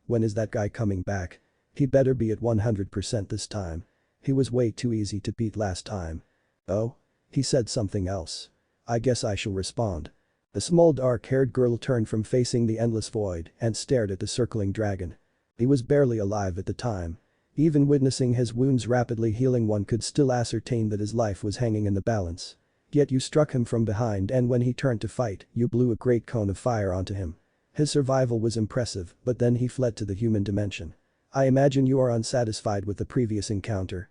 When is that guy coming back? He better be at 100% this time. He was way too easy to beat last time. Oh? He said something else. I guess I shall respond. The small dark-haired girl turned from facing the endless void and stared at the circling dragon. He was barely alive at the time. Even witnessing his wounds rapidly healing, one could still ascertain that his life was hanging in the balance. Yet you struck him from behind, and when he turned to fight, you blew a great cone of fire onto him. His survival was impressive, but then he fled to the human dimension. I imagine you are unsatisfied with the previous encounter.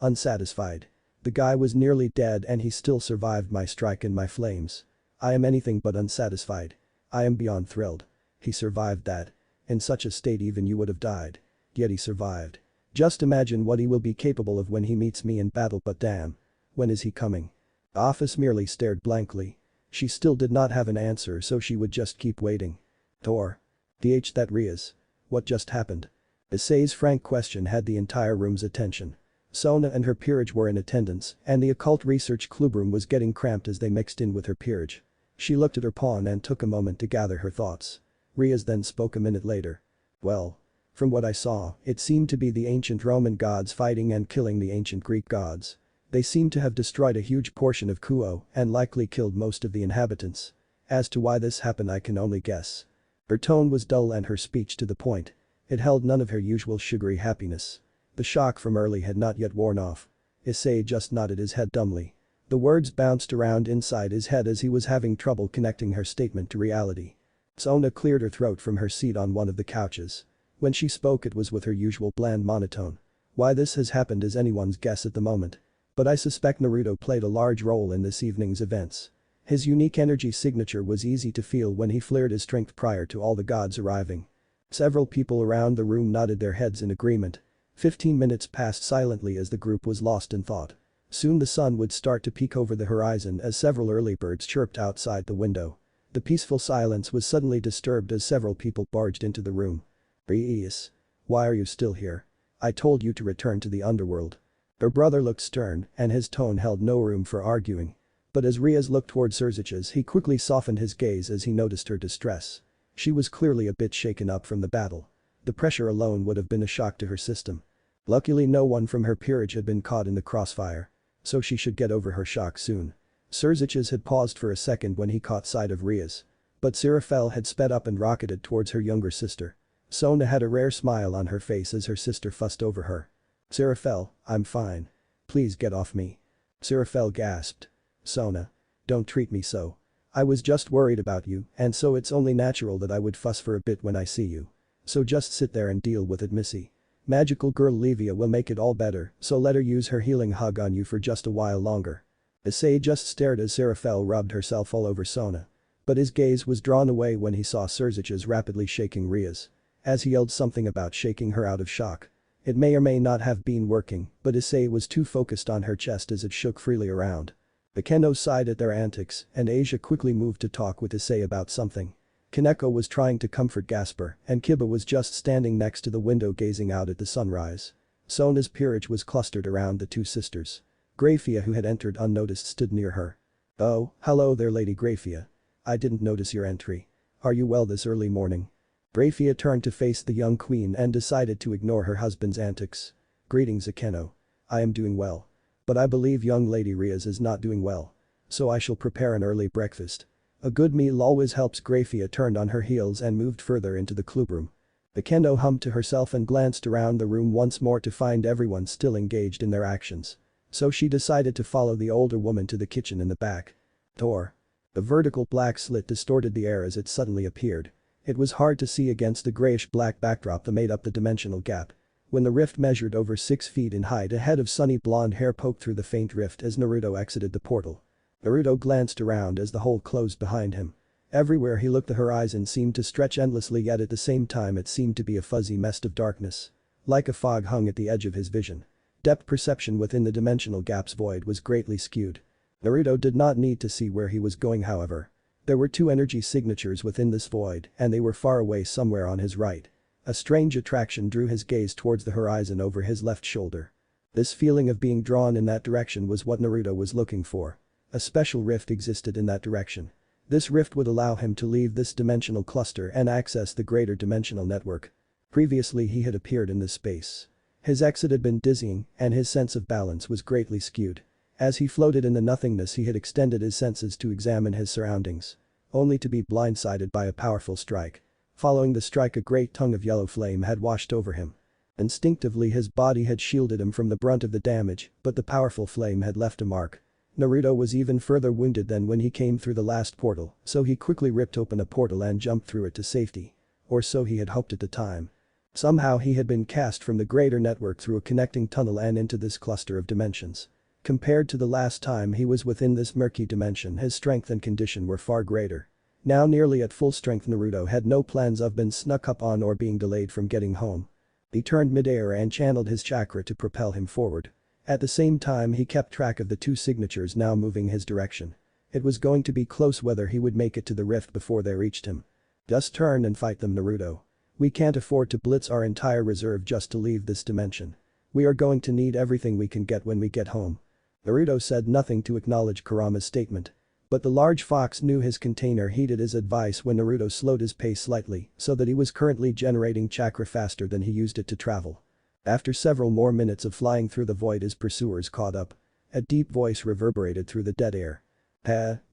Unsatisfied. The guy was nearly dead and he still survived my strike and my flames. I am anything but unsatisfied. I am beyond thrilled. He survived that. In such a state even you would have died. Yet he survived. Just imagine what he will be capable of when he meets me in battle, but damn. When is he coming? Office merely stared blankly. She still did not have an answer, so she would just keep waiting. Thor. That Riaz. What just happened? Issei's frank question had the entire room's attention. Sona and her peerage were in attendance, and the occult research clubroom was getting cramped as they mixed in with her peerage. She looked at her pawn and took a moment to gather her thoughts. Riaz then spoke a minute later. Well. From what I saw, it seemed to be the ancient Roman gods fighting and killing the ancient Greek gods. They seem to have destroyed a huge portion of Kuo and likely killed most of the inhabitants. As to why this happened, I can only guess. Her tone was dull and her speech to the point. It held none of her usual sugary happiness. The shock from early had not yet worn off. Issei just nodded his head dumbly. The words bounced around inside his head as he was having trouble connecting her statement to reality. Sona cleared her throat from her seat on one of the couches. When she spoke, it was with her usual bland monotone. Why this has happened is anyone's guess at the moment. But I suspect Naruto played a large role in this evening's events. His unique energy signature was easy to feel when he flared his strength prior to all the gods arriving. Several people around the room nodded their heads in agreement. 15 minutes passed silently as the group was lost in thought. Soon the sun would start to peek over the horizon as several early birds chirped outside the window. The peaceful silence was suddenly disturbed as several people barged into the room. Rias. Why are you still here? I told you to return to the underworld. Her brother looked stern, and his tone held no room for arguing. But as Rias looked toward Surzich's, he quickly softened his gaze as he noticed her distress. She was clearly a bit shaken up from the battle. The pressure alone would have been a shock to her system. Luckily no one from her peerage had been caught in the crossfire. So she should get over her shock soon. Surzich's had paused for a second when he caught sight of Rias. But Seraphel had sped up and rocketed towards her younger sister. Sona had a rare smile on her face as her sister fussed over her. Seraphel, I'm fine. Please get off me. Seraphel gasped. Sona. Don't treat me so. I was just worried about you, and so it's only natural that I would fuss for a bit when I see you. So just sit there and deal with it, Missy. Magical girl Levia will make it all better, so let her use her healing hug on you for just a while longer. Issei just stared as Seraphel rubbed herself all over Sona. But his gaze was drawn away when he saw Surzich's rapidly shaking Rias. As he yelled something about shaking her out of shock. It may or may not have been working, but Issei was too focused on her chest as it shook freely around. The Kendo sighed at their antics, and Asia quickly moved to talk with Issei about something. Kaneko was trying to comfort Gasper, and Kiba was just standing next to the window gazing out at the sunrise. Sona's peerage was clustered around the two sisters. Grafia, who had entered unnoticed, stood near her. Oh, hello there, Lady Grafia. I didn't notice your entry. Are you well this early morning? Grafia turned to face the young queen and decided to ignore her husband's antics. Greetings, Akeno. I am doing well. But I believe young Lady Rias is not doing well. So I shall prepare an early breakfast. A good meal always helps. Grafia turned on her heels and moved further into the clubroom. Akeno hummed to herself and glanced around the room once more to find everyone still engaged in their actions. So she decided to follow the older woman to the kitchen in the back. Door. The vertical black slit distorted the air as it suddenly appeared. It was hard to see against the grayish-black backdrop that made up the dimensional gap. When the rift measured over 6 feet in height, a head of sunny blonde hair poked through the faint rift as Naruto exited the portal. Naruto glanced around as the hole closed behind him. Everywhere he looked, the horizon seemed to stretch endlessly, yet at the same time it seemed to be a fuzzy mist of darkness. Like a fog hung at the edge of his vision. Depth perception within the dimensional gap's void was greatly skewed. Naruto did not need to see where he was going, however. There were 2 energy signatures within this void, and they were far away somewhere on his right. A strange attraction drew his gaze towards the horizon over his left shoulder. This feeling of being drawn in that direction was what Naruto was looking for. A special rift existed in that direction. This rift would allow him to leave this dimensional cluster and access the greater dimensional network. Previously he had appeared in this space. His exit had been dizzying, and his sense of balance was greatly skewed. As he floated in the nothingness, he had extended his senses to examine his surroundings. Only to be blindsided by a powerful strike. Following the strike, a great tongue of yellow flame had washed over him. Instinctively his body had shielded him from the brunt of the damage, but the powerful flame had left a mark. Naruto was even further wounded than when he came through the last portal, so he quickly ripped open a portal and jumped through it to safety. Or so he had hoped at the time. Somehow he had been cast from the greater network through a connecting tunnel and into this cluster of dimensions. Compared to the last time he was within this murky dimension, his strength and condition were far greater. Now nearly at full strength, Naruto had no plans of being snuck up on or being delayed from getting home. He turned midair and channeled his chakra to propel him forward. At the same time he kept track of the 2 signatures now moving his direction. It was going to be close whether he would make it to the rift before they reached him. Just turn and fight them, Naruto. We can't afford to blitz our entire reserve just to leave this dimension. We are going to need everything we can get when we get home. Naruto said nothing to acknowledge Kurama's statement. But the large fox knew his container heeded his advice when Naruto slowed his pace slightly so that he was currently generating chakra faster than he used it to travel. After several more minutes of flying through the void, his pursuers caught up. A deep voice reverberated through the dead air.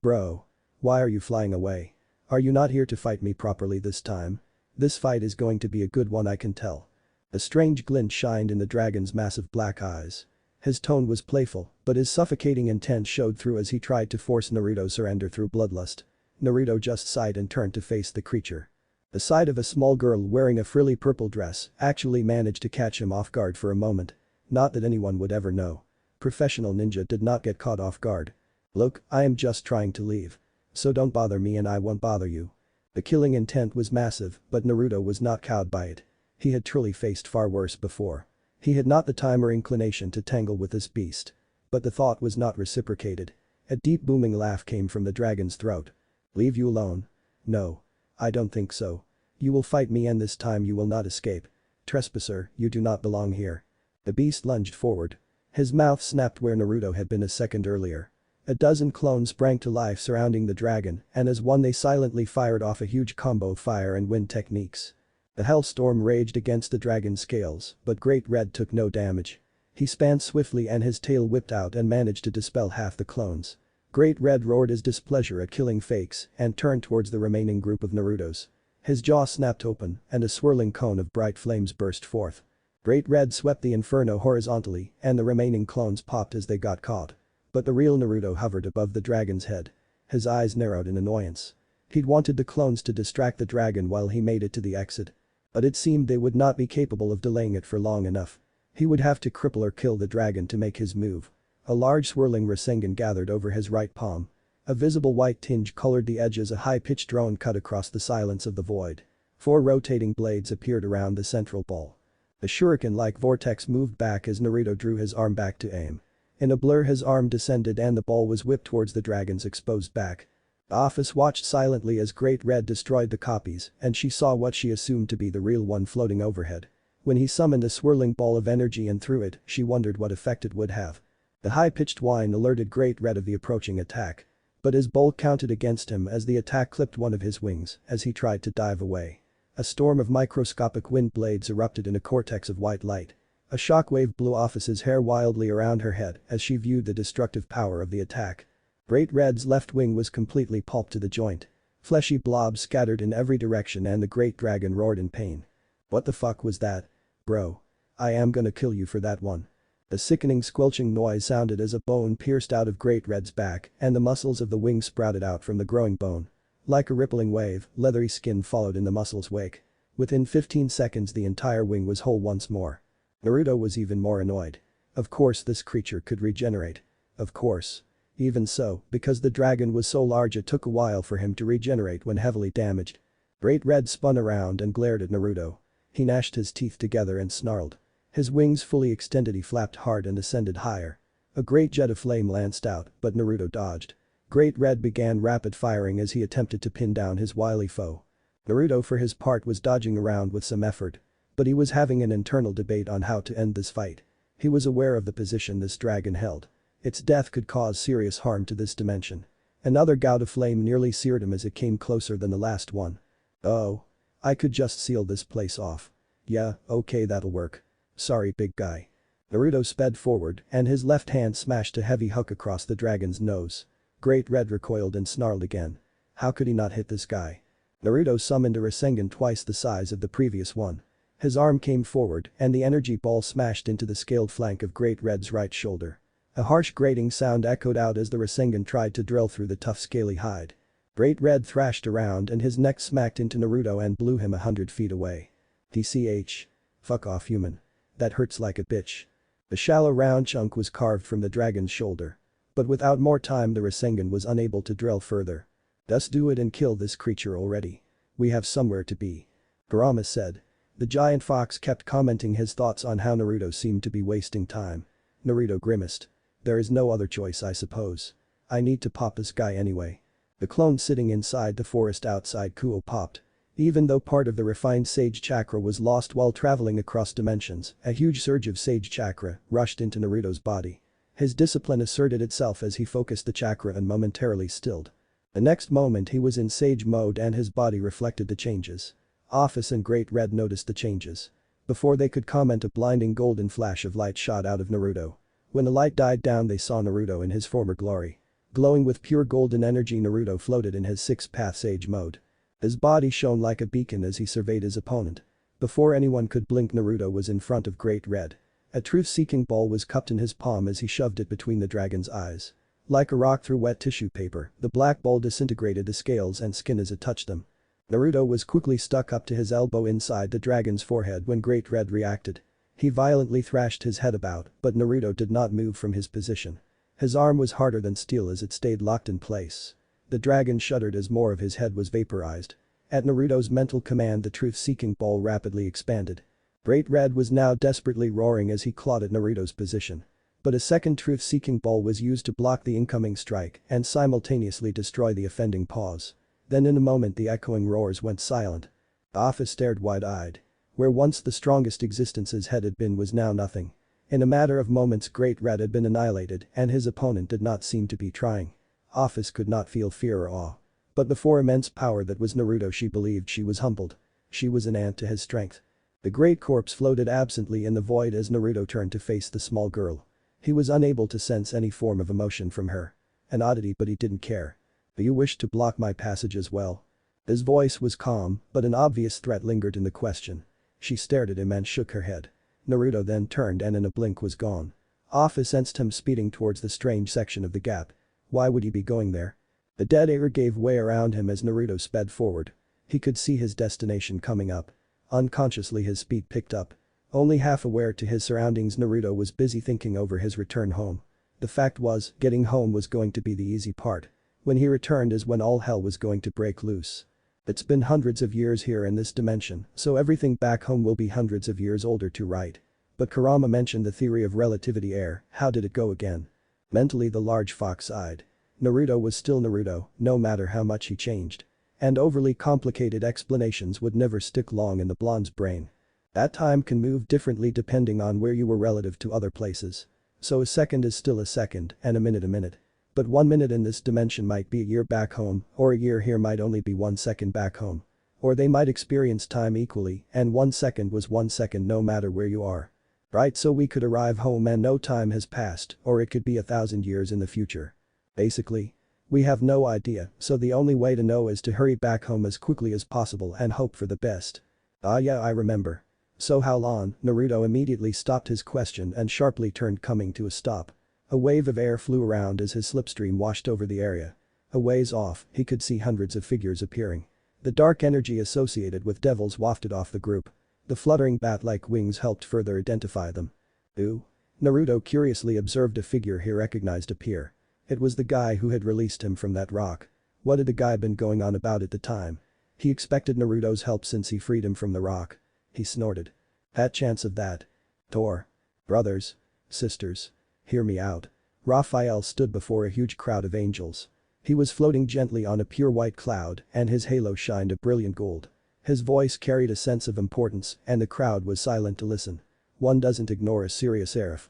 Bro. Why are you flying away? Are you not here to fight me properly this time? This fight is going to be a good one, I can tell. A strange glint shined in the dragon's massive black eyes. His tone was playful, but his suffocating intent showed through as he tried to force Naruto's surrender through bloodlust. Naruto just sighed and turned to face the creature. The sight of a small girl wearing a frilly purple dress actually managed to catch him off guard for a moment. Not that anyone would ever know. Professional ninja did not get caught off guard. "Look, I am just trying to leave. So don't bother me and I won't bother you." The killing intent was massive, but Naruto was not cowed by it. He had truly faced far worse before. He had not the time or inclination to tangle with this beast. But the thought was not reciprocated. A deep booming laugh came from the dragon's throat. "Leave you alone? No. I don't think so. You will fight me and this time you will not escape. Trespasser, you do not belong here." The beast lunged forward. His mouth snapped where Naruto had been a second earlier. A dozen clones sprang to life surrounding the dragon, and as one they silently fired off a huge combo of fire and wind techniques. The hellstorm raged against the dragon's scales, but Great Red took no damage. He span swiftly and his tail whipped out and managed to dispel half the clones. Great Red roared his displeasure at killing fakes and turned towards the remaining group of Narutos. His jaw snapped open and a swirling cone of bright flames burst forth. Great Red swept the inferno horizontally and the remaining clones popped as they got caught. But the real Naruto hovered above the dragon's head. His eyes narrowed in annoyance. He'd wanted the clones to distract the dragon while he made it to the exit. But it seemed they would not be capable of delaying it for long enough. He would have to cripple or kill the dragon to make his move. A large swirling Rasengan gathered over his right palm. A visible white tinge colored the edge as a high-pitched drone cut across the silence of the void. 4 rotating blades appeared around the central ball. The shuriken-like vortex moved back as Naruto drew his arm back to aim. In a blur his arm descended and the ball was whipped towards the dragon's exposed back. The office watched silently as Great Red destroyed the copies and she saw what she assumed to be the real one floating overhead. When he summoned a swirling ball of energy and threw it, she wondered what effect it would have. The high-pitched whine alerted Great Red of the approaching attack. But his bolt counted against him as the attack clipped one of his wings as he tried to dive away. A storm of microscopic wind blades erupted in a cortex of white light. A shockwave blew Office's hair wildly around her head as she viewed the destructive power of the attack. Great Red's left wing was completely pulped to the joint. Fleshy blobs scattered in every direction and the great dragon roared in pain. "What the fuck was that? Bro. I am gonna kill you for that one." A sickening squelching noise sounded as a bone pierced out of Great Red's back and the muscles of the wing sprouted out from the growing bone. Like a rippling wave, leathery skin followed in the muscle's wake. Within 15 seconds the entire wing was whole once more. Naruto was even more annoyed. Of course this creature could regenerate. Of course. Even so, because the dragon was so large it took a while for him to regenerate when heavily damaged. Great Red spun around and glared at Naruto. He gnashed his teeth together and snarled. His wings fully extended, he flapped hard and ascended higher. A great jet of flame lanced out, but Naruto dodged. Great Red began rapid firing as he attempted to pin down his wily foe. Naruto for his part was dodging around with some effort. But he was having an internal debate on how to end this fight. He was aware of the position this dragon held. Its death could cause serious harm to this dimension. Another gout of flame nearly seared him as it came closer than the last one. "Oh. I could just seal this place off. Yeah, okay, that'll work. Sorry, big guy." Naruto sped forward and his left hand smashed a heavy hook across the dragon's nose. Great Red recoiled and snarled again. How could he not hit this guy? Naruto summoned a Rasengan twice the size of the previous one. His arm came forward and the energy ball smashed into the scaled flank of Great Red's right shoulder. A harsh grating sound echoed out as the Rasengan tried to drill through the tough scaly hide. Great Red thrashed around and his neck smacked into Naruto and blew him 100 feet away. TCH. Fuck off, human. That hurts like a bitch. The shallow round chunk was carved from the dragon's shoulder. But without more time the Rasengan was unable to drill further. "Just do it and kill this creature already. We have somewhere to be." Kurama said. The giant fox kept commenting his thoughts on how Naruto seemed to be wasting time. Naruto grimaced. "There is no other choice, I suppose. I need to pop this guy anyway." The clone sitting inside the forest outside Kuo popped. Even though part of the refined sage chakra was lost while traveling across dimensions, a huge surge of sage chakra rushed into Naruto's body. His discipline asserted itself as he focused the chakra and momentarily stilled. The next moment he was in sage mode and his body reflected the changes. Office and Great Red noticed the changes. Before they could comment, a blinding golden flash of light shot out of Naruto. When the light died down they saw Naruto in his former glory. Glowing with pure golden energy, Naruto floated in his six-path sage mode. His body shone like a beacon as he surveyed his opponent. Before anyone could blink, Naruto was in front of Great Red. A truth-seeking ball was cupped in his palm as he shoved it between the dragon's eyes. Like a rock through wet tissue paper, the black ball disintegrated the scales and skin as it touched them. Naruto was quickly stuck up to his elbow inside the dragon's forehead when Great Red reacted. He violently thrashed his head about, but Naruto did not move from his position. His arm was harder than steel as it stayed locked in place. The dragon shuddered as more of his head was vaporized. At Naruto's mental command, the truth-seeking ball rapidly expanded. Great Red was now desperately roaring as he clawed at Naruto's position. But a second truth-seeking ball was used to block the incoming strike and simultaneously destroy the offending pause. Then in a moment the echoing roars went silent. The office stared wide-eyed. Where once the strongest existence his head had been was now nothing. In a matter of moments Great Red had been annihilated and his opponent did not seem to be trying. Office could not feel fear or awe. But before immense power that was Naruto, she believed she was humbled. She was an ant to his strength. The great corpse floated absently in the void as Naruto turned to face the small girl. He was unable to sense any form of emotion from her. An oddity, but he didn't care. "Do you wish to block my passage as well?" His voice was calm, but an obvious threat lingered in the question. She stared at him and shook her head. Naruto then turned and in a blink was gone. Office sensed him speeding towards the strange section of the gap. Why would he be going there? The dead air gave way around him as Naruto sped forward. He could see his destination coming up. Unconsciously his speed picked up. Only half aware to his surroundings, Naruto was busy thinking over his return home. The fact was, getting home was going to be the easy part. When he returned is when all hell was going to break loose. It's been hundreds of years here in this dimension, so everything back home will be hundreds of years older too, right? But Kurama mentioned the theory of relativity error. How did it go again? Mentally the large fox sighed. Naruto was still Naruto, no matter how much he changed. And overly complicated explanations would never stick long in the blonde's brain. That time can move differently depending on where you were relative to other places. So a second is still a second and a minute. But 1 minute in this dimension might be a year back home, or a year here might only be 1 second back home. Or they might experience time equally and 1 second was 1 second no matter where you are. Right, so we could arrive home and no time has passed, or it could be 1,000 years in the future. Basically. We have no idea, so the only way to know is to hurry back home as quickly as possible and hope for the best. Ah yeah, I remember. So how long? Naruto immediately stopped his question and sharply turned, coming to a stop. A wave of air flew around as his slipstream washed over the area. A ways off, he could see hundreds of figures appearing. The dark energy associated with devils wafted off the group. The fluttering bat-like wings helped further identify them. Ooh. Naruto curiously observed a figure he recognized appear. It was the guy who had released him from that rock. What had the guy been going on about at the time? He expected Naruto's help since he freed him from the rock. He snorted. That chance of that. Tor. Brothers. Sisters. Hear me out. Raphael stood before a huge crowd of angels. He was floating gently on a pure white cloud and his halo shined a brilliant gold. His voice carried a sense of importance and the crowd was silent to listen. One doesn't ignore a serious error.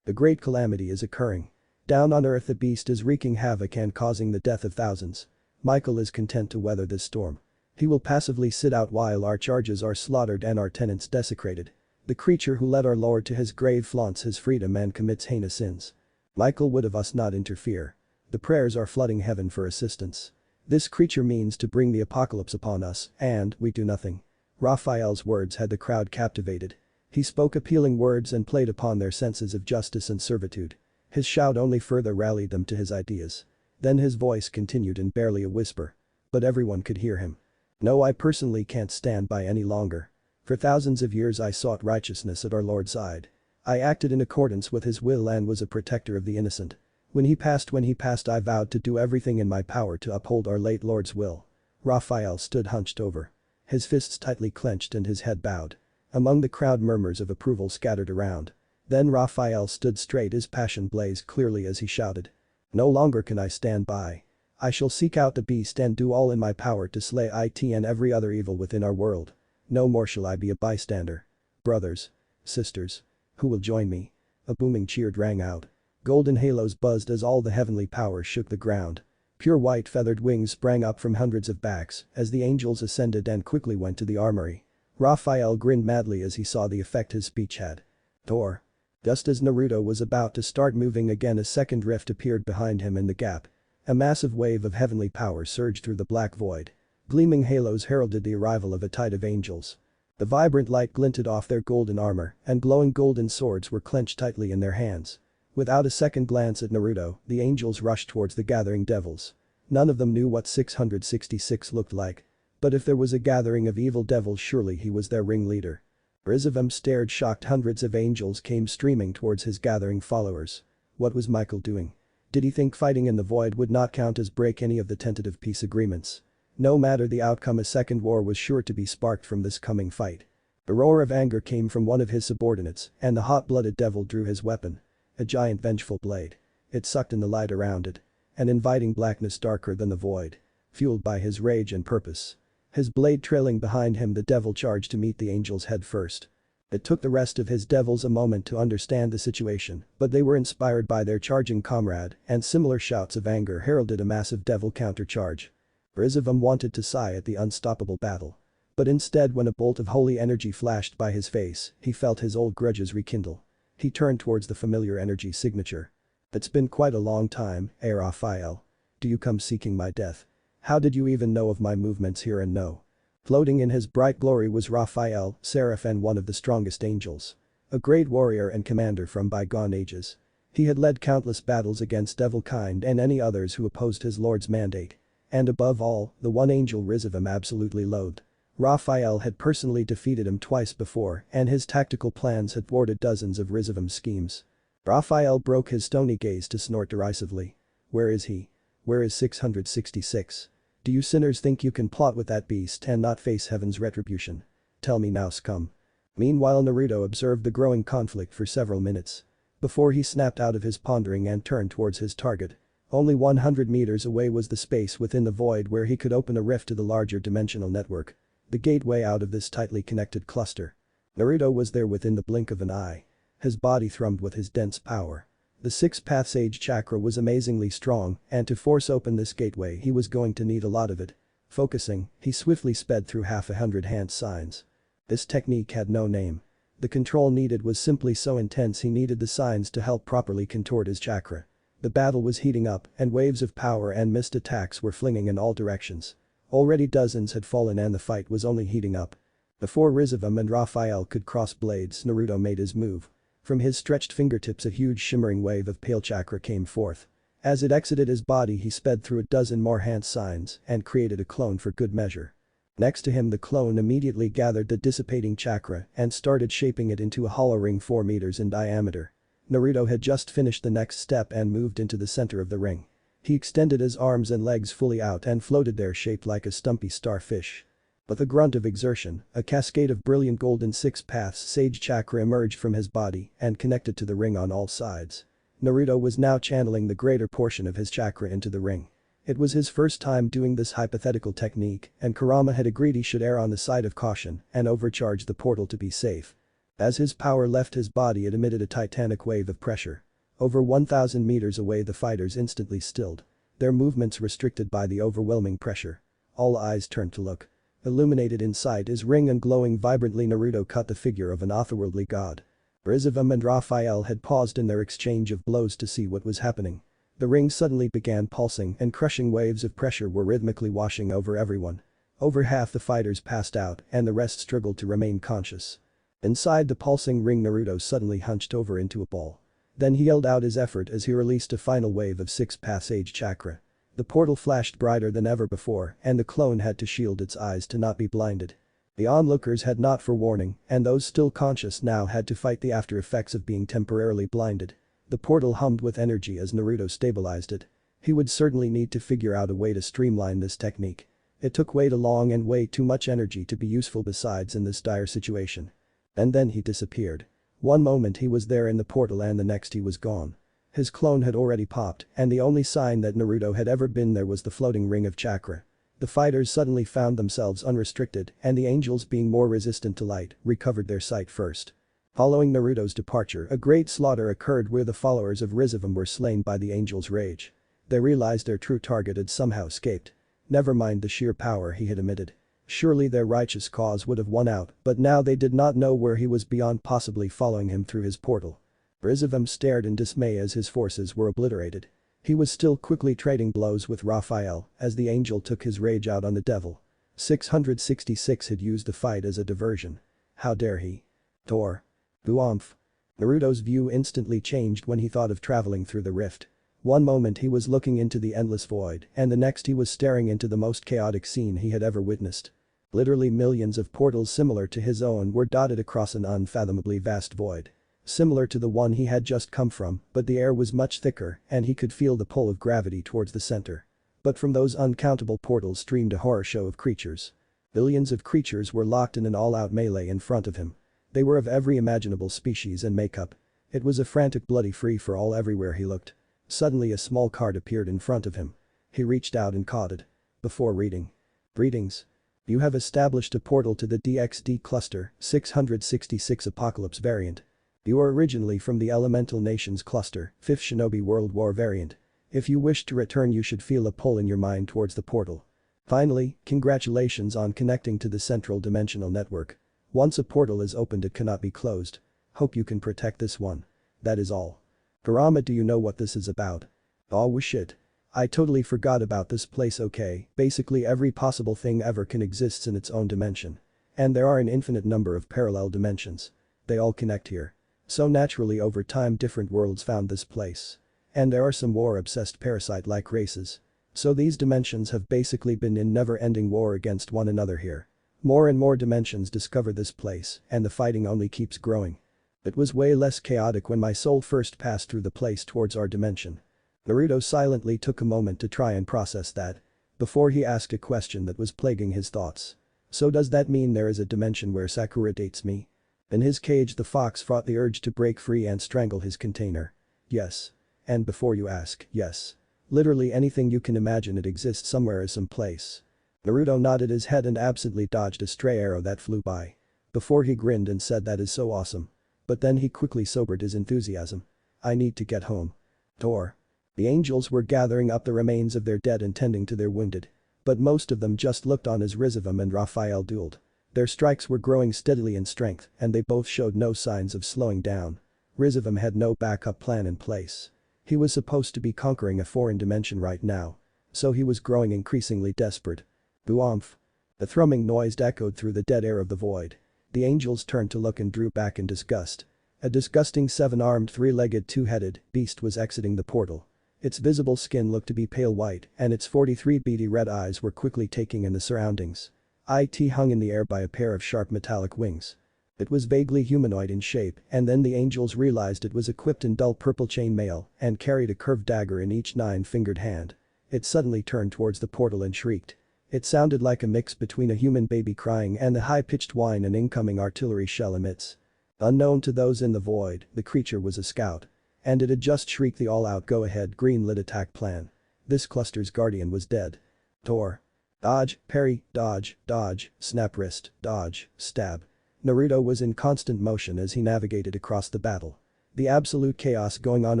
The great calamity is occurring. Down on Earth the beast is wreaking havoc and causing the death of thousands. Michael is content to weather this storm. He will passively sit out while our charges are slaughtered and our tenants desecrated. The creature who led our lord to his grave flaunts his freedom and commits heinous sins. Michael would have us not interfere. The prayers are flooding heaven for assistance. This creature means to bring the apocalypse upon us, and we do nothing. Raphael's words had the crowd captivated. He spoke appealing words and played upon their senses of justice and servitude. His shout only further rallied them to his ideas. Then his voice continued in barely a whisper. But everyone could hear him. No, I personally can't stand by any longer. For thousands of years I sought righteousness at our Lord's side. I acted in accordance with his will and was a protector of the innocent. When he passed I vowed to do everything in my power to uphold our late Lord's will. Raphael stood hunched over. His fists tightly clenched and his head bowed. Among the crowd murmurs of approval scattered around. Then Raphael stood straight, his passion blazed clearly as he shouted. No longer can I stand by. I shall seek out the beast and do all in my power to slay it and every other evil within our world. No more shall I be a bystander. Brothers. Sisters. Who will join me? A booming cheer rang out. Golden halos buzzed as all the heavenly powers shook the ground. Pure white feathered wings sprang up from hundreds of backs as the angels ascended and quickly went to the armory. Raphael grinned madly as he saw the effect his speech had. Tor. Just as Naruto was about to start moving again, a second rift appeared behind him in the gap. A massive wave of heavenly power surged through the black void. Gleaming halos heralded the arrival of a tide of angels. The vibrant light glinted off their golden armor, and glowing golden swords were clenched tightly in their hands. Without a second glance at Naruto, the angels rushed towards the gathering devils. None of them knew what 666 looked like. But if there was a gathering of evil devils, surely he was their ringleader. As of them stared shocked, hundreds of angels came streaming towards his gathering followers. What was Michael doing? Did he think fighting in the void would not count as break any of the tentative peace agreements? No matter the outcome, a second war was sure to be sparked from this coming fight. A roar of anger came from one of his subordinates, and the hot-blooded devil drew his weapon. A giant vengeful blade. It sucked in the light around it. An inviting blackness darker than the void. Fueled by his rage and purpose. His blade trailing behind him, the devil charged to meet the angels head first. It took the rest of his devils a moment to understand the situation, but they were inspired by their charging comrade, and similar shouts of anger heralded a massive devil countercharge. Rizavum wanted to sigh at the unstoppable battle. But instead, when a bolt of holy energy flashed by his face, he felt his old grudges rekindle. He turned towards the familiar energy signature. It's been quite a long time, Raphael. Do you come seeking my death? How did you even know of my movements here and know? Floating in his bright glory was Raphael, seraph and one of the strongest angels. A great warrior and commander from bygone ages. He had led countless battles against devilkind and any others who opposed his lord's mandate. And above all, the one angel Rizavum absolutely loathed. Raphael had personally defeated him twice before, and his tactical plans had thwarted dozens of Rizavum's schemes. Raphael broke his stony gaze to snort derisively. Where is he? Where is 666? Do you sinners think you can plot with that beast and not face heaven's retribution? Tell me now, scum. Meanwhile, Naruto observed the growing conflict for several minutes. Before he snapped out of his pondering and turned towards his target. Only 100 meters away was the space within the void where he could open a rift to the larger dimensional network. The gateway out of this tightly connected cluster. Naruto was there within the blink of an eye. His body thrummed with his dense power. The six-path sage chakra was amazingly strong, and to force open this gateway he was going to need a lot of it. Focusing, he swiftly sped through 100 hand signs. This technique had no name. The control needed was simply so intense he needed the signs to help properly contort his chakra. The battle was heating up and waves of power and missed attacks were flinging in all directions. Already dozens had fallen and the fight was only heating up. Before Rizavum and Raphael could cross blades, Naruto made his move. From his stretched fingertips a huge shimmering wave of pale chakra came forth. As it exited his body he sped through a dozen more hand signs and created a clone for good measure. Next to him the clone immediately gathered the dissipating chakra and started shaping it into a hollow ring 4 meters in diameter. Naruto had just finished the next step and moved into the center of the ring. He extended his arms and legs fully out and floated there shaped like a stumpy starfish. With a grunt of exertion, a cascade of brilliant golden six-paths sage chakra emerged from his body and connected to the ring on all sides. Naruto was now channeling the greater portion of his chakra into the ring. It was his first time doing this hypothetical technique, and Kurama had agreed he should err on the side of caution and overcharge the portal to be safe. As his power left his body, it emitted a titanic wave of pressure. Over 1,000 meters away the fighters instantly stilled. Their movements restricted by the overwhelming pressure. All eyes turned to look. Illuminated inside his ring and glowing vibrantly, Naruto cut the figure of an otherworldly god. Rizavum and Raphael had paused in their exchange of blows to see what was happening. The ring suddenly began pulsing and crushing waves of pressure were rhythmically washing over everyone. Over half the fighters passed out and the rest struggled to remain conscious. Inside the pulsing ring, Naruto suddenly hunched over into a ball. Then he yelled out his effort as he released a final wave of six-path sage chakra. The portal flashed brighter than ever before and the clone had to shield its eyes to not be blinded. The onlookers had not forewarning and those still conscious now had to fight the after effects of being temporarily blinded. The portal hummed with energy as Naruto stabilized it. He would certainly need to figure out a way to streamline this technique. It took way too long and way too much energy to be useful besides in this dire situation. And then he disappeared. One moment he was there in the portal and the next he was gone. His clone had already popped and the only sign that Naruto had ever been there was the floating ring of chakra. The fighters suddenly found themselves unrestricted and the angels, being more resistant to light, recovered their sight first. Following Naruto's departure, a great slaughter occurred where the followers of Rizavum were slain by the angels' rage. They realized their true target had somehow escaped. Never mind the sheer power he had emitted. Surely their righteous cause would have won out, but now they did not know where he was beyond possibly following him through his portal. Rizavum stared in dismay as his forces were obliterated. He was still quickly trading blows with Raphael as the angel took his rage out on the devil. 666 had used the fight as a diversion. How dare he? Tor. Boomph. Naruto's view instantly changed when he thought of traveling through the rift. One moment he was looking into the endless void and the next he was staring into the most chaotic scene he had ever witnessed. Literally millions of portals similar to his own were dotted across an unfathomably vast void. Similar to the one he had just come from, but the air was much thicker and he could feel the pull of gravity towards the center. But from those uncountable portals streamed a horror show of creatures. Billions of creatures were locked in an all-out melee in front of him. They were of every imaginable species and makeup. It was a frantic bloody free-for-all everywhere he looked. Suddenly a small card appeared in front of him. He reached out and caught it. Before reading. Greetings. You have established a portal to the DxD cluster 666 Apocalypse variant. You are originally from the Elemental Nations cluster 5th Shinobi World War variant. If you wish to return you should feel a pull in your mind towards the portal. Finally, congratulations on connecting to the central dimensional network. Once a portal is opened it cannot be closed. Hope you can protect this one. That is all. Kurama, do you know what this is about? Oh shit. I totally forgot about this place. Okay, basically every possible thing ever can exist in its own dimension. And there are an infinite number of parallel dimensions. They all connect here. So naturally over time different worlds found this place. And there are some war-obsessed parasite-like races. So these dimensions have basically been in never-ending war against one another here. More and more dimensions discover this place and the fighting only keeps growing. It was way less chaotic when my soul first passed through the place towards our dimension. Naruto silently took a moment to try and process that. Before he asked a question that was plaguing his thoughts. So does that mean there is a dimension where Sakura dates me? In his cage the fox fought the urge to break free and strangle his container. Yes. And before you ask, yes. Literally anything you can imagine it exists somewhere or someplace. Naruto nodded his head and absently dodged a stray arrow that flew by. Before he grinned and said that is so awesome. But then he quickly sobered his enthusiasm. I need to get home. Tor. The angels were gathering up the remains of their dead and tending to their wounded. But most of them just looked on as Rizvam and Raphael dueled. Their strikes were growing steadily in strength and they both showed no signs of slowing down. Rizvam had no backup plan in place. He was supposed to be conquering a foreign dimension right now. So he was growing increasingly desperate. Boomph. The thrumming noise echoed through the dead air of the void. The angels turned to look and drew back in disgust. A disgusting seven-armed three-legged two-headed beast was exiting the portal. Its visible skin looked to be pale white and its 43 beady red eyes were quickly taking in the surroundings. It hung in the air by a pair of sharp metallic wings. It was vaguely humanoid in shape and then the angels realized it was equipped in dull purple chainmail and carried a curved dagger in each 9-fingered hand. It suddenly turned towards the portal and shrieked. It sounded like a mix between a human baby crying and the high-pitched whine an incoming artillery shell emits. Unknown to those in the void, the creature was a scout. And it had just shrieked the all-out go-ahead green-lit attack plan. This cluster's guardian was dead. Tor. Dodge, parry, dodge, dodge, snap wrist, dodge, stab. Naruto was in constant motion as he navigated across the battle. The absolute chaos going on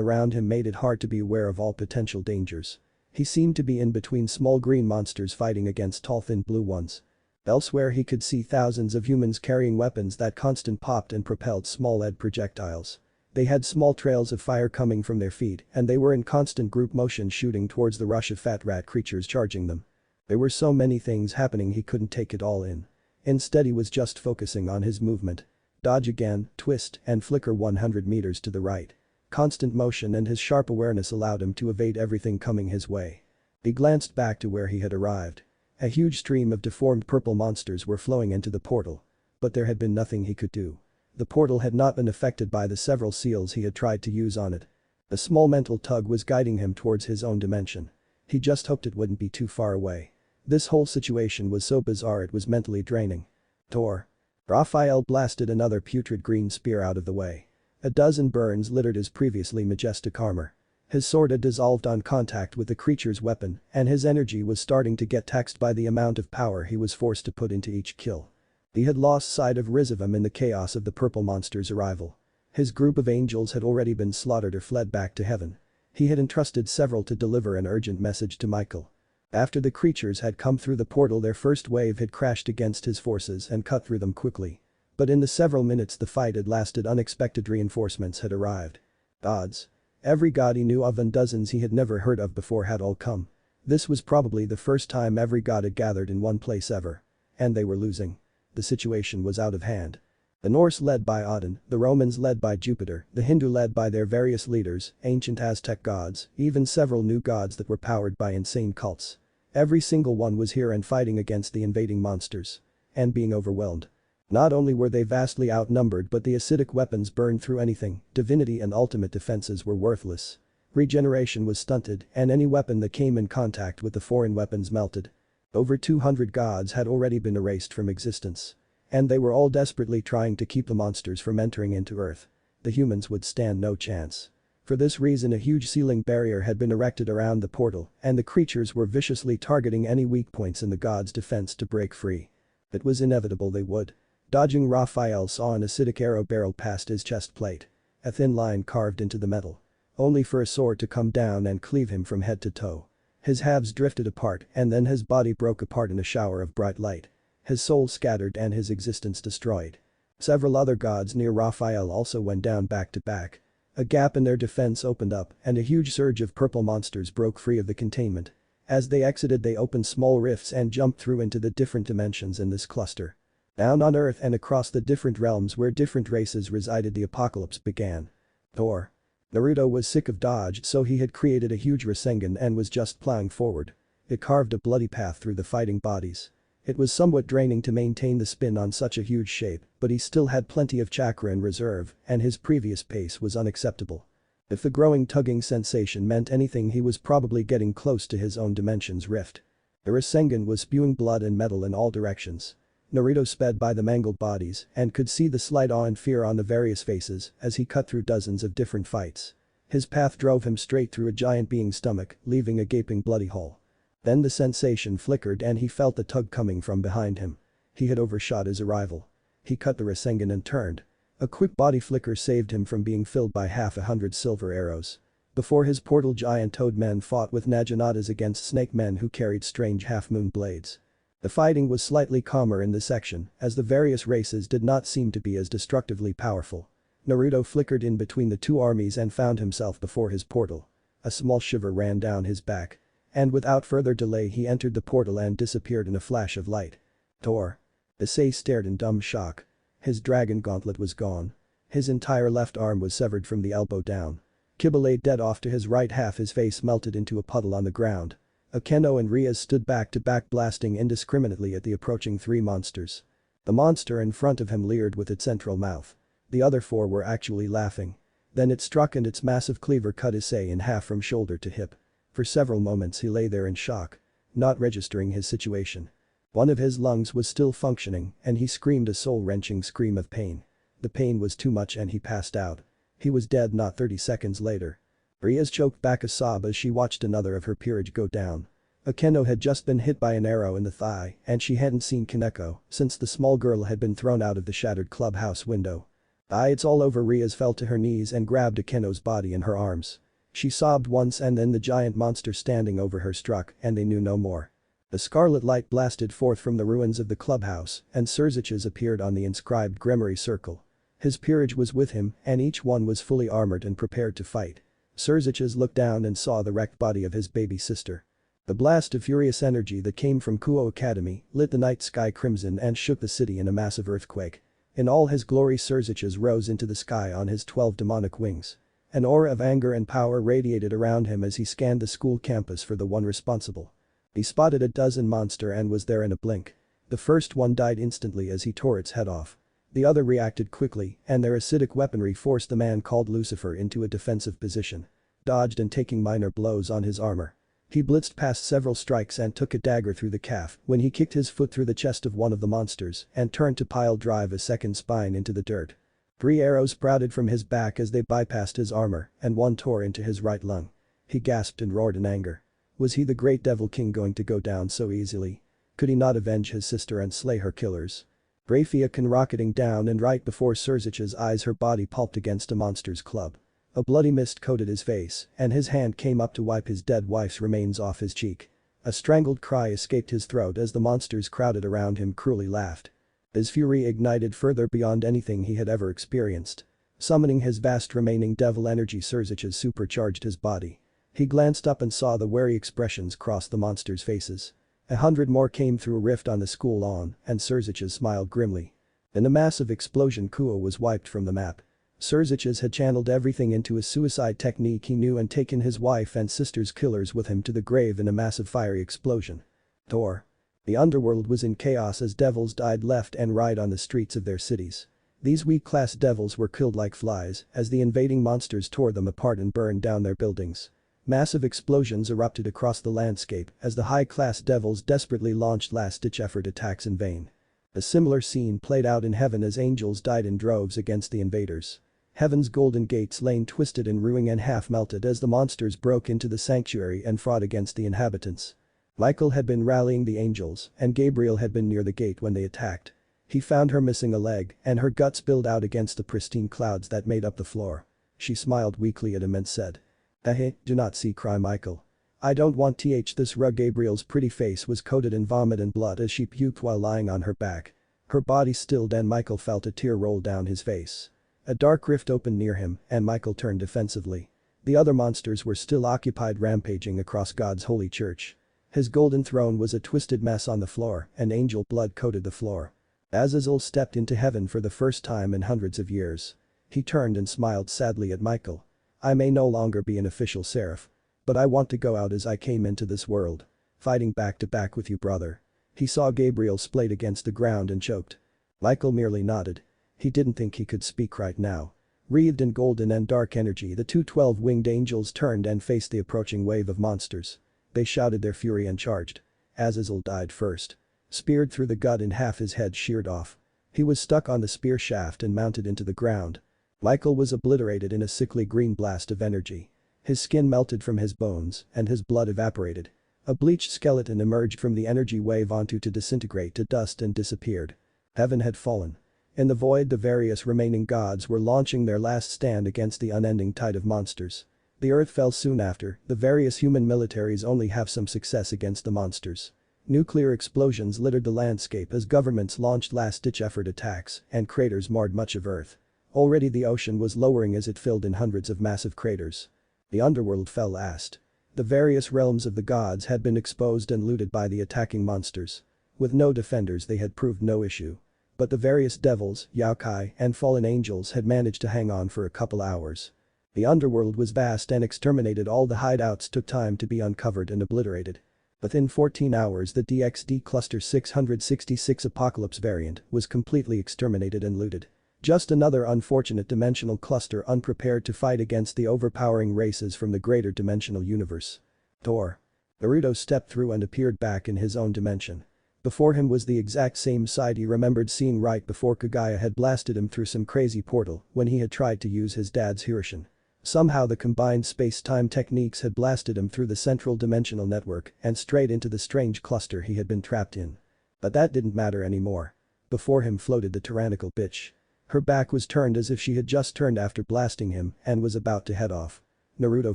around him made it hard to be aware of all potential dangers. He seemed to be in between small green monsters fighting against tall thin blue ones. Elsewhere he could see thousands of humans carrying weapons that constant popped and propelled small lead projectiles. They had small trails of fire coming from their feet and they were in constant group motion shooting towards the rush of fat rat creatures charging them. There were so many things happening he couldn't take it all in. Instead he was just focusing on his movement. Dodge again, twist, and flicker 100 meters to the right. Constant motion and his sharp awareness allowed him to evade everything coming his way. He glanced back to where he had arrived. A huge stream of deformed purple monsters were flowing into the portal. But there had been nothing he could do. The portal had not been affected by the several seals he had tried to use on it. A small mental tug was guiding him towards his own dimension. He just hoped it wouldn't be too far away. This whole situation was so bizarre it was mentally draining. Tor. Raphael blasted another putrid green spear out of the way. A dozen burns littered his previously majestic armor. His sword had dissolved on contact with the creature's weapon and his energy was starting to get taxed by the amount of power he was forced to put into each kill. He had lost sight of Rizvam in the chaos of the purple monster's arrival. His group of angels had already been slaughtered or fled back to heaven. He had entrusted several to deliver an urgent message to Michael. After the creatures had come through the portal their first wave had crashed against his forces and cut through them quickly. But in the several minutes the fight had lasted unexpected reinforcements had arrived. Odds. Every god he knew of and dozens he had never heard of before had all come. This was probably the first time every god had gathered in one place ever. And they were losing. The situation was out of hand. The Norse led by Odin, the Romans led by Jupiter, the Hindu led by their various leaders, ancient Aztec gods, even several new gods that were powered by insane cults. Every single one was here and fighting against the invading monsters. And being overwhelmed. Not only were they vastly outnumbered but the acidic weapons burned through anything, divinity and ultimate defenses were worthless. Regeneration was stunted and any weapon that came in contact with the foreign weapons melted. Over 200 gods had already been erased from existence. And they were all desperately trying to keep the monsters from entering into Earth. The humans would stand no chance. For this reason a huge ceiling barrier had been erected around the portal and the creatures were viciously targeting any weak points in the gods' defense to break free. It was inevitable they would. Dodging, Raphael saw an acidic arrow barrel past his chest plate. A thin line carved into the metal. Only for a sword to come down and cleave him from head to toe. His halves drifted apart and then his body broke apart in a shower of bright light. His soul scattered and his existence destroyed. Several other gods near Raphael also went down back to back. A gap in their defense opened up and a huge surge of purple monsters broke free of the containment. As they exited they opened small rifts and jumped through into the different dimensions in this cluster. Down on Earth and across the different realms where different races resided the apocalypse began. Thor. Naruto was sick of dodge so he had created a huge Rasengan and was just plowing forward. It carved a bloody path through the fighting bodies. It was somewhat draining to maintain the spin on such a huge shape, but he still had plenty of chakra in reserve and his previous pace was unacceptable. If the growing tugging sensation meant anything he was probably getting close to his own dimension's rift. The Rasengan was spewing blood and metal in all directions. Naruto sped by the mangled bodies and could see the slight awe and fear on the various faces as he cut through dozens of different fights. His path drove him straight through a giant being's stomach, leaving a gaping bloody hole. Then the sensation flickered and he felt the tug coming from behind him. He had overshot his arrival. He cut the Rasengan and turned. A quick body flicker saved him from being filled by 100 silver arrows. Before his portal giant toad men fought with Naginata's against snake men who carried strange half-moon blades. The fighting was slightly calmer in this section as the various races did not seem to be as destructively powerful. Naruto flickered in between the two armies and found himself before his portal. A small shiver ran down his back. And without further delay he entered the portal and disappeared in a flash of light. Thor. Issei stared in dumb shock. His dragon gauntlet was gone. His entire left arm was severed from the elbow down. Kiba lay dead off to his right, half his face melted into a puddle on the ground. Akeno and Rias stood back to back blasting indiscriminately at the approaching three monsters. The monster in front of him leered with its central mouth. The other four were actually laughing. Then it struck and its massive cleaver cut Issei in half from shoulder to hip. For several moments he lay there in shock, not registering his situation. One of his lungs was still functioning and he screamed a soul-wrenching scream of pain. The pain was too much and he passed out. He was dead not 30 seconds later. Rias choked back a sob as she watched another of her peerage go down. Akeno had just been hit by an arrow in the thigh and she hadn't seen Kaneko since the small girl had been thrown out of the shattered clubhouse window. It's all over. Rias fell to her knees and grabbed Akeno's body in her arms. She sobbed once and then the giant monster standing over her struck and they knew no more. The scarlet light blasted forth from the ruins of the clubhouse and Surziches appeared on the inscribed Grimoire circle. His peerage was with him and each one was fully armored and prepared to fight. Surziches looked down and saw the wrecked body of his baby sister. The blast of furious energy that came from Kuo Academy lit the night sky crimson and shook the city in a massive earthquake. In all his glory Surziches rose into the sky on his 12 demonic wings. An aura of anger and power radiated around him as he scanned the school campus for the one responsible. He spotted a dozen monster and was there in a blink. The first one died instantly as he tore its head off. The other reacted quickly and their acidic weaponry forced the man called Lucifer into a defensive position. Dodged and taking minor blows on his armor. He blitzed past several strikes and took a dagger through the calf when he kicked his foot through the chest of one of the monsters and turned to pile drive a second spine into the dirt. 3 arrows sprouted from his back as they bypassed his armor and one tore into his right lung. He gasped and roared in anger. Was he the great devil king going to go down so easily? Could he not avenge his sister and slay her killers? Rafia rocketing down and right before Surzich's eyes her body pulped against a monster's club. A bloody mist coated his face and his hand came up to wipe his dead wife's remains off his cheek. A strangled cry escaped his throat as the monsters crowded around him cruelly laughed. His fury ignited further beyond anything he had ever experienced. Summoning his vast remaining devil energy Surziches supercharged his body. He glanced up and saw the wary expressions cross the monsters' faces. 100 more came through a rift on the school lawn and Surziches smiled grimly. In the massive explosion, Kuo was wiped from the map. Surziches had channeled everything into a suicide technique he knew and taken his wife and sister's killers with him to the grave in a massive fiery explosion. Tor. The underworld was in chaos as devils died left and right on the streets of their cities. These weak-class devils were killed like flies as the invading monsters tore them apart and burned down their buildings. Massive explosions erupted across the landscape as the high-class devils desperately launched last-ditch effort attacks in vain. A similar scene played out in heaven as angels died in droves against the invaders. Heaven's golden gates lay twisted in ruin and half-melted as the monsters broke into the sanctuary and fought against the inhabitants. Michael had been rallying the angels and Gabriel had been near the gate when they attacked. He found her missing a leg and her guts spilled out against the pristine clouds that made up the floor. She smiled weakly at him and said, do not see cry Michael. I don't want this rug." Gabriel's pretty face was coated in vomit and blood as she puked while lying on her back. Her body stilled and Michael felt a tear roll down his face. A dark rift opened near him and Michael turned defensively. The other monsters were still occupied rampaging across God's holy church. His golden throne was a twisted mess on the floor and angel blood coated the floor. Azazel stepped into heaven for the first time in hundreds of years. He turned and smiled sadly at Michael. I may no longer be an official seraph. But I want to go out as I came into this world. Fighting back to back with you brother. He saw Gabriel splayed against the ground and choked. Michael merely nodded. He didn't think he could speak right now. Wreathed in golden and dark energy, the two 12-winged angels turned and faced the approaching wave of monsters. They shouted their fury and charged. Azazel died first. Speared through the gut and half his head sheared off. He was stuck on the spear shaft and mounted into the ground. Michael was obliterated in a sickly green blast of energy. His skin melted from his bones and his blood evaporated. A bleached skeleton emerged from the energy wave onto to disintegrate to dust and disappeared. Heaven had fallen. In the void, the various remaining gods were launching their last stand against the unending tide of monsters. The earth fell soon after. The various human militaries only have some success against the monsters. Nuclear explosions littered the landscape as governments launched last-ditch effort attacks and craters marred much of Earth. Already the ocean was lowering as it filled in hundreds of massive craters. The underworld fell last. The various realms of the gods had been exposed and looted by the attacking monsters. With no defenders, they had proved no issue. But the various devils, yokai, and fallen angels had managed to hang on for a couple hours. The underworld was vast and exterminated. All the hideouts took time to be uncovered and obliterated. Within 14 hours, the DxD Cluster 666 Apocalypse variant was completely exterminated and looted. Just another unfortunate dimensional cluster unprepared to fight against the overpowering races from the greater dimensional universe. Tor. Naruto stepped through and appeared back in his own dimension. Before him was the exact same sight he remembered seeing right before Kaguya had blasted him through some crazy portal when he had tried to use his dad's Hirishin. Somehow the combined space-time techniques had blasted him through the central dimensional network and straight into the strange cluster he had been trapped in. But that didn't matter anymore. Before him floated the tyrannical bitch. Her back was turned as if she had just turned after blasting him and was about to head off. Naruto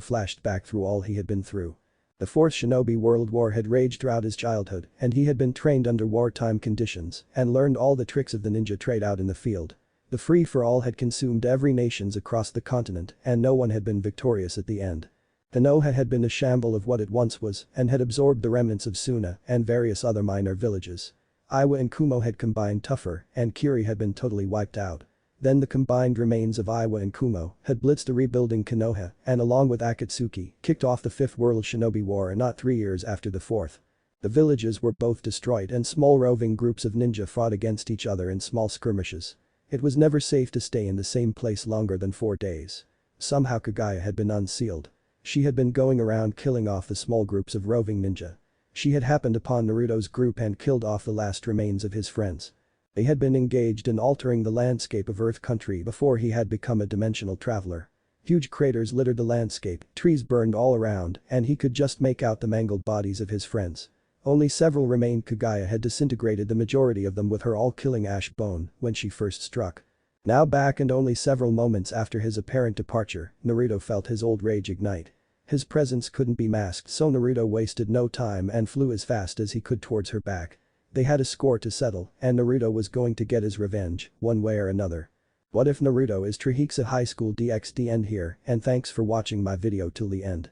flashed back through all he had been through. The Fourth Shinobi World War had raged throughout his childhood and he had been trained under wartime conditions and learned all the tricks of the ninja trade out in the field. The free-for-all had consumed every nations across the continent and no one had been victorious at the end. Konoha had been a shamble of what it once was and had absorbed the remnants of Suna and various other minor villages. Iwa and Kumo had combined tougher and Kiri had been totally wiped out. Then the combined remains of Iwa and Kumo had blitzed the rebuilding Konoha and along with Akatsuki kicked off the Fifth World Shinobi War not 3 years after the fourth. The villages were both destroyed and small roving groups of ninja fought against each other in small skirmishes. It was never safe to stay in the same place longer than 4 days. Somehow Kaguya had been unsealed. She had been going around killing off the small groups of roving ninja. She had happened upon Naruto's group and killed off the last remains of his friends. They had been engaged in altering the landscape of Earth Country before he had become a dimensional traveler. Huge craters littered the landscape, trees burned all around, and he could just make out the mangled bodies of his friends. Only several remained. Kaguya had disintegrated the majority of them with her all-killing ash bone when she first struck. Now back and only several moments after his apparent departure, Naruto felt his old rage ignite. His presence couldn't be masked, so Naruto wasted no time and flew as fast as he could towards her back. They had a score to settle and Naruto was going to get his revenge, one way or another. What if Naruto is Trihexa Highschool DxD? End here and thanks for watching my video till the end.